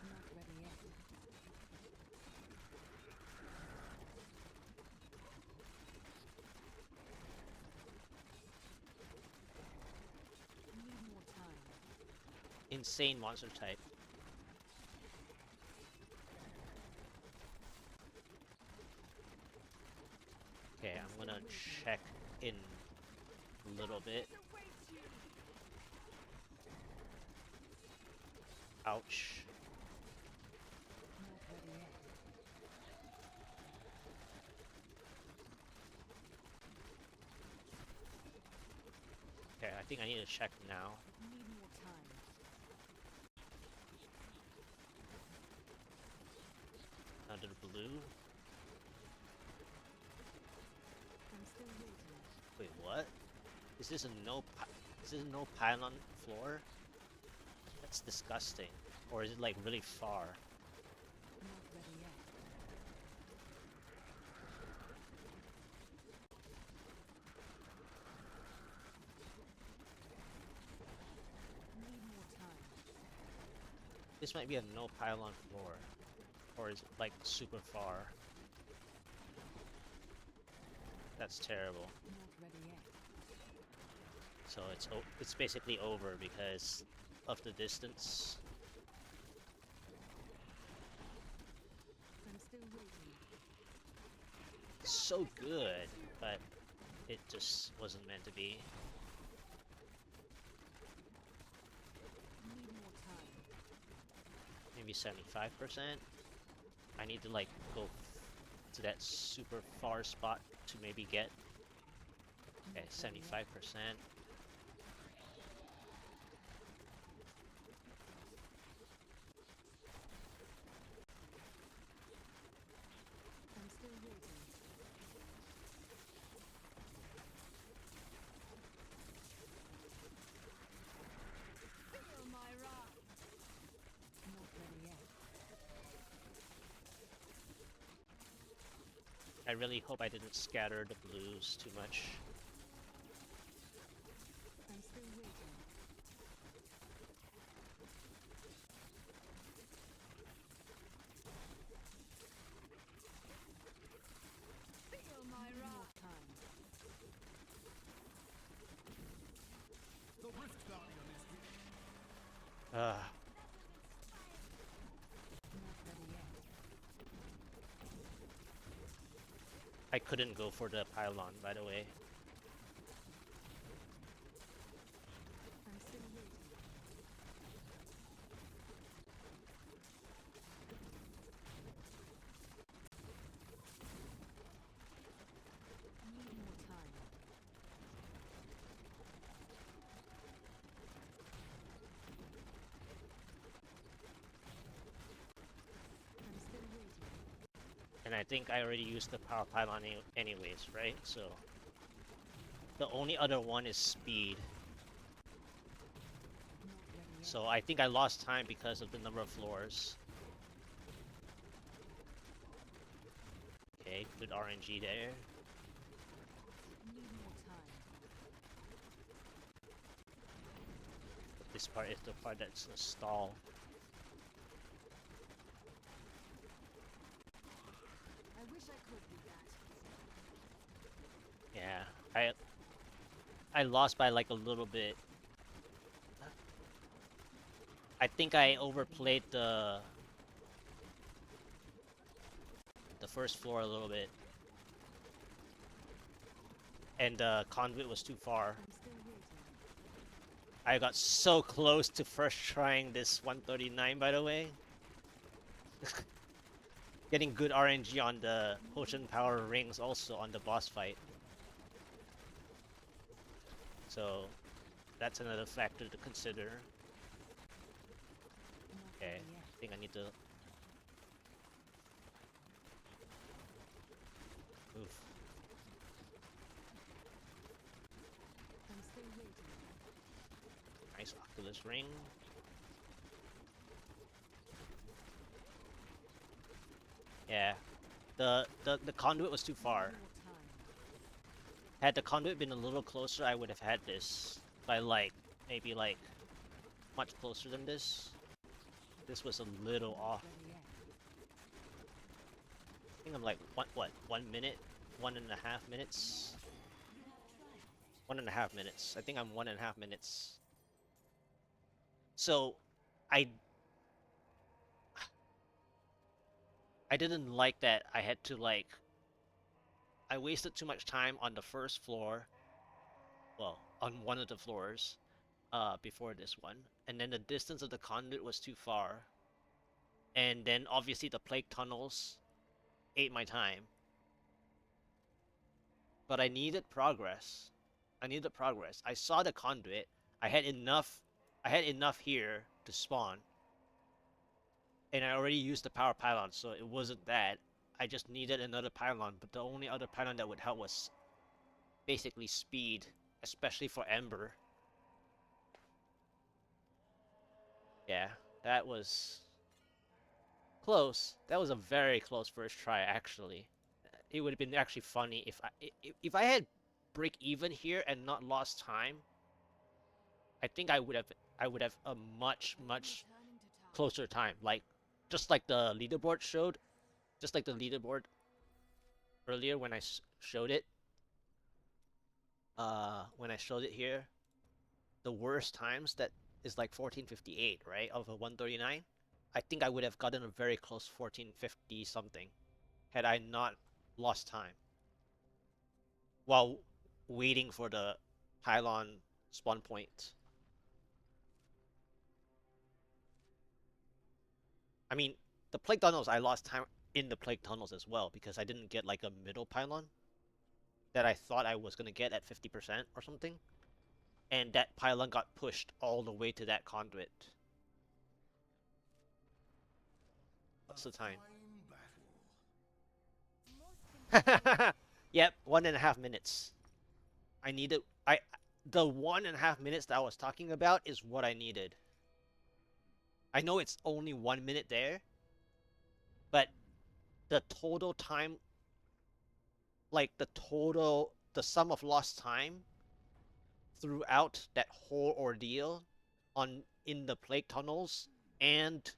Not ready yet. Need more time. Insane monster type. Okay, I'm gonna check in a little bit. Darkness awaits you. Ouch. Not ready yet. Okay, I think I need to check now. Need more time. Another blue. I'm still waiting. Wait, what? Is this a is this a no pylon floor? That's disgusting. Or is it like really far? Not ready yet. Need more time. This might be a no pylon floor. Or is it like super far? That's terrible. Not ready yet. So it's basically over because of the distance. I'm still waiting. So good, but it just wasn't meant to be. Need more time. Maybe 75%. I need to like go to that super far spot to maybe get. Okay, 75%. I'm still waiting. Feel my wrath. Not ready yet. I really hope I didn't scatter the blues too much. I'm still waiting. Feel my Need more wrath. time. The rift guardian is with Ugh. Not ready yet. I couldn't go for the pylon, by the way. I'm still waiting. Need more time. I'm still waiting. And I think I already used the power pylon anyways, right? So the only other one is speed. Not ready yet. So I think I lost time because of the number of floors. Okay, good RNG there. Need more time. This part is the part that's a stall. I wish I could do that. Yeah, I lost by like a little bit. I think I overplayed the first floor a little bit. And the conduit was too far. I'm still waiting. I got so close to first trying this 139, by the way. Getting good RNG on the potion power rings also on the boss fight. So that's another factor to consider. Not Okay, ready yet. I think I need to move. I'm still waiting. Nice Oculus ring. Yeah, the conduit was too far. Need more time. Had the conduit been a little closer, I would have had this by like maybe like much closer than this. This was a little Not off. ready yet. I think I'm like what 1 minute, 1.5 minutes. 1.5 minutes. I think I'm 1.5 minutes. So, I didn't like that. I had to like I wasted too much time on the first floor. Well, on one of the floors, before this one, and then the distance of the conduit was too far, and then obviously the plague tunnels ate my time. But I needed progress. I needed progress. I saw the conduit. I had enough. I had enough here to spawn, and I already used the power pylon, so it wasn't that. I just needed another pylon, but the only other pylon that would help was basically speed, especially for Ember. Yeah, that was close. That was a very close first try, actually. It would have been actually funny if I had break even here and not lost time. I think I would have a much Returning to town. closer time, like just like the leaderboard showed, just like the leaderboard earlier when I showed it. When I showed it here, the worst times that is like 1458, right? Of a 139. I think I would have gotten a very close 1450 something had I not lost time while waiting for the pylon spawn point. I mean, the plague tunnels, I lost time in the plague tunnels as well because I didn't get like a middle pylon that I thought I was gonna get at 50% or something, and that pylon got pushed all the way to that conduit. What's the time? Yep, 1.5 minutes. I needed the 1.5 minutes that I was talking about is what I needed. I know it's only 1 minute there, but the total time, like the sum of lost time throughout that whole ordeal in the plague tunnels and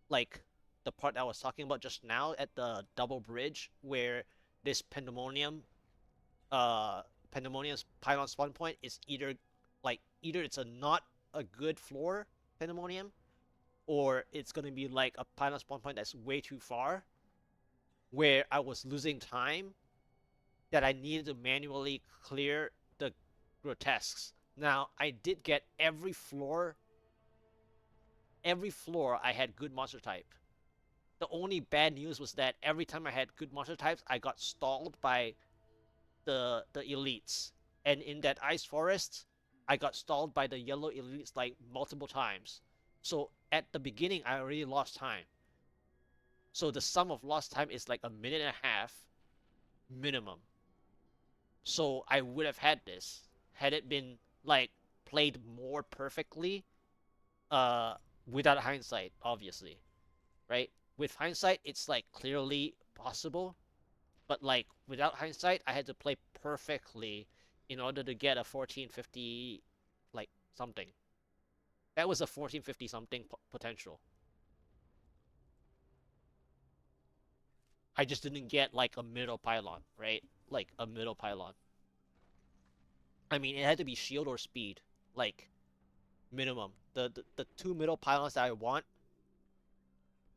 like the part I was talking about just now at the double bridge where this pandemonium's pylon spawn point is either it's a not a good floor pandemonium, or it's gonna be like a pylon spawn point that's way too far where I was losing time that I needed to manually clear the grotesques. Now I did get every floor I had good monster type. The only bad news was that every time I had good monster types, I got stalled by the elites. And in that ice forest, I got stalled by the yellow elites like multiple times. So at the beginning, I already lost time. So the sum of lost time is like 1.5 minutes minimum. So I would have had this had it been like played more perfectly, without hindsight, obviously, right? With hindsight, it's like clearly possible, but like without hindsight, I had to play perfectly in order to get a 1450 like something. That was a 1450 something potential. I just didn't get like a middle pylon, right? Like a middle pylon. I mean, it had to be shield or speed, like minimum. The two middle pylons that I want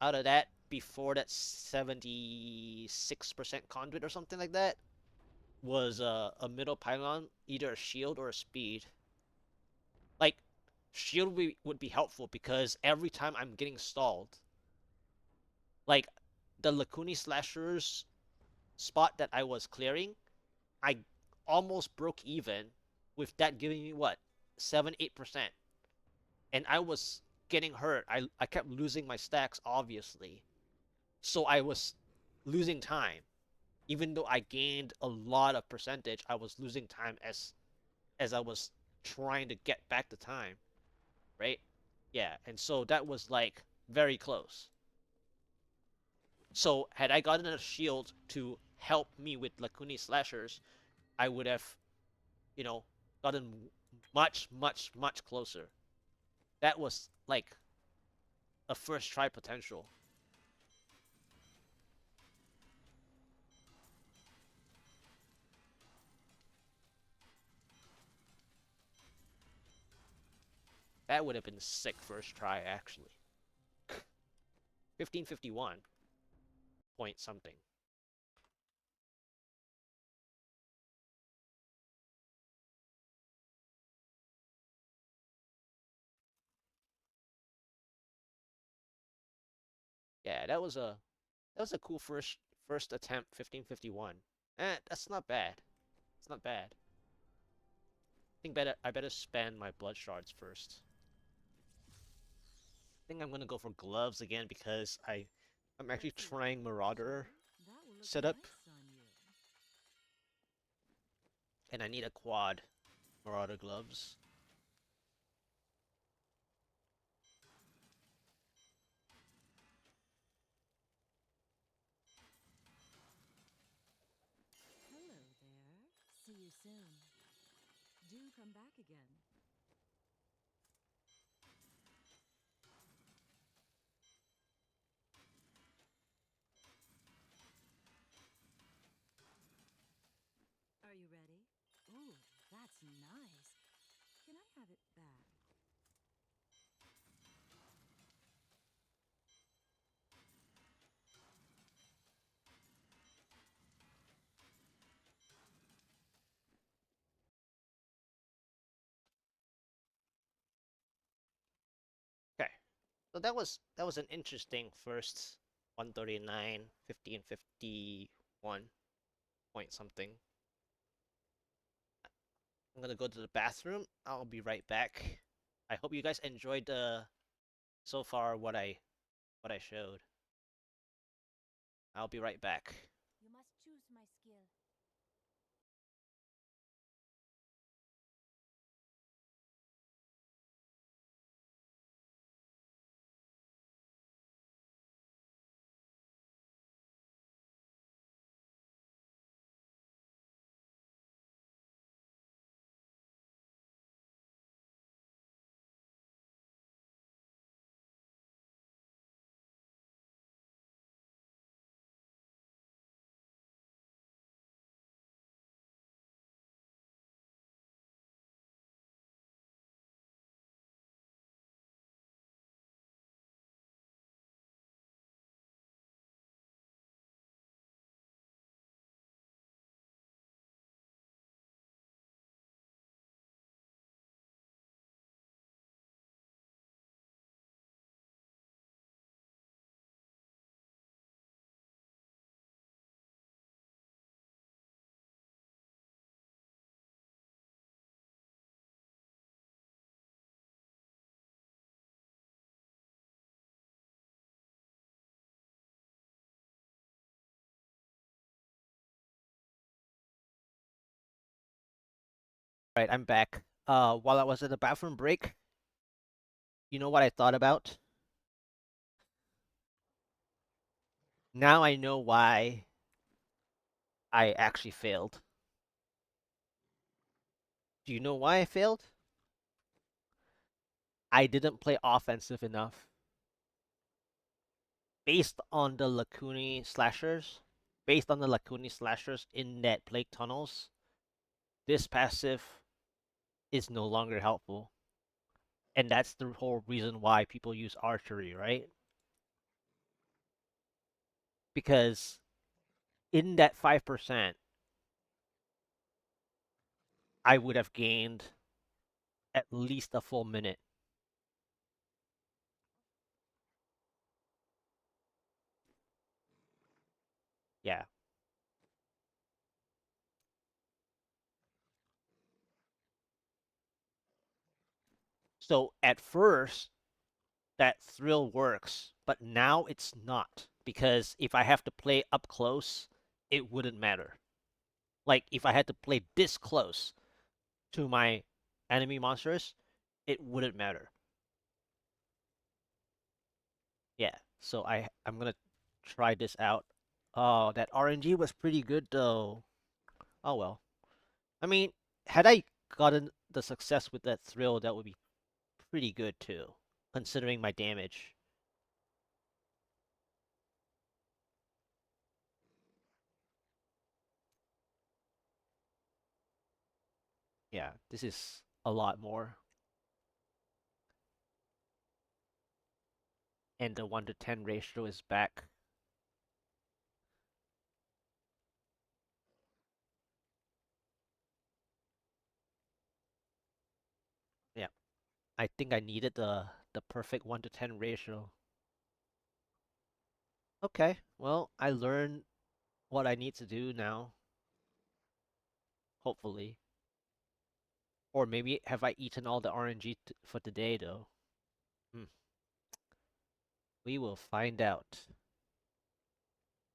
out of that before that 76% conduit or something like that was a middle pylon, either a shield or a speed. Like, shield would be helpful because every time I'm getting stalled, like the Lacuni slashers spot that I was clearing, I almost broke even with that giving me what 7-8%, and I was getting hurt. I kept losing my stacks, obviously, so I was losing time. Even though I gained a lot of percentage, I was losing time as I was trying to get back the time, right? Yeah, and so that was like very close. So had I gotten a shield to help me with Lacuni slashers, I would have, gotten much, much, much closer. That was like a first try potential. That would have been sick first try, actually. 1551 point something. Yeah, that was a cool first attempt. 1551. That's not bad. It's not bad. I better spend my blood shards first. I think I'm gonna go for gloves again because I'm actually trying Marauder That will look setup, nice on you. and I need a quad Marauder gloves. Hello there. See you soon. Do come back again. Are you ready? Ooh, that's nice. Can I have it back? So that was an interesting first 139, 50, and 51 point something. I'm gonna go to the bathroom. I'll be right back. I hope you guys enjoyed so far what I showed. I'll be right back. You must choose my skill. Right, I'm back. While I was at the bathroom break, you know what I thought about? Now I know why I actually failed. Do you know why I failed? I didn't play offensive enough. Based on the Lacuni slashers in net plague tunnels, this passive is no longer helpful. And that's the whole reason why people use archery, right? Because in that 5%, I would have gained at least a full minute. Yeah. So at first, that thrill works, but now it's not. Because if I have to play up close, it wouldn't matter. Like, if I had to play this close to my enemy monsters, it wouldn't matter. Yeah, so I'm gonna try this out. Oh, that RNG was pretty good though. Oh well. I mean, had I gotten the success with that thrill, that would be pretty good too, considering my damage. Yeah, this is a lot more. And the 1 to 10 ratio is back. Yeah, I think I needed the perfect 1 to 10 ratio. Okay, well, I learned what I need to do now, hopefully. Or maybe have I eaten all the RNG for today though? Hmm. We will find out.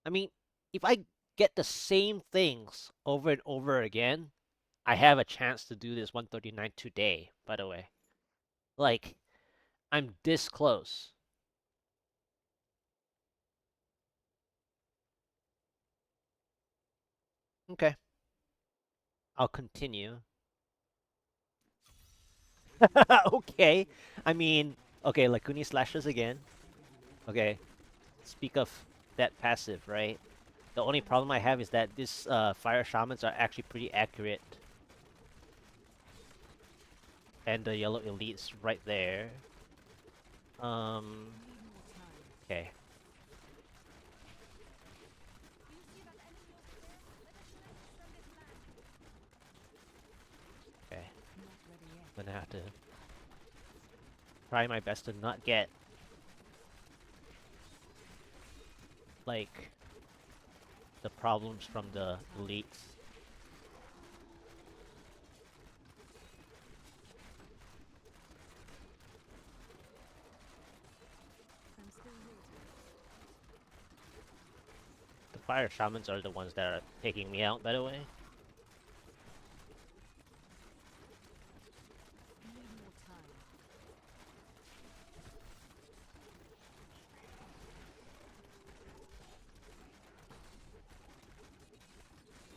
I mean, if I get the same things over and over again, I have a chance to do this 139 today, by the way. Like, I'm this close. Okay, I'll continue. Okay, I mean, okay, Lacuni slashes again. Okay, speak of that passive, right? The only problem I have is that this fire shamans are actually pretty accurate. And the yellow elite's right there. Okay. Okay. I'm gonna have to try my best to not get like the problems from the elites. I'm still waiting. The fire shamans are the ones that are taking me out, by the way. Need more time.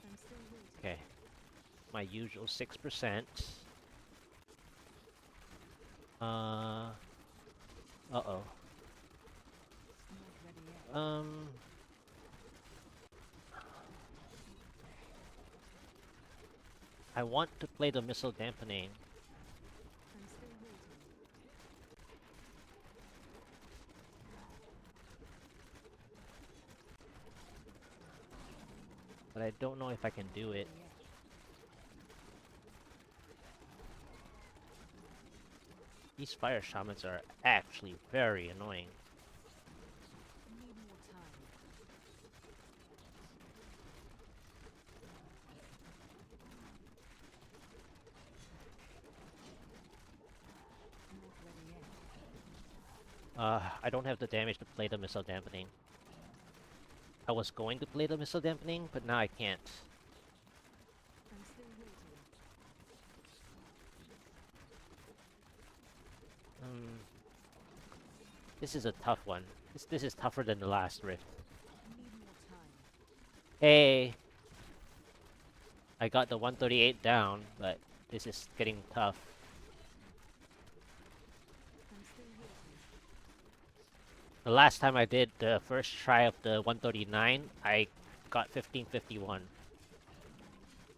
I'm still waiting. Okay. My usual 6%. Uh-oh. Not ready yet. I want to play the missile dampening. I'm still waiting. But I don't know if I can do it. Yet. These fire shamans are actually very annoying. Need more time. Not ready yet. I don't have the damage to play the missile dampening. I was going to play the missile dampening, but now I can't. I'm still waiting. This is a tough one. This is tougher than the last rift. Need more time. Hey! I got the 138 down, but this is getting tough. I'm still waiting. The last time I did the first try of the 139, I got 1551.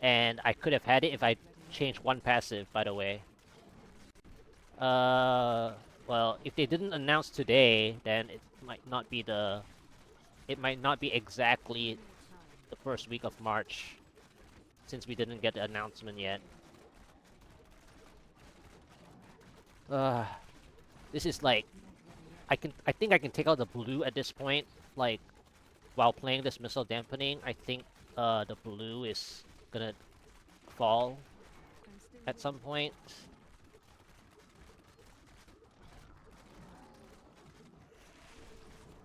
And I could have had it if I changed one passive, by the way. Well, if they didn't announce today, then it might not be the... It might not be exactly More time. the first week of March, since we didn't get the announcement yet. This is like... I think I can take out the blue at this point, like, while playing this missile dampening. I think, the blue is gonna fall I'm still at some point.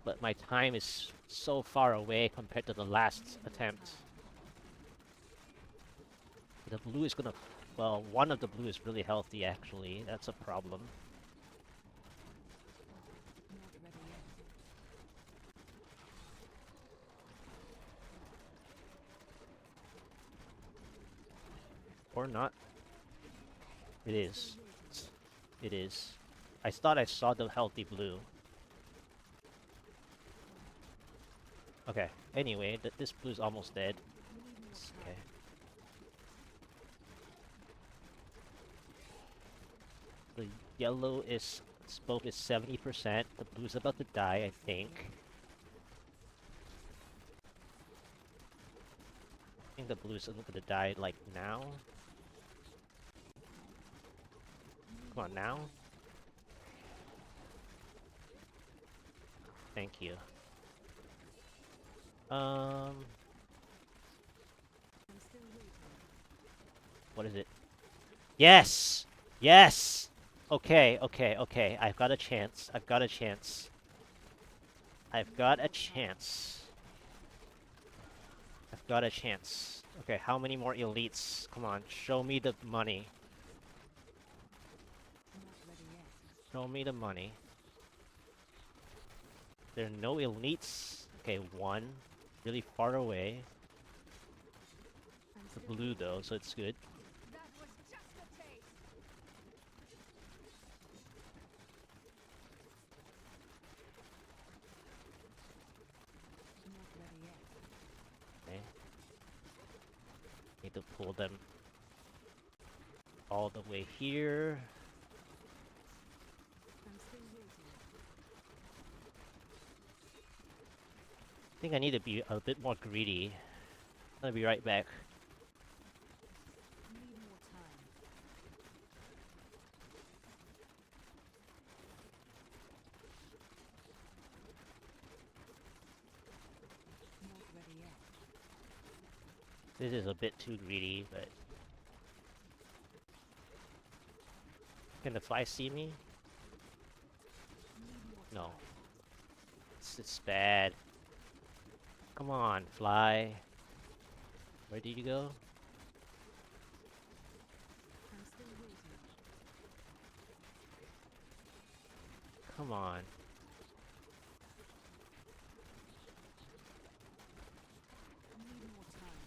But my time is so far away compared to the last attempt. The blue is gonna... Well, one of the blue is really healthy, actually. That's a problem. not ready yet. Or not. It is. It is. I thought I saw the healthy blue. Okay, anyway, this blue's almost dead. Okay. The yellow is... Both is 70%. The blue's about to die, I think. I think the blue's gonna die, like, now. Come on, now. Thank you. I'm still waiting. What is it? Yes! Yes! Okay, okay, okay. I've got a chance. I've got a chance. I've got a chance. I've got a chance. Okay, how many more elites? Come on, show me the money. Not ready yet. Show me the money. There are no elites. Okay, one. Really far away. I'm The still blue though, so it's good. That was just a taste. not ready yet. Okay. Need to pull them all the way here. I'm still waiting. I think I need to be a bit more greedy. I'll be right back. Need more time. This is a bit too greedy, but... Can the fly see me? No. It's bad. Come on, fly. Where did you go? I'm still waiting. Come on. Need more time.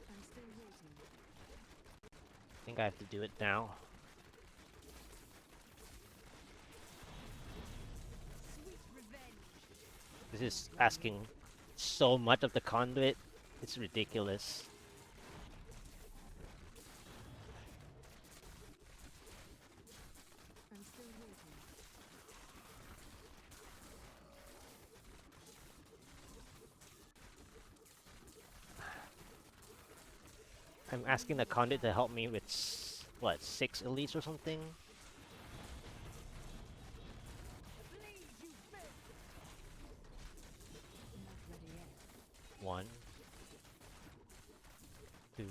I'm still waiting. I think I have to do it now. Sweet revenge. This is asking so much of the conduit. It's ridiculous. I'm still waiting. I'm asking the conduit to help me with what, 6 elites or something? Bleed, you bitch. Not ready yet. 1, 2.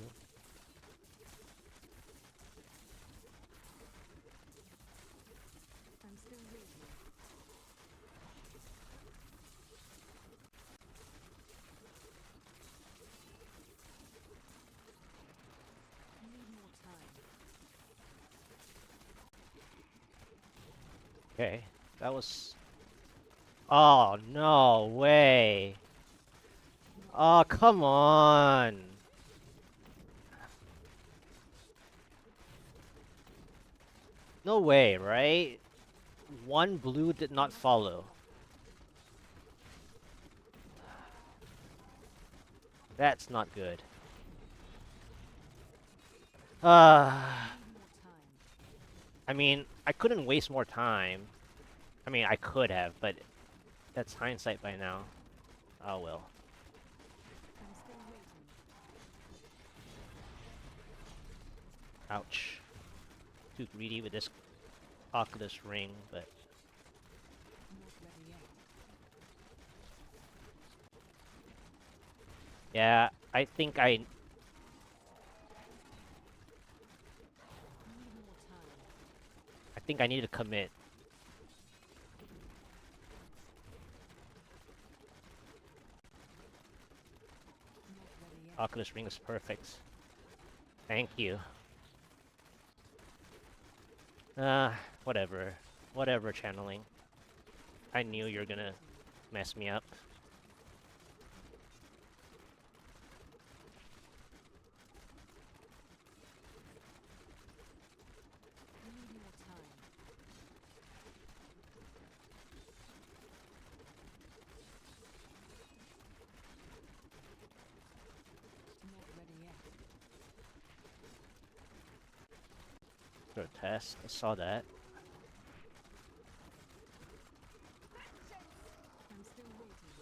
I'm still waiting. Need more time. Okay, that was... Oh, no way! Oh, come on! No way, right? One blue did not follow. That's not good. Need more time. I mean, I couldn't waste more time. I mean, I could have, but that's hindsight by now. Oh well. I'm still waiting. Ouch. Too greedy with this Oculus ring, but Not ready yet. yeah, I think I... Need more time. I think I need to commit. Not ready yet. Oculus ring is perfect. Thank you. Whatever. Whatever, channeling. I knew you were gonna mess me up. Need more time. Not ready yet. Grotesques, I saw that. I'm still waiting.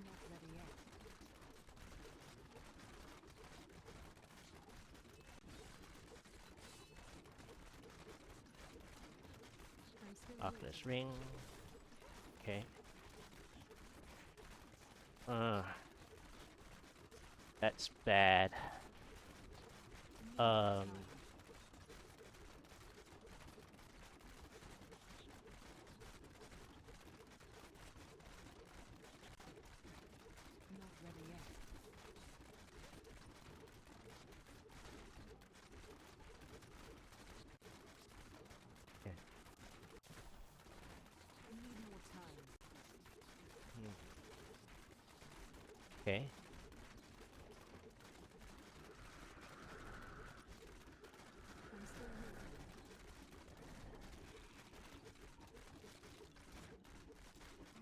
Not ready yet. I'm still Oculus waiting. ring. Okay. That's bad. Need more time. Not ready yet. Okay. Need more time. Okay. I'm still waiting.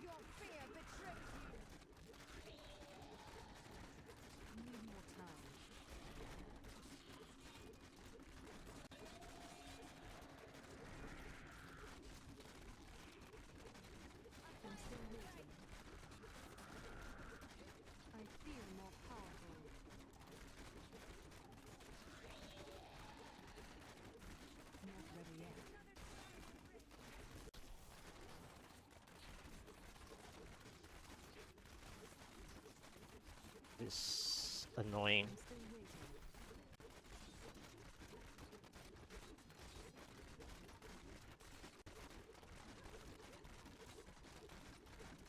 Your fear betrays you. Need more time. I'm still waiting. I is annoying. I'm still waiting.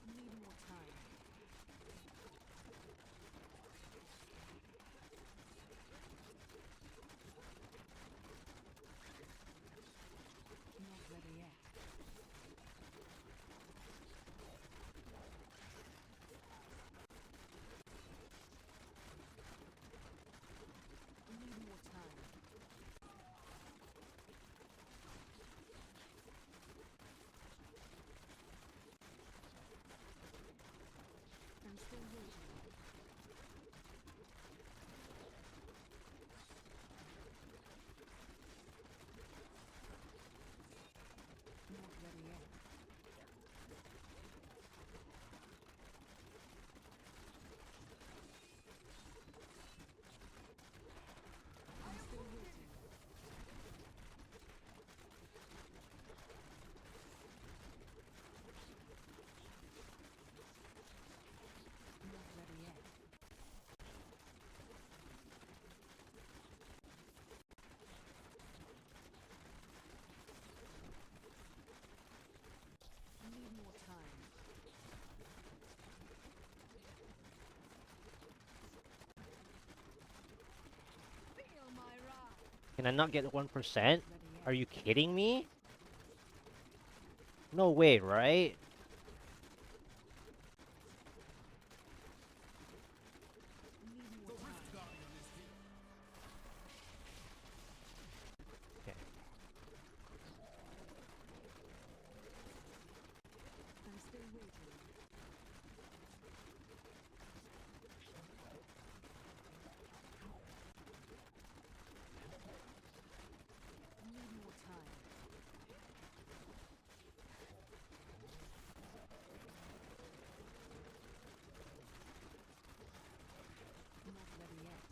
Need more time. Not ready yet. Need more time. I'm still waiting. Not ready yet. I'm still waiting. Not ready yet. Need more time. Feel my wrath. Can I not get 1%? Ready Are yet. you kidding me? No way, right? Need The more Rift time. Guardian is here. Okay. I'm still waiting. Need more time. Not ready yet.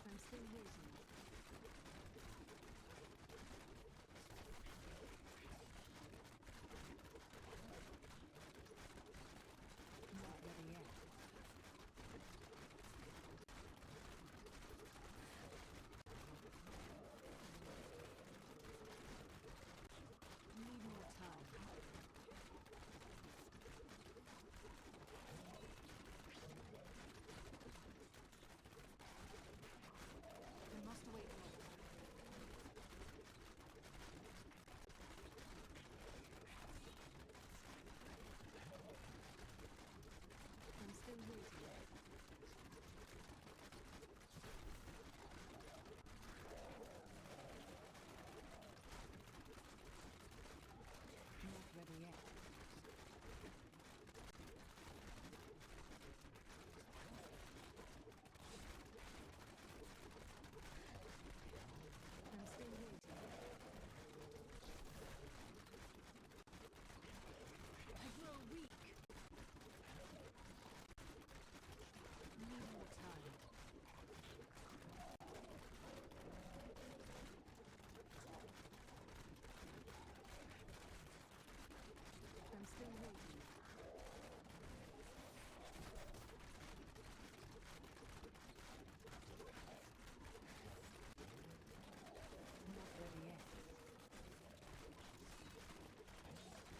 I'm still waiting. Not ready yet. Need more time. I must wait longer. I'm still waiting. Not ready yet. I'm still waiting. I grow weak. Need more time. I'm still waiting. Not ready yet.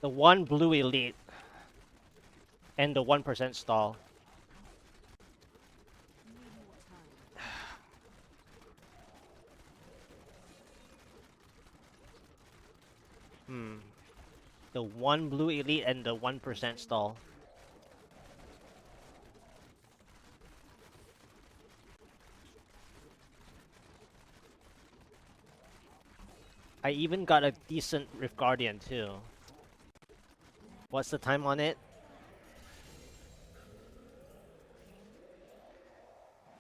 The one blue elite and the 1% stall. Need more time. The one blue elite and the 1% stall. I even got a decent Rift Guardian too. What's the time on it?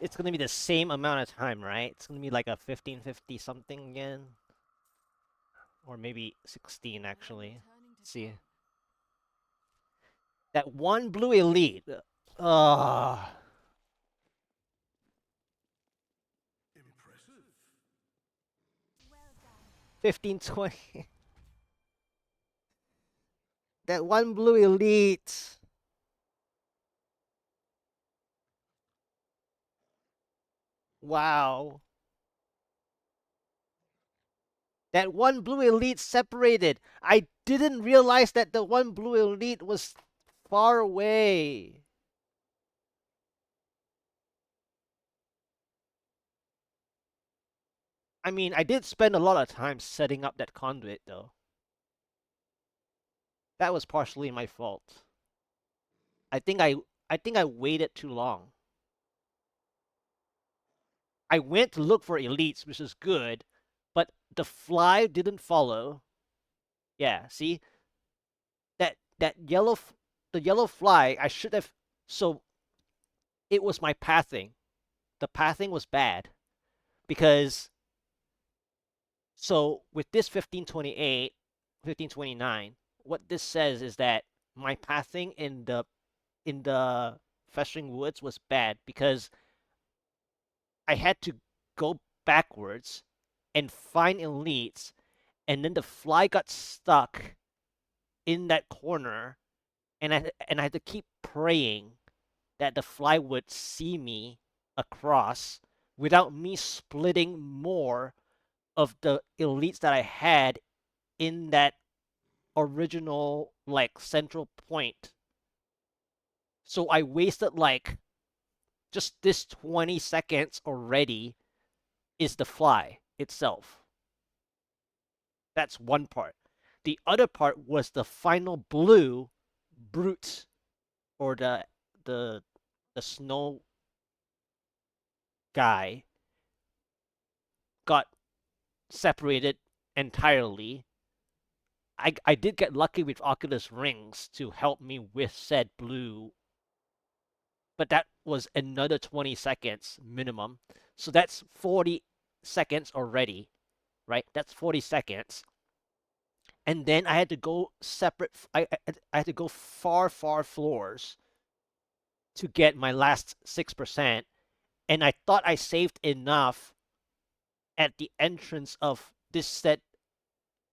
It's gonna be the same amount of time, right? It's gonna be like a 1550 something again. Or maybe 16 actually. Let's see. That one blue elite. Ugh. Impressive. Well done. 1520. That one blue elite. Wow. That one blue elite separated. I didn't realize that the one blue elite was far away. I mean, I did spend a lot of time setting up that conduit, though. That was partially my fault. I think I I think I waited too long. I went to look for elites, which is good, but the fly didn't follow. Yeah, see that the yellow fly. I should have. So it was my pathing. The pathing was bad because so with this 1528, 1529, what this says is that my pathing in the festering woods was bad because I had to go backwards and find elites, and then the fly got stuck in that corner, and I had to keep praying that the fly would see me across without me splitting more of the elites that I had in that original like central point. So I wasted like just this 20 seconds already is the fly itself. That's one part. The other part was the final blue brute or the the snow guy got separated entirely. I did get lucky with Oculus rings to help me with said blue, but that was another 20 seconds minimum. So that's 40 seconds already, right? That's 40 seconds. And then I had to go separate. I had to go far floors to get my last 6%. And I thought I saved enough at the entrance of this set.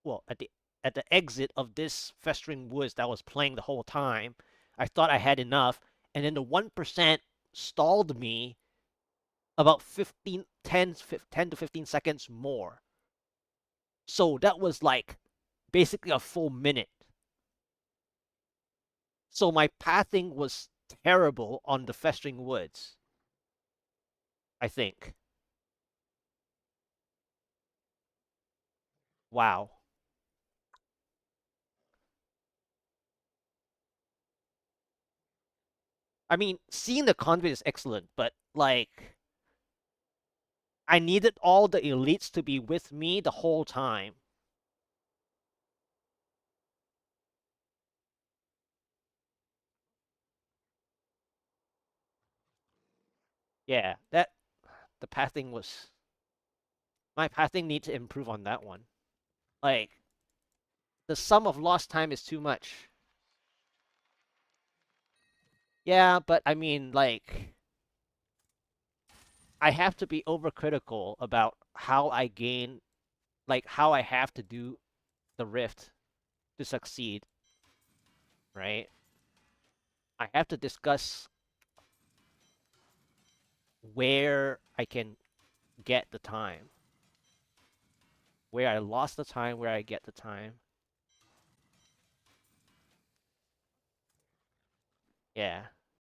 Well, at the exit of this festering woods that I was playing the whole time. I thought I had enough, and then the 1% stalled me about 10 to 15 seconds more. So that was like basically a full minute. So my pathing was terrible on the festering woods, I think. Wow. I mean, seeing the convent is excellent, but like I needed all the elites to be with me the whole time. Yeah, that the pathing was my pathing needs to improve on that one. Like the sum of lost time is too much. Yeah, but I mean like I have to be overcritical about how I gain like how I have to do the rift to succeed, right? I have to discuss where I can get the time, where I lost the time, where I get the time. Yeah.